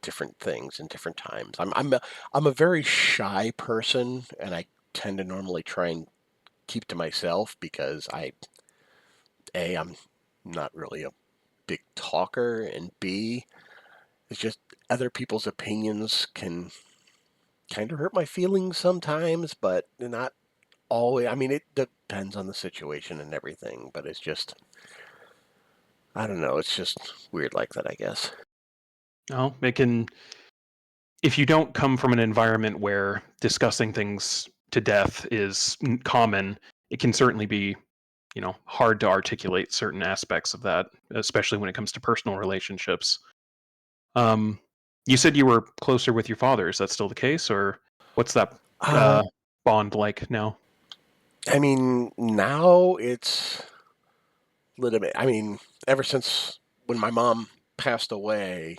different things in different times. I'm a very shy person, and I tend to normally try and keep to myself because I'm not really a big talker, and B, it's just other people's opinions can kind of hurt my feelings sometimes, but not always. I mean, it depends on the situation and everything, but I don't know, it's just weird like that, I guess. No, it can if you don't come from an environment where discussing things to death is common, it can certainly be, hard to articulate certain aspects of that, especially when it comes to personal relationships. Um, you said you were closer with your father. Is that still the case, or what's that Uh, uh, bond like now? I mean, now it's little bit. I mean, ever since when my mom passed away,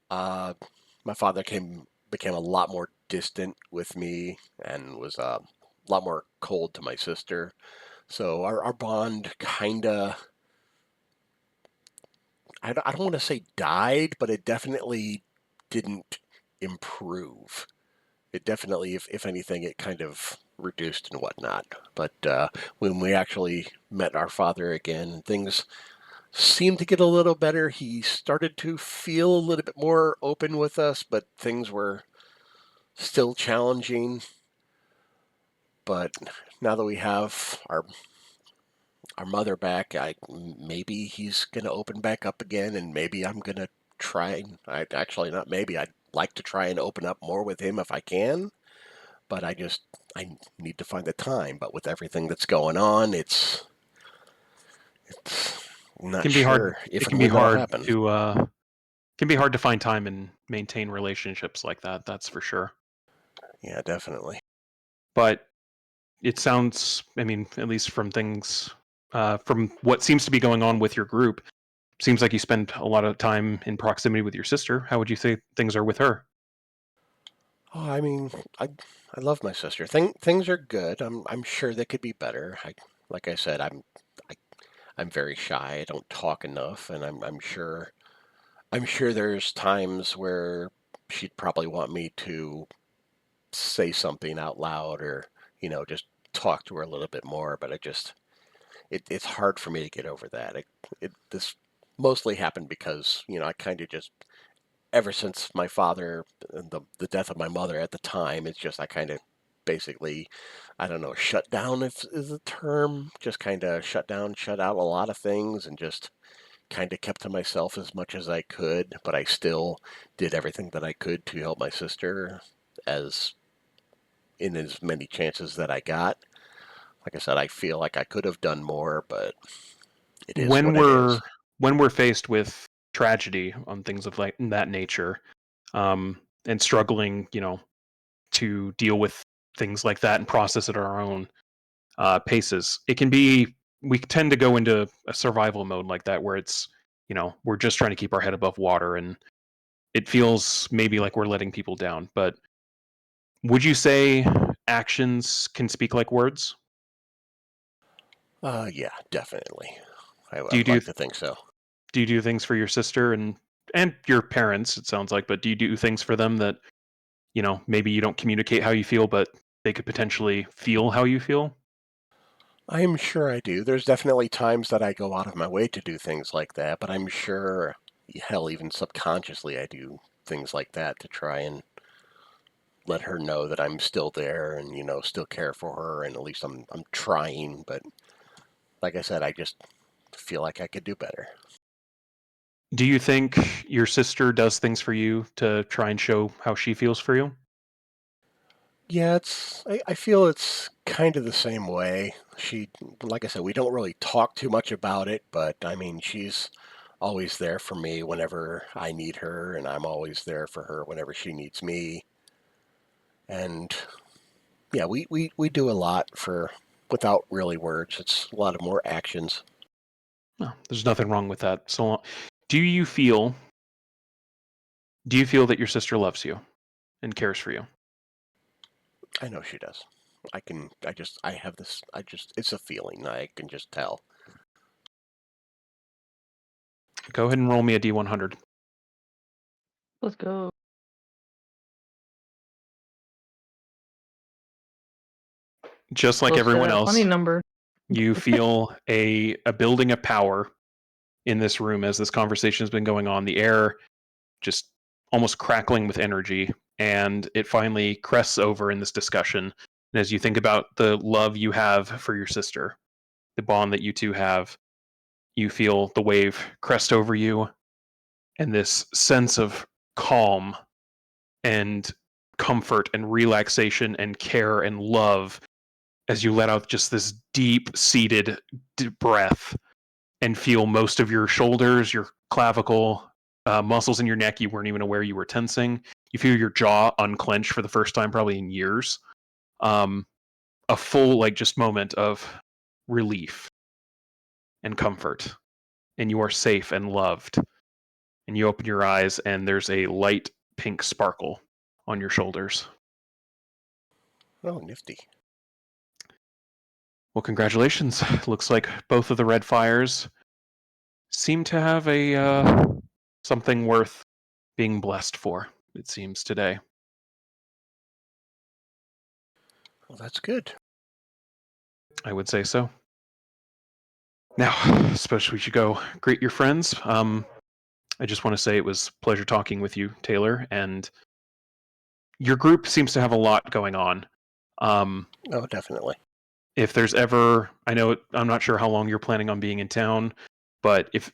uh, my father became a lot more distant with me and was a lot more cold to my sister. So our bond kind of, I don't want to say died, but it definitely didn't improve. It definitely, if anything, it kind of reduced and whatnot. But when we actually met our father again, things seemed to get a little better. He started to feel a little bit more open with us, but things were still challenging. but now that we have our mother back, maybe he's gonna open back up again, and maybe I'm gonna try. I actually not maybe. I'd like to try and open up more with him if I can, but I need to find the time. But with everything that's going on, it's I'm It not can be hard. sure if It and can be when that'll hard happen. to can be hard to find time and maintain relationships like that. That's for sure. Yeah, definitely. But it sounds, I mean, at least from things, from what seems to be going on with your group, seems like you spend a lot of time in proximity with your sister. How would you say things are with her? Oh, I mean, I love my sister. Things are good. I'm sure they could be better. Like I said, I, I'm very shy. I don't talk enough, and I'm sure there's times where she'd probably want me to say something out loud or, just talk to her a little bit more, but it's hard for me to get over that. This mostly happened because, I kind of just, ever since my father, and the death of my mother at the time, it's just, I kind of basically, I don't know, shut down is the term, just kind of shut down, shut out a lot of things and just kind of kept to myself as much as I could, but I still did everything that I could to help my sister as in as many chances that I got. Like I said, I feel like I could have done more, but it is When what it is. we're faced with tragedy on things of like that nature, and struggling, to deal with things like that and process it at our own paces, it can be, we tend to go into a survival mode like that where it's, we're just trying to keep our head above water, and it feels maybe like we're letting people down. But would you say actions can speak like words? Yeah, definitely. I Do you would do like to think so. things for your sister and your parents, it sounds like, but do you do things for them that, maybe you don't communicate how you feel, but they could potentially feel how you feel? I'm sure I do. There's definitely times that I go out of my way to do things like that, but I'm sure, hell, even subconsciously, I do things like that to try and let her know that I'm still there and, still care for her, and at least I'm trying. But like I said, I just feel like I could do better. Do you think your sister does things for you to try and show how she feels for you? Yeah, I feel it's kind of the same way. Like I said, we don't really talk too much about it, but I mean, she's always there for me whenever I need her, and I'm always there for her whenever she needs me. And yeah, we do a lot without really words. It's a lot of more actions. No, there's nothing wrong with that. So, do you feel that your sister loves you and cares for you? I know she does. I have this, it's a feeling. I can just tell. Go ahead and roll me a D100. Let's go. Just like Close to everyone that else, 20 number. you feel a building of power in this room as this conversation has been going on. The air just almost crackling with energy, and it finally crests over in this discussion. And as you think about the love you have for your sister, the bond that you two have, you feel the wave crest over you, and this sense of calm and comfort and relaxation and care and love as you let out just this deep seated breath and feel most of your shoulders, your clavicle, muscles in your neck you weren't even aware you were tensing. You feel your jaw unclench for the first time probably in years. Um, a full, like, just moment of relief and comfort, and you are safe and loved. And you open your eyes, and there's a light pink sparkle on your shoulders. Oh, nifty. Well, congratulations. Looks like both of the red fires seem to have a something worth being blessed for, it seems, today. Well, that's good. I would say so. Now, I suppose we should go greet your friends. I just want to say it was a pleasure talking with you, Taylor, and your group seems to have a lot going on. Oh, definitely. If there's ever, I'm not sure how long you're planning on being in town, but if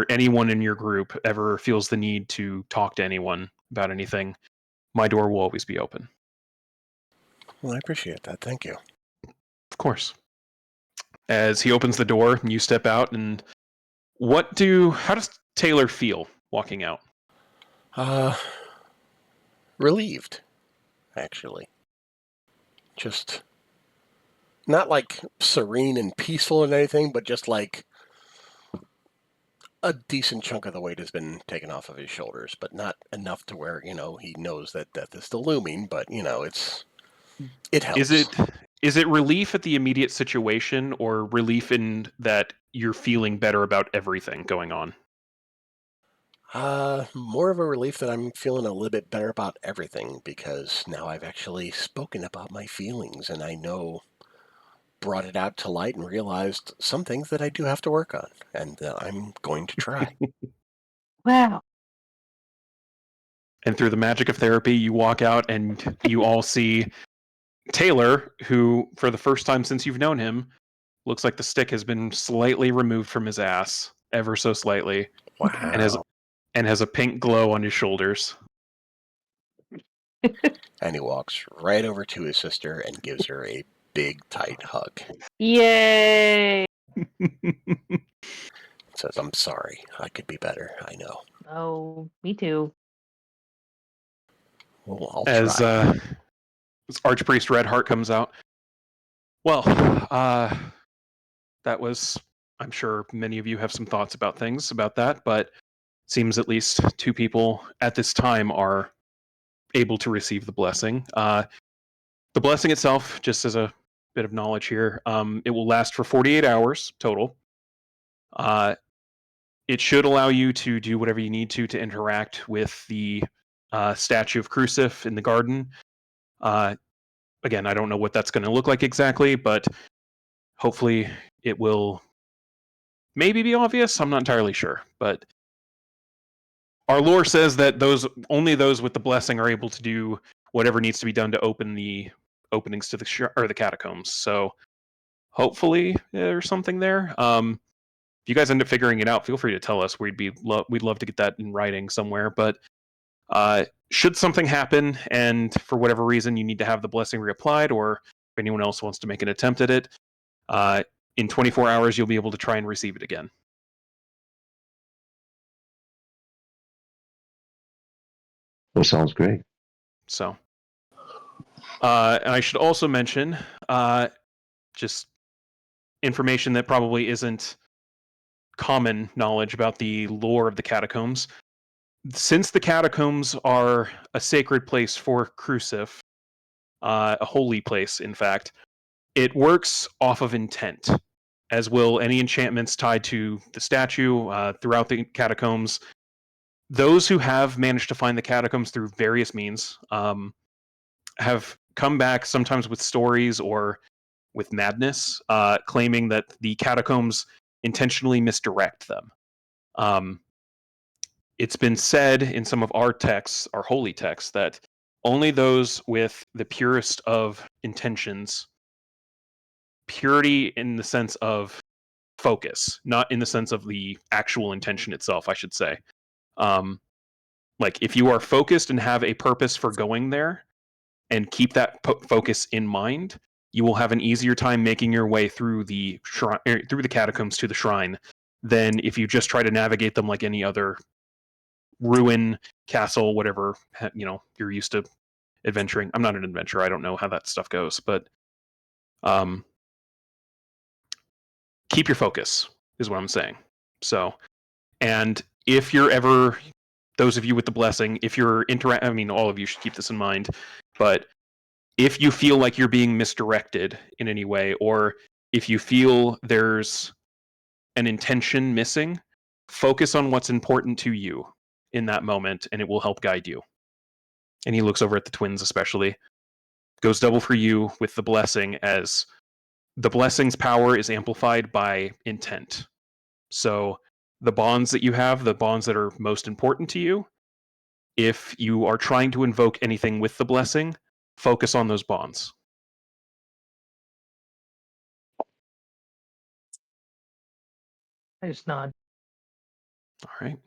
anyone in your group ever feels the need to talk to anyone about anything, my door will always be open. Well, I appreciate that. Thank you. Of course. As he opens the door, you step out, and how does Taylor feel walking out? Relieved, actually. Just not like serene and peaceful and anything, but just like a decent chunk of the weight has been taken off of his shoulders, but not enough to where, he knows that death is still looming, but, it Is helps. it relief at the immediate situation, or relief in that you're feeling better about everything going on? More of a relief that I'm feeling a little bit better about everything because now I've actually spoken about my feelings and I know brought it out to light and realized some things that I do have to work on, and I'm going to try. Wow. And through the magic of therapy, you walk out and you all see Taylor, who, for the first time since you've known him, looks like the stick has been slightly removed from his ass, ever so slightly, and has Wow. a pink glow on his shoulders. And he walks right over to his sister and gives her a big, tight hug. Yay! Says, I'm sorry. I could be better. I know. Oh, me too. Well, I'll As try. Archpriest Redheart comes out. Well, that was. I'm sure many of you have some thoughts about that, but seems at least 2 people at this time are able to receive the blessing. The blessing itself, just as a bit of knowledge here, it will last for 48 hours total. It should allow you to do whatever you need to interact with the statue of Crucif in the garden. Again, I don't know what that's going to look like exactly, but hopefully it will maybe be obvious. I'm not entirely sure, but our lore says that only those with the blessing are able to do whatever needs to be done to open the openings to the catacombs. So hopefully there's something there. If you guys end up figuring it out, feel free to tell us. We'd love to get that in writing somewhere. But should something happen, and for whatever reason you need to have the blessing reapplied, or if anyone else wants to make an attempt at it, in 24 hours you'll be able to try and receive it again. That sounds great. So, and I should also mention, just information that probably isn't common knowledge about the lore of the catacombs. Since the catacombs are a sacred place for Crucif, a holy place, in fact, it works off of intent, as will any enchantments tied to the statue throughout the catacombs. Those who have managed to find the catacombs through various means have come back sometimes with stories or with madness, claiming that the catacombs intentionally misdirect them. It's been said in some of our texts, our holy texts, that only those with the purest of intentions, purity in the sense of focus, not in the sense of the actual intention itself, I should say. Um, like if you are focused and have a purpose for going there and keep that focus in mind, you will have an easier time making your way through the through the catacombs to the shrine than if you just try to navigate them like any other ruin, castle, whatever you're used to adventuring. I'm not an adventurer. I don't know how that stuff goes, but keep your focus is what I'm saying. So, and if you're ever, those of you with the blessing, if you're I mean, all of you should keep this in mind, but if you feel like you're being misdirected in any way, or if you feel there's an intention missing, focus on what's important to you in that moment, and it will help guide you. And he looks over at the twins especially. Goes double for you with the blessing, as the blessing's power is amplified by intent. So the bonds that you have, the bonds that are most important to you, if you are trying to invoke anything with the blessing, focus on those bonds. I just nod. All right.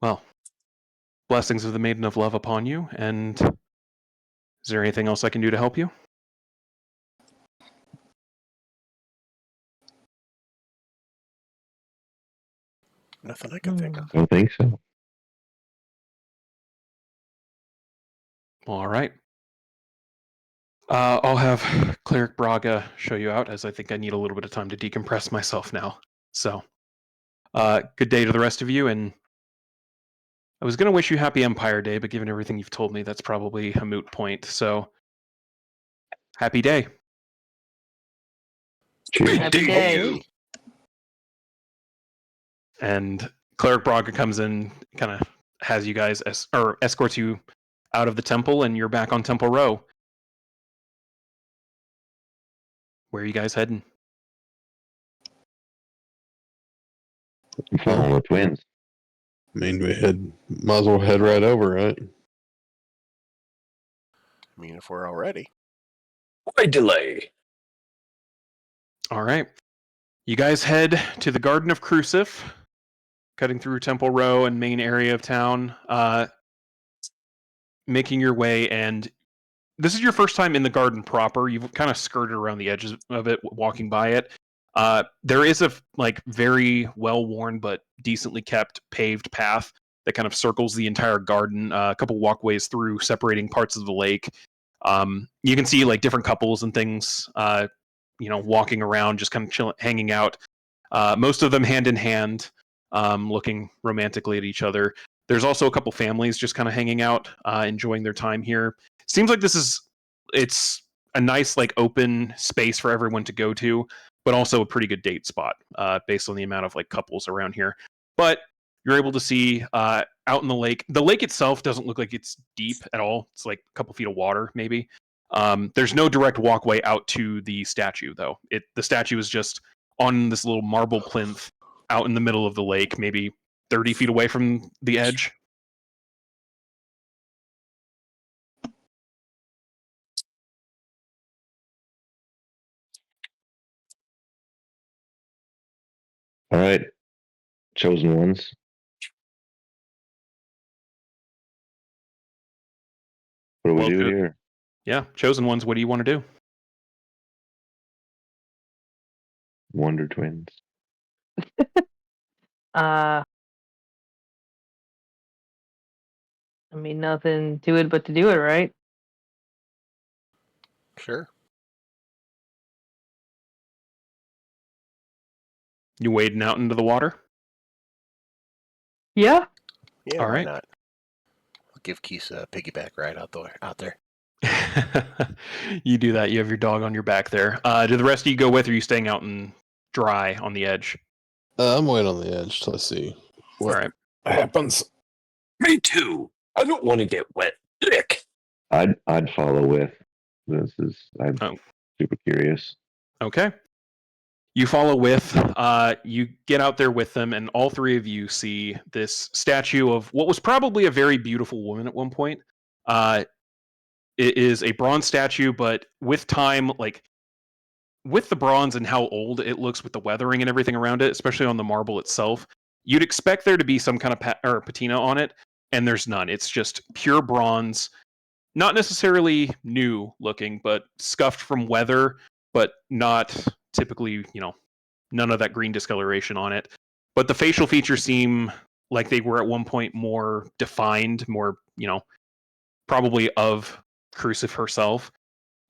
Well, blessings of the Maiden of Love upon you, and is there anything else I can do to help you? Nothing I can think of. I don't think so. All right. I'll have Cleric Braga show you out, as I think I need a little bit of time to decompress myself now. So, good day to the rest of you, and I was going to wish you Happy Empire Day, but given everything you've told me, that's probably a moot point. So, happy day. Cheers. Happy day. Okay. And Cleric Braga comes in, kind of has you guys or escorts you out of the temple, and you're back on Temple Row. Where are you guys heading? I'm following the twins. I mean, might as well head right over, right? I mean, if we're all ready. Why delay? All right. You guys head to the Garden of Crucif, cutting through Temple Row and main area of town, making your way, and this is your first time in the garden proper. You've kind of skirted around the edges of it, walking by it. There is a very well-worn but decently kept paved path that kind of circles the entire garden. A couple walkways through, separating parts of the lake. You can see different couples and things, walking around, just kind of chilling, hanging out. Most of them hand in hand, looking romantically at each other. There's also a couple families just kind of hanging out, enjoying their time here. Seems like it's a nice open space for everyone to go to, but also a pretty good date spot based on the amount of couples around here. But you're able to see out in the lake. The lake itself doesn't look like it's deep at all. It's like a couple feet of water, maybe. There's no direct walkway out to the statue, though. The statue is just on this little marble plinth out in the middle of the lake, maybe 30 feet away from the edge. All right, chosen ones. What do we Well, do here? Yeah, chosen ones. What do you want to do? Wonder twins. I mean, nothing to it but to do it, right? Sure. You wading out into the water? Yeah. Yeah, All why right. not? I'll give Keith a piggyback ride out there. You do that. You have your dog on your back there. Do the rest of you go with, or are you staying out and dry on the edge? I'm waiting on the edge till I see what All right. happens. Me too. I don't want to get wet. Dick. I'd follow with. I'm Oh. super curious. Okay. You follow with, you get out there with them, and all three of you see this statue of what was probably a very beautiful woman at one point. It is a bronze statue, but with time, with the bronze and how old it looks with the weathering and everything around it, especially on the marble itself, you'd expect there to be some kind of patina on it, and there's none. It's just pure bronze, not necessarily new looking, but scuffed from weather, but not typically, none of that green discoloration on it. But the facial features seem like they were at one point more defined, more, probably of Crucif herself.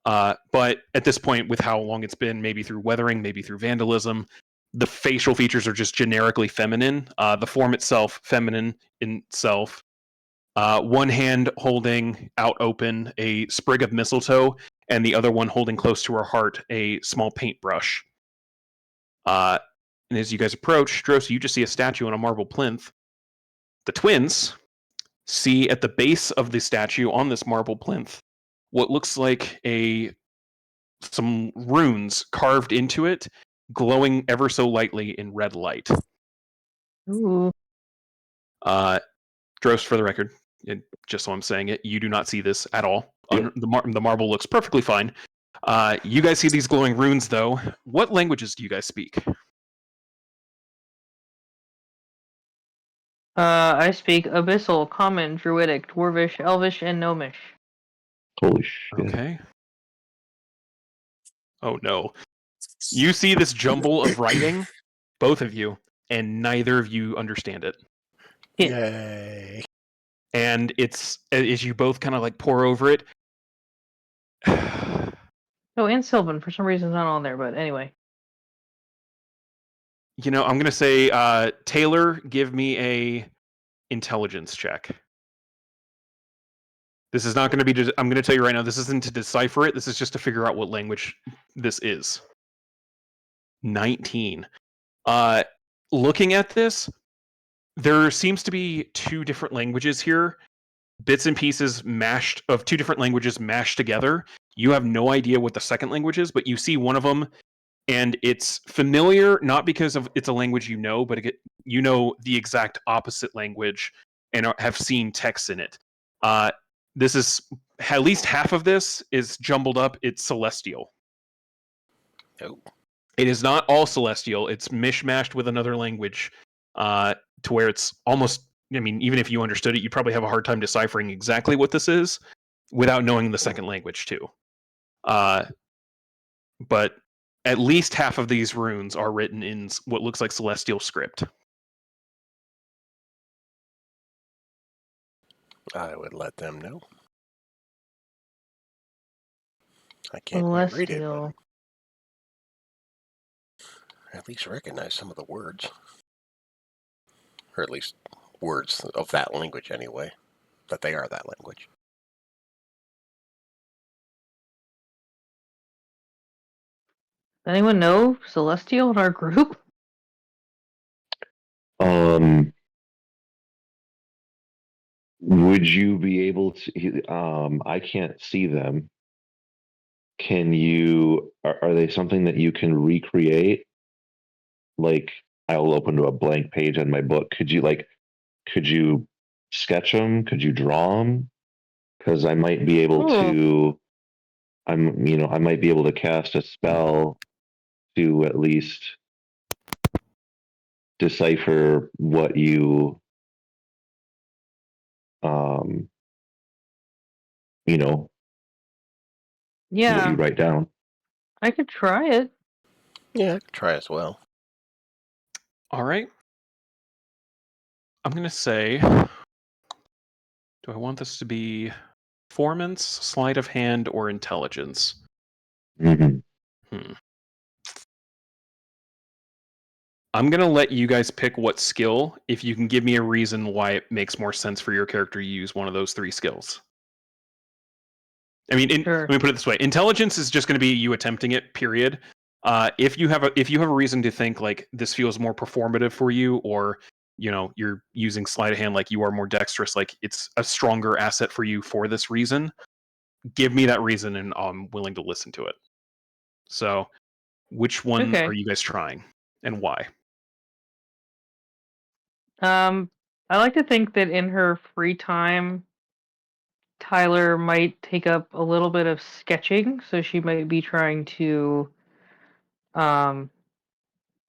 But at this point, with how long it's been, maybe through weathering, maybe through vandalism, the facial features are just generically feminine. The form itself, feminine in itself. One hand holding out open a sprig of mistletoe, and the other one holding close to her heart a small paintbrush. And as you guys approach, Dross, you just see a statue on a marble plinth. The twins see at the base of the statue on this marble plinth what looks like some runes carved into it, glowing ever so lightly in red light. Ooh. Dross, for the record, just so I'm saying it, you do not see this at all. Yep. The marble looks perfectly fine. You guys see these glowing runes, though. What languages do you guys speak? I speak Abyssal, Common, Druidic, Dwarvish, Elvish, and Gnomish. Holy shit. Okay. Oh no. You see this jumble of writing, both of you, and neither of you understand it. Yeah. Yay. And it's, as you both kind of like pour over it. Oh, and Sylvan. For some reason, it's not on there, but anyway. You know, I'm going to say, Taylor, give me a intelligence check. This is not going to be, I'm going to tell you right now, this isn't to decipher it. This is just to figure out what language this is. 19. Looking at this, there seems to be two different languages here, bits and pieces mashed of two different languages mashed together. You have no idea what the second language is, but you see one of them, and it's familiar not because of it's a language you know, but you know the exact opposite language and have seen text in it. This is at least half of this is jumbled up. It's Celestial. Oh. It is not all Celestial. It's mishmashed with another language, to where it's almost. I mean, even if you understood it, you probably have a hard time deciphering exactly what this is without knowing the second language too. But at least half of these runes are written in what looks like Celestial script. I would let them know. I can't quite read it, but Celestial. I at least recognize some of the words. Or at least words of that language anyway. That they are that language. Anyone know Celestial in our group? Would you be able to? I can't see them. Can you? Are they something that you can recreate? Like, I will open to a blank page on my book. Could you sketch them? Could you draw them? Because I might be able Oh. to. I might be able to cast a spell to at least decipher what you, um, you know, what Yeah, you write down. I could try it. Yeah, I could try as well. All right. I'm going to say, do I want this to be performance, sleight of hand, or intelligence? Mm-hmm. I'm going to let you guys pick what skill, if you can give me a reason why it makes more sense for your character to use one of those three skills. I mean, Sure. let me put it this way: intelligence is just going to be you attempting it. Period. If you have a reason to think like this feels more performative for you, or you're using sleight of hand, like you are more dexterous, like it's a stronger asset for you for this reason, give me that reason, and I'm willing to listen to it. So, which one Okay. are you guys trying, and why? I like to think that in her free time, Tyler might take up a little bit of sketching, so she might be trying to um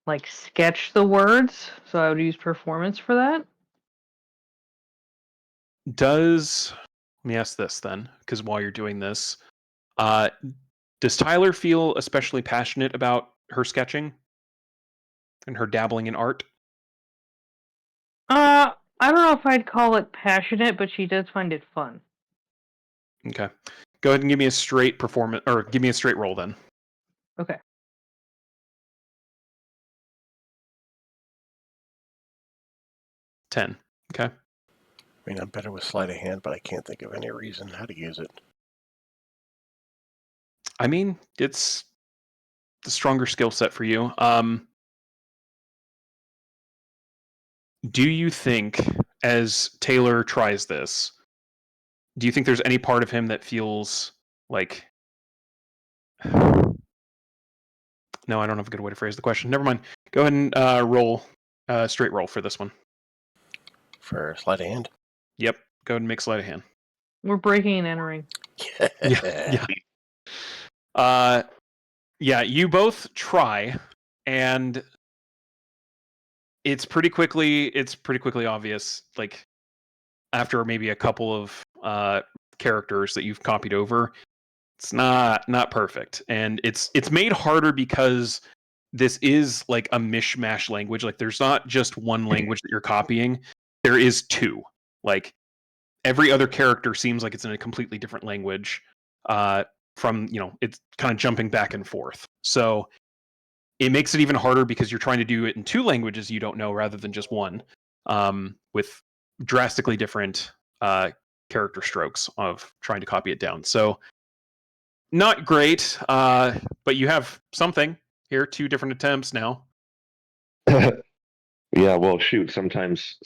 like sketch the words. So I would use performance for that. Let me ask this then, because while you're doing this, does Tyler feel especially passionate about her sketching and her dabbling in art? I don't know if I'd call it passionate, but she does find it fun. Okay. Go ahead and give me a straight performance, or give me a straight roll then. Okay. 10. Okay. I mean, I'm better with sleight of hand, but I can't think of any reason how to use it. I mean, it's the stronger skill set for you. Do you think, as Taylor tries this, do you think there's any part of him that feels like... No, I don't have a good way to phrase the question. Never mind. Go ahead and roll straight roll for this one. For sleight of hand? Yep. Go ahead and make sleight of hand. We're breaking and entering. Yeah. Yeah, you both try, and it's pretty quickly obvious, like after maybe a couple of characters that you've copied over, it's not perfect, and it's made harder because this is like a mishmash language. Like there's not just one language that you're copying, there is two. Like every other character seems like it's in a completely different language, from, it's kind of jumping back and forth, so it makes it even harder because you're trying to do it in two languages you don't know rather than just one, with drastically different character strokes of trying to copy it down. So not great, but you have something here. 2 different attempts now. Yeah, well, shoot. Sometimes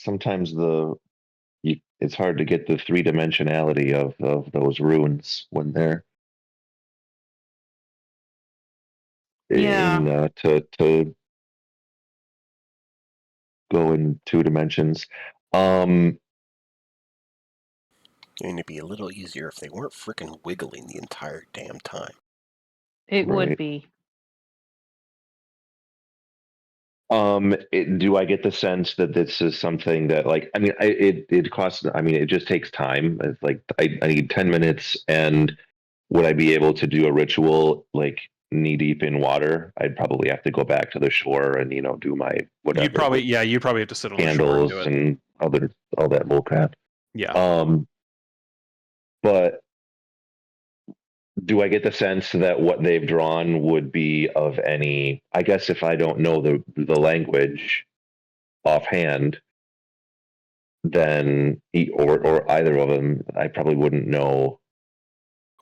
it's hard to get the 3 dimensionality of those runes when they're in Yeah. to go in 2 dimensions. Um, And it'd be a little easier if they weren't freaking wiggling the entire damn time. It would right. be. Do I get the sense that this is something that, like, I mean, it costs. I mean, it just takes time. It's like I need 10 minutes, and would I be able to do a ritual like knee deep in water? I'd probably have to go back to the shore and do my whatever You'd probably have to sit on the shore and candles do it. and all that bull crap. Yeah. But do I get the sense that what they've drawn would be of any? I guess if I don't know the language offhand, then or either of them, I probably wouldn't know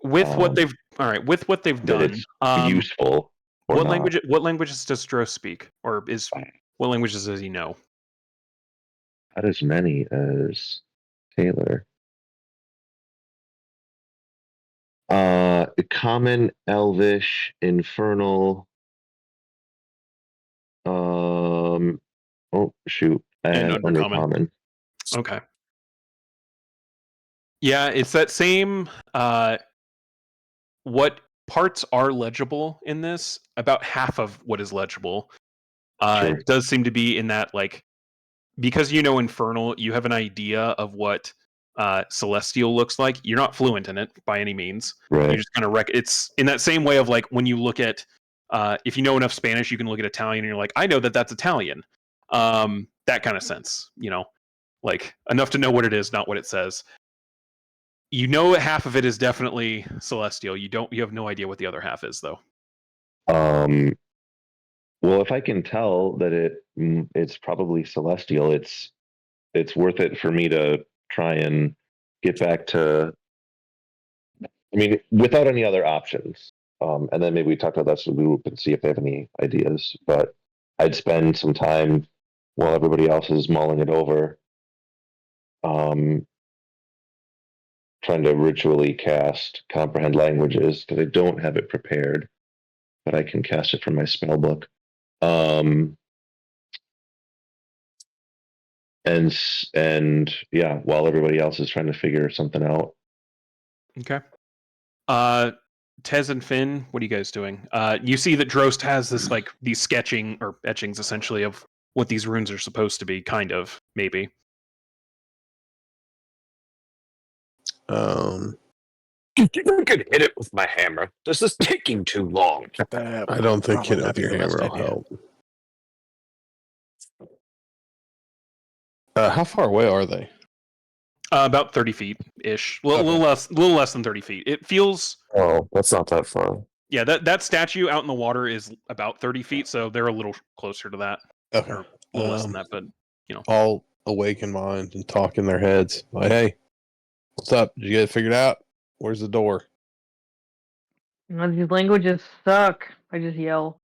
With what they've that done, it's useful or what not. languages does Drow speak, or what languages does he know? Not as many as Taylor. Common, Elvish, Infernal. Oh shoot, And and Undercommon. Undercommon. Okay. Yeah, it's that same. What parts are legible in this? About half of what is legible Sure. does seem to be in that, like, because Infernal, you have an idea of what Celestial looks like. You're not fluent in it by any means. Right. You just kind of it's in that same way of, like, when you look at if you know enough Spanish, you can look at Italian and you're like, I know that that's Italian. That kind of sense, like enough to know what it is, not what it says. Half of it is definitely Celestial. You have no idea what the other half is, though. Well, if I can tell that it's probably Celestial, it's worth it for me to try and get back to. I mean, without any other options. And then maybe we talk about that as a group and see if they have any ideas. But I'd spend some time while everybody else is mulling it over, trying to ritually cast Comprehend Languages, because I don't have it prepared, but I can cast it from my spell book. And yeah, while everybody else is trying to figure something out. Okay. Tez and Finn, what are you guys doing? You see that Drost has this, like, these sketching or etchings essentially of what these runes are supposed to be, kind of, maybe. I could hit it with my hammer. This is taking too long. I don't think hitting with your hammer will help. How far away are they? About 30 feet ish. Well, Okay. a little less than 30 feet. It feels. Oh, that's not that far. Yeah, that statue out in the water is about 30 feet, so they're a little closer to that. Okay. Or a little less than that, but I'll awaken mind and talk in their heads. Like, hey, what's up? Did you get it figured out? Where's the door? These languages suck. I just yell.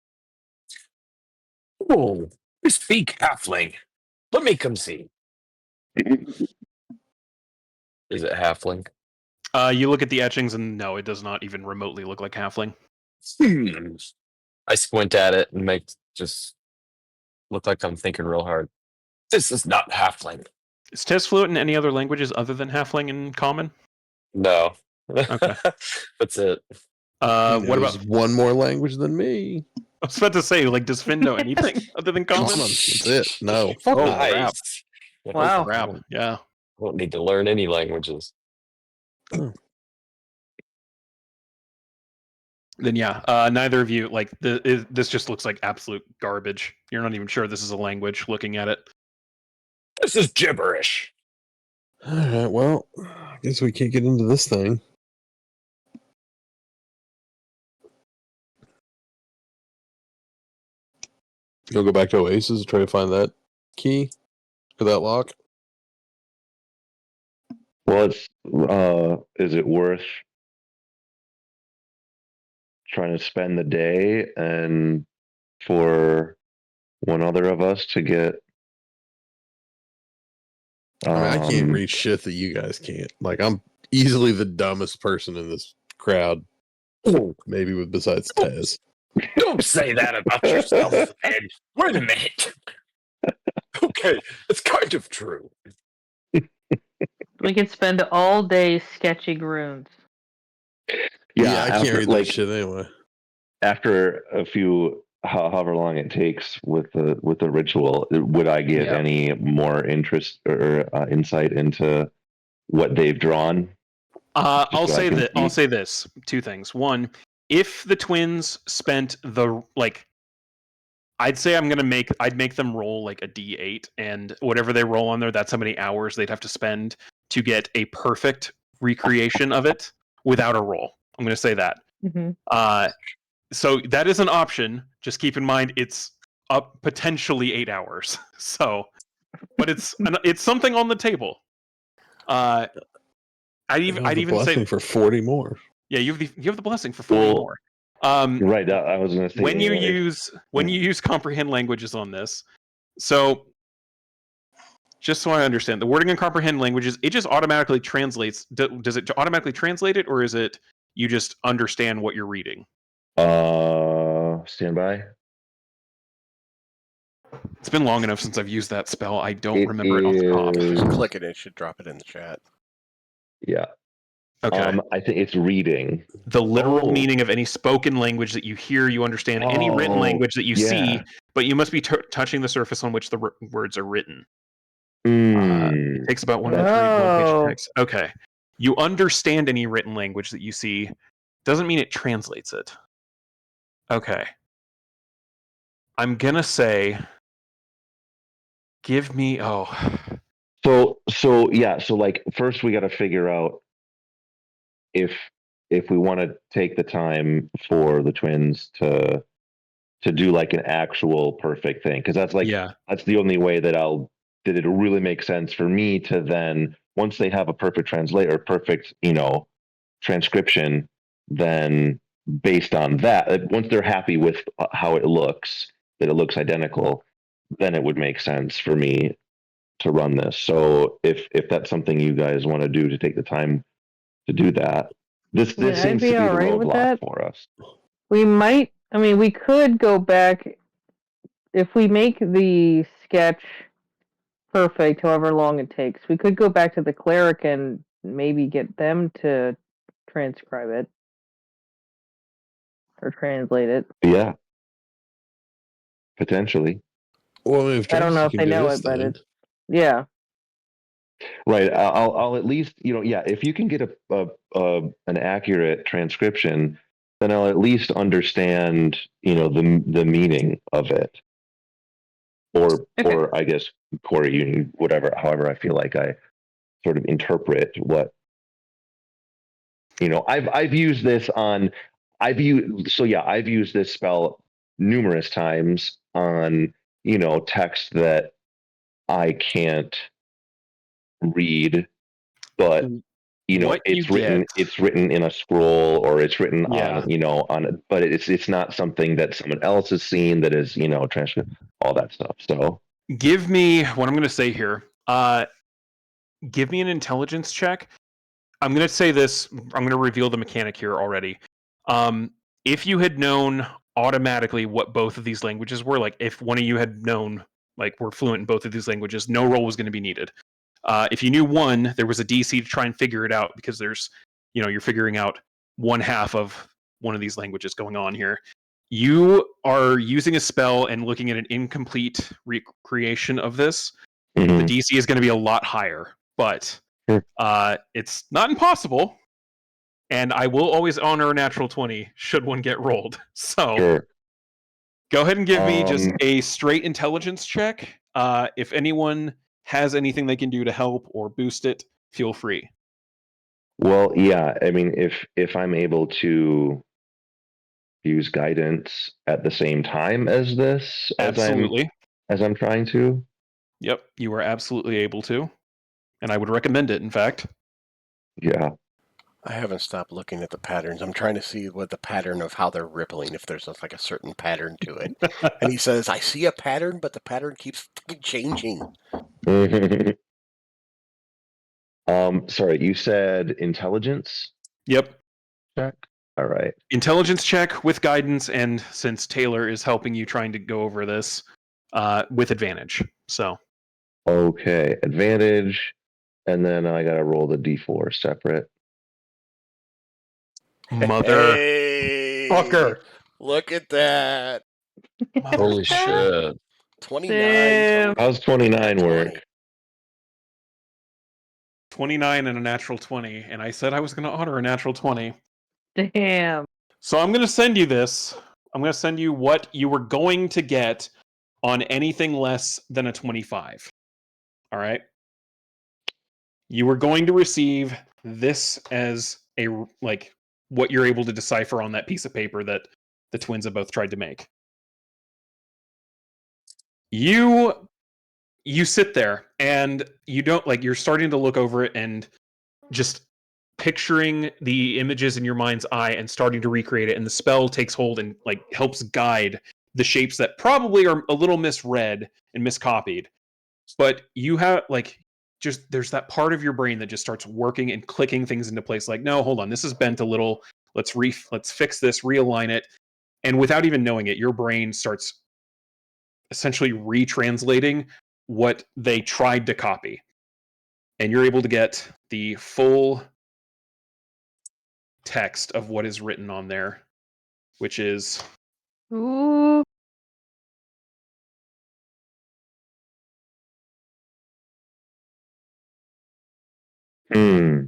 Oh, you speak halfling. Let me come see. Is it halfling? You look at the etchings, and no, it does not even remotely look like halfling. I squint at it and make just look like I'm thinking real hard. This is not halfling. Is Tez fluent in any other languages other than halfling and common? No. Okay. That's it. He What knows about one more language than me? I was about to say, like, does Finn know anything other than common? Common. That's it. No. Oh, No. crap. Nice. Oh, Wow. crap. Yeah. Won't need to learn any languages. Then yeah, neither of you like this just looks like absolute garbage. You're not even sure this is a language looking at it. This is gibberish. All right. Well, I guess we can't get into this thing. You'll go back to Oasis and try to find that key or that lock. Well, is it worth trying to spend the day and for one other of us to get? I mean, I can't read shit that you guys can't. Like, I'm easily the dumbest person in this crowd. Maybe besides Tez. Don't say that about yourself, Ed. Wait a minute. Okay, it's kind of true. We could spend all day sketching runes. Yeah, I can't after, read that like, shit anyway. after a few, however long it takes with the ritual, would I get Yeah. any more interest or insight into what they've drawn? I'll so I say can that. I'll see. say this: two things. One, if the twins spent I'd say I'd make them roll like a D8, and whatever they roll on there, that's how many hours they'd have to spend to get a perfect recreation of it without a roll. I'm going to say that. Mm-hmm. So that is an option. Just keep in mind it's up potentially 8 hours. So, but it's something on the table. I'd even blessing say for 40 more. yeah, you have the blessing for 40 more. Right, I was going to say when you use comprehend languages on this. So, just so I understand, the wording in comprehend languages, it just automatically translates. Does it automatically translate it, or is it you just understand what you're reading? Stand by. It's been long enough since I've used that spell. I don't It remember it off the top. is- Just click it. It should drop it in the chat. Yeah. Okay. I think it's reading. The literal Oh. meaning of any spoken language that you hear, you understand. Any written language that you see, but you must be touching the surface on which the words are written. It takes about 1 to 3 one-page text. Okay. You understand any written language that you see. Doesn't mean it translates it. Okay. I'm gonna say, give me. So yeah. So like, first we got to figure out if we want to take the time for the twins to do like an actual perfect thing, because that's like that's the only way that it'll really make sense for me to then, once they have a perfect perfect transcription, then based on that, once they're happy with how it looks, that it looks identical, then it would make sense for me to run this. So if that's something you guys want to do, to take the time to do that, this seems to be the roadblock for us. We might. I mean, we could go back if we make the sketch perfect, however long it takes. We could go back to the cleric and maybe get them to transcribe it or translate it. Yeah, potentially. Well, if I don't know if can they do know this it, but thing. it's yeah. Right. I'll at least, if you can get an accurate transcription, then I'll at least understand, the meaning of it. Or I guess, Corey, however I feel like I sort of interpret what, I've used this I've used this spell numerous times on, text that I can't read, but it's written in a scroll, or it's written on but it's not something that someone else has seen that is transcript, all that stuff. So give me what I'm going to say here. Give me an intelligence check. I'm going to say this. I'm going to reveal the mechanic here already. If you had known automatically what both of these languages were, like if one of you had known, like we're fluent in both of these languages, no roll was going to be needed. If you knew one, there was a DC to try and figure it out, because there's, you're figuring out one half of one of these languages going on here. You are using a spell and looking at an incomplete recreation of this. The Mhm. DC is going to be a lot higher, but Sure. it's not impossible. And I will always honor a natural 20 should one get rolled. So Sure. go ahead and give me just Um, a straight intelligence check. If anyone has anything they can do to help or boost it, feel free. Well, yeah. I mean, if I'm able to use guidance at the same time as this, Absolutely. as I'm trying to. Yep, you are absolutely able to. And I would recommend it, in fact. Yeah. I haven't stopped looking at the patterns. I'm trying to see what the pattern of how they're rippling, if there's like a certain pattern to it. And he says, I see a pattern, but the pattern keeps fucking changing. Sorry, you said intelligence Yep. check? All right. Intelligence check with guidance, and since Taylor is helping you trying to go over this, with advantage. So Okay. Advantage. And then I gotta roll the D4 separate. mother Hey, fucker. look at that. Holy shit. 29 Damn. to How's nat 29 20. work? 29 and a natural 20, and I said I was going to honor a natural 20. Damn. So I'm going to send you this. I'm going to send you what you were going to get on anything less than a 25. All right? You were going to receive this as a like what you're able to decipher on that piece of paper that the twins have both tried to make. You sit there and you don't like you're starting to look over it and just picturing the images in your mind's eye and starting to recreate it, and the spell takes hold and like helps guide the shapes that probably are a little misread and miscopied, but you have like just there's that part of your brain that just starts working and clicking things into place, like, no, hold on, this is bent a little, let's fix this, realign it. And without even knowing it, your brain starts essentially retranslating what they tried to copy, and you're able to get the full text of what is written on there, which is Ooh. Hmm.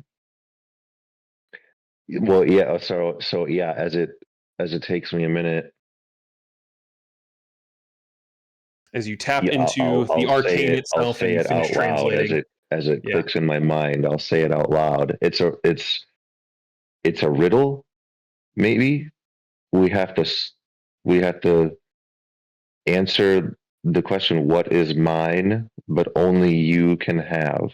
Well, yeah. So yeah. As it takes me a minute. as you tap Yeah, into the I'll say arcane it. I'll itself and say you it finish out loud translating. as it Yeah. clicks in my mind. I'll say it out loud. It's a riddle. Maybe we have to we have to answer the question, what is mine, but only you can have.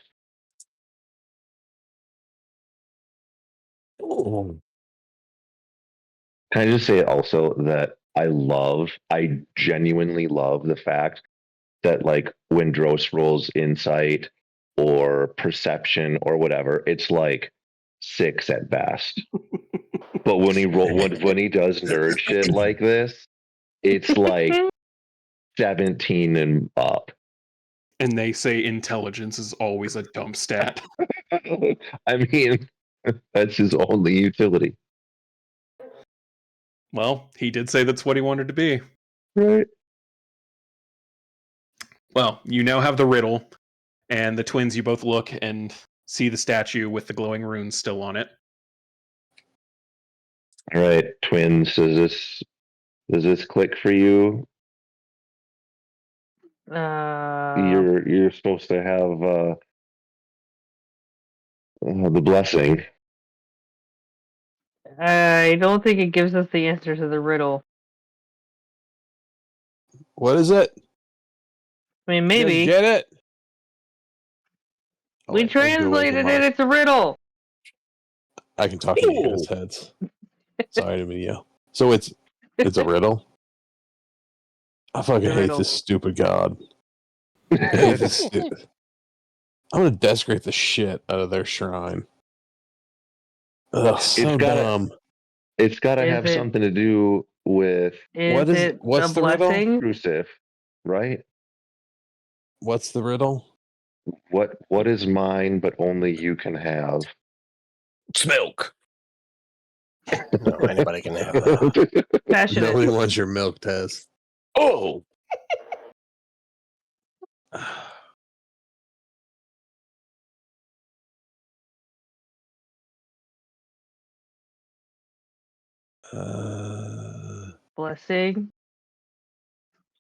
Oh. Can I just say also that I genuinely love the fact that, like, when Dross rolls insight or perception or whatever, it's like 6 at best. But when he does nerd shit like this, it's like 17 and up. And they say intelligence is always a dump stat. I mean, that's his only utility. Well, he did say that's what he wanted to be. Right. Well, you now have the riddle, and the twins, you both look and see the statue with the glowing runes still on it. All right, twins, does this click for you? Uh, You're supposed to have the blessing. I don't think it gives us the answer to the riddle. What is it? I mean, You guys maybe. get it? We I'll Google translated it. tomorrow. It's a riddle. I can talk in you guys' heads. Sorry to be you. So it's a riddle. I fucking It's a hate riddle. this stupid god. I hate this. I'm gonna desecrate the shit out of their shrine. Ugh, so gotta- dumb. It's got to Is have it- something to do with Is it what's the the riddle? blessing? Crucif, right? What's the riddle? What is mine, but only you can have? Smoke. No, anybody can have that. Passionate. Nobody wants your milk, Tez. Oh, Blessing.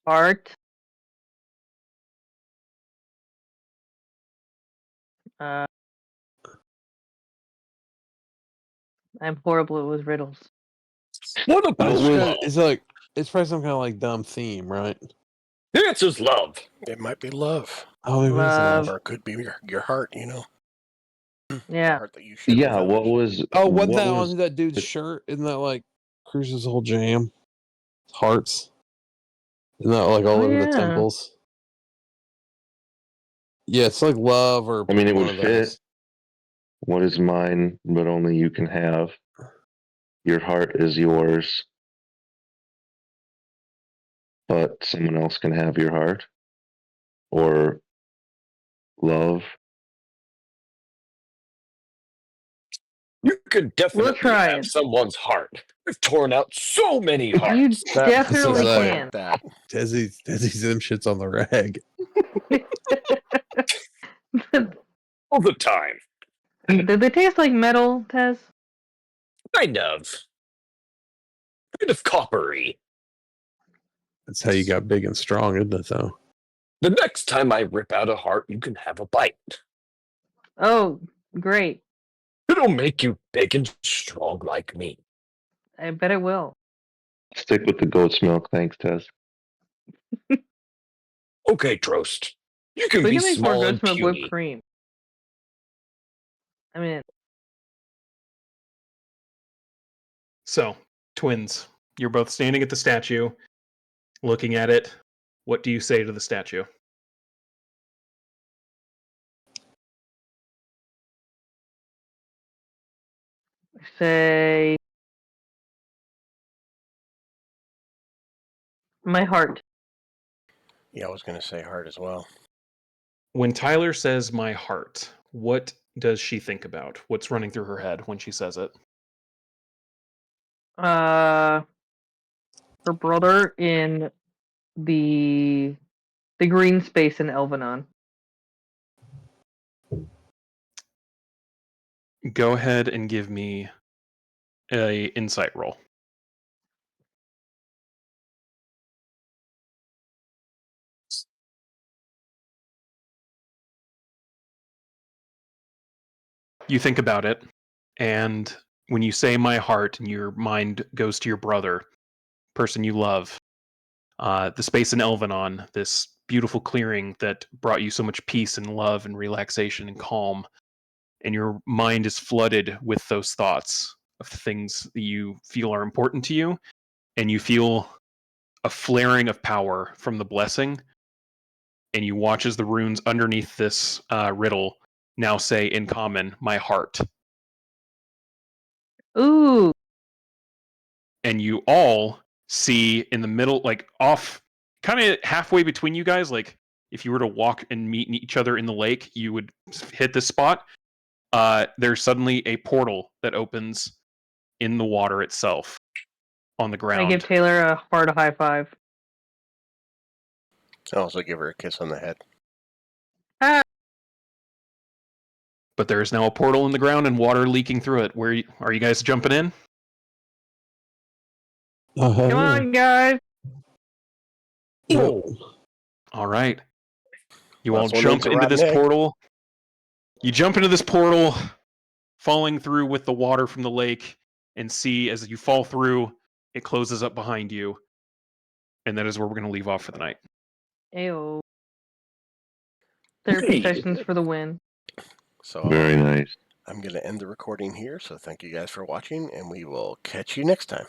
Heart. Uh, I'm horrible with riddles. what about It's, love? it's probably some kind of like dumb theme, right? The answer's love. It might be love, Oh, maybe it's Love. love. or it could be your heart. The Yeah. heart that you share Yeah, with what others. was Oh, what wasn't that was on that dude's shirt? Isn't that like Cruz's whole jam? Hearts. Isn't that like all Oh, over the yeah. temples? Yeah, it's like love or I mean, it one would of fit. those. What is mine, but only you can have? Your heart is yours, but someone else can have your heart. Or love. You could We'll definitely try have it. someone's heart. I've torn out so many You hearts. definitely like- can. That. Desi's them shits on the rag. All the time. Did they taste like metal, Tez? Kind of. Kind of coppery. That's how you got big and strong, isn't it, though? The next time I rip out a heart, you can have a bite. Oh, great. It'll make you big and strong like me. I bet it will. Stick with the goat's milk, thanks, Tess. Okay, Trost. You can We be can make more small goat's and milk whipped puny. cream. I mean, So, twins, you're both standing at the statue, looking at it. What do you say to the statue? say my heart. Yeah, I was going to say heart as well. When Tyler says my heart, what does she think about? What's running through her head when she says it? Her brother in the green space in Elvenon. Go ahead and give me a insight roll. You think about it, and when you say my heart and your mind goes to your brother, person you love, the space in Elvenon, this beautiful clearing that brought you so much peace and love and relaxation and calm, and your mind is flooded with those thoughts of things that you feel are important to you, and you feel a flaring of power from the blessing, and you watch as the runes underneath this riddle now say in common, my heart. Ooh, And you all see in the middle, like off, kind of halfway between you guys, like if you were to walk and meet each other in the lake, you would hit this spot. There's suddenly a portal that opens in the water itself on the I give ground. Taylor a heart high five. I also give her a kiss on the head. Ah, But there is now a portal in the ground and water leaking through it. Where are you guys jumping in? Oh, hell come yeah. on, guys. Yep. All right. You all Last one jump needs a into rotten this egg. portal. You jump into this portal, falling through with the water from the lake, and see as you fall through, it closes up behind you. And that is where we're going to leave off for the night. Ayo. Therapy sessions for the win. So Very nice. I'm going to end the recording here. So thank you guys for watching, and we will catch you next time.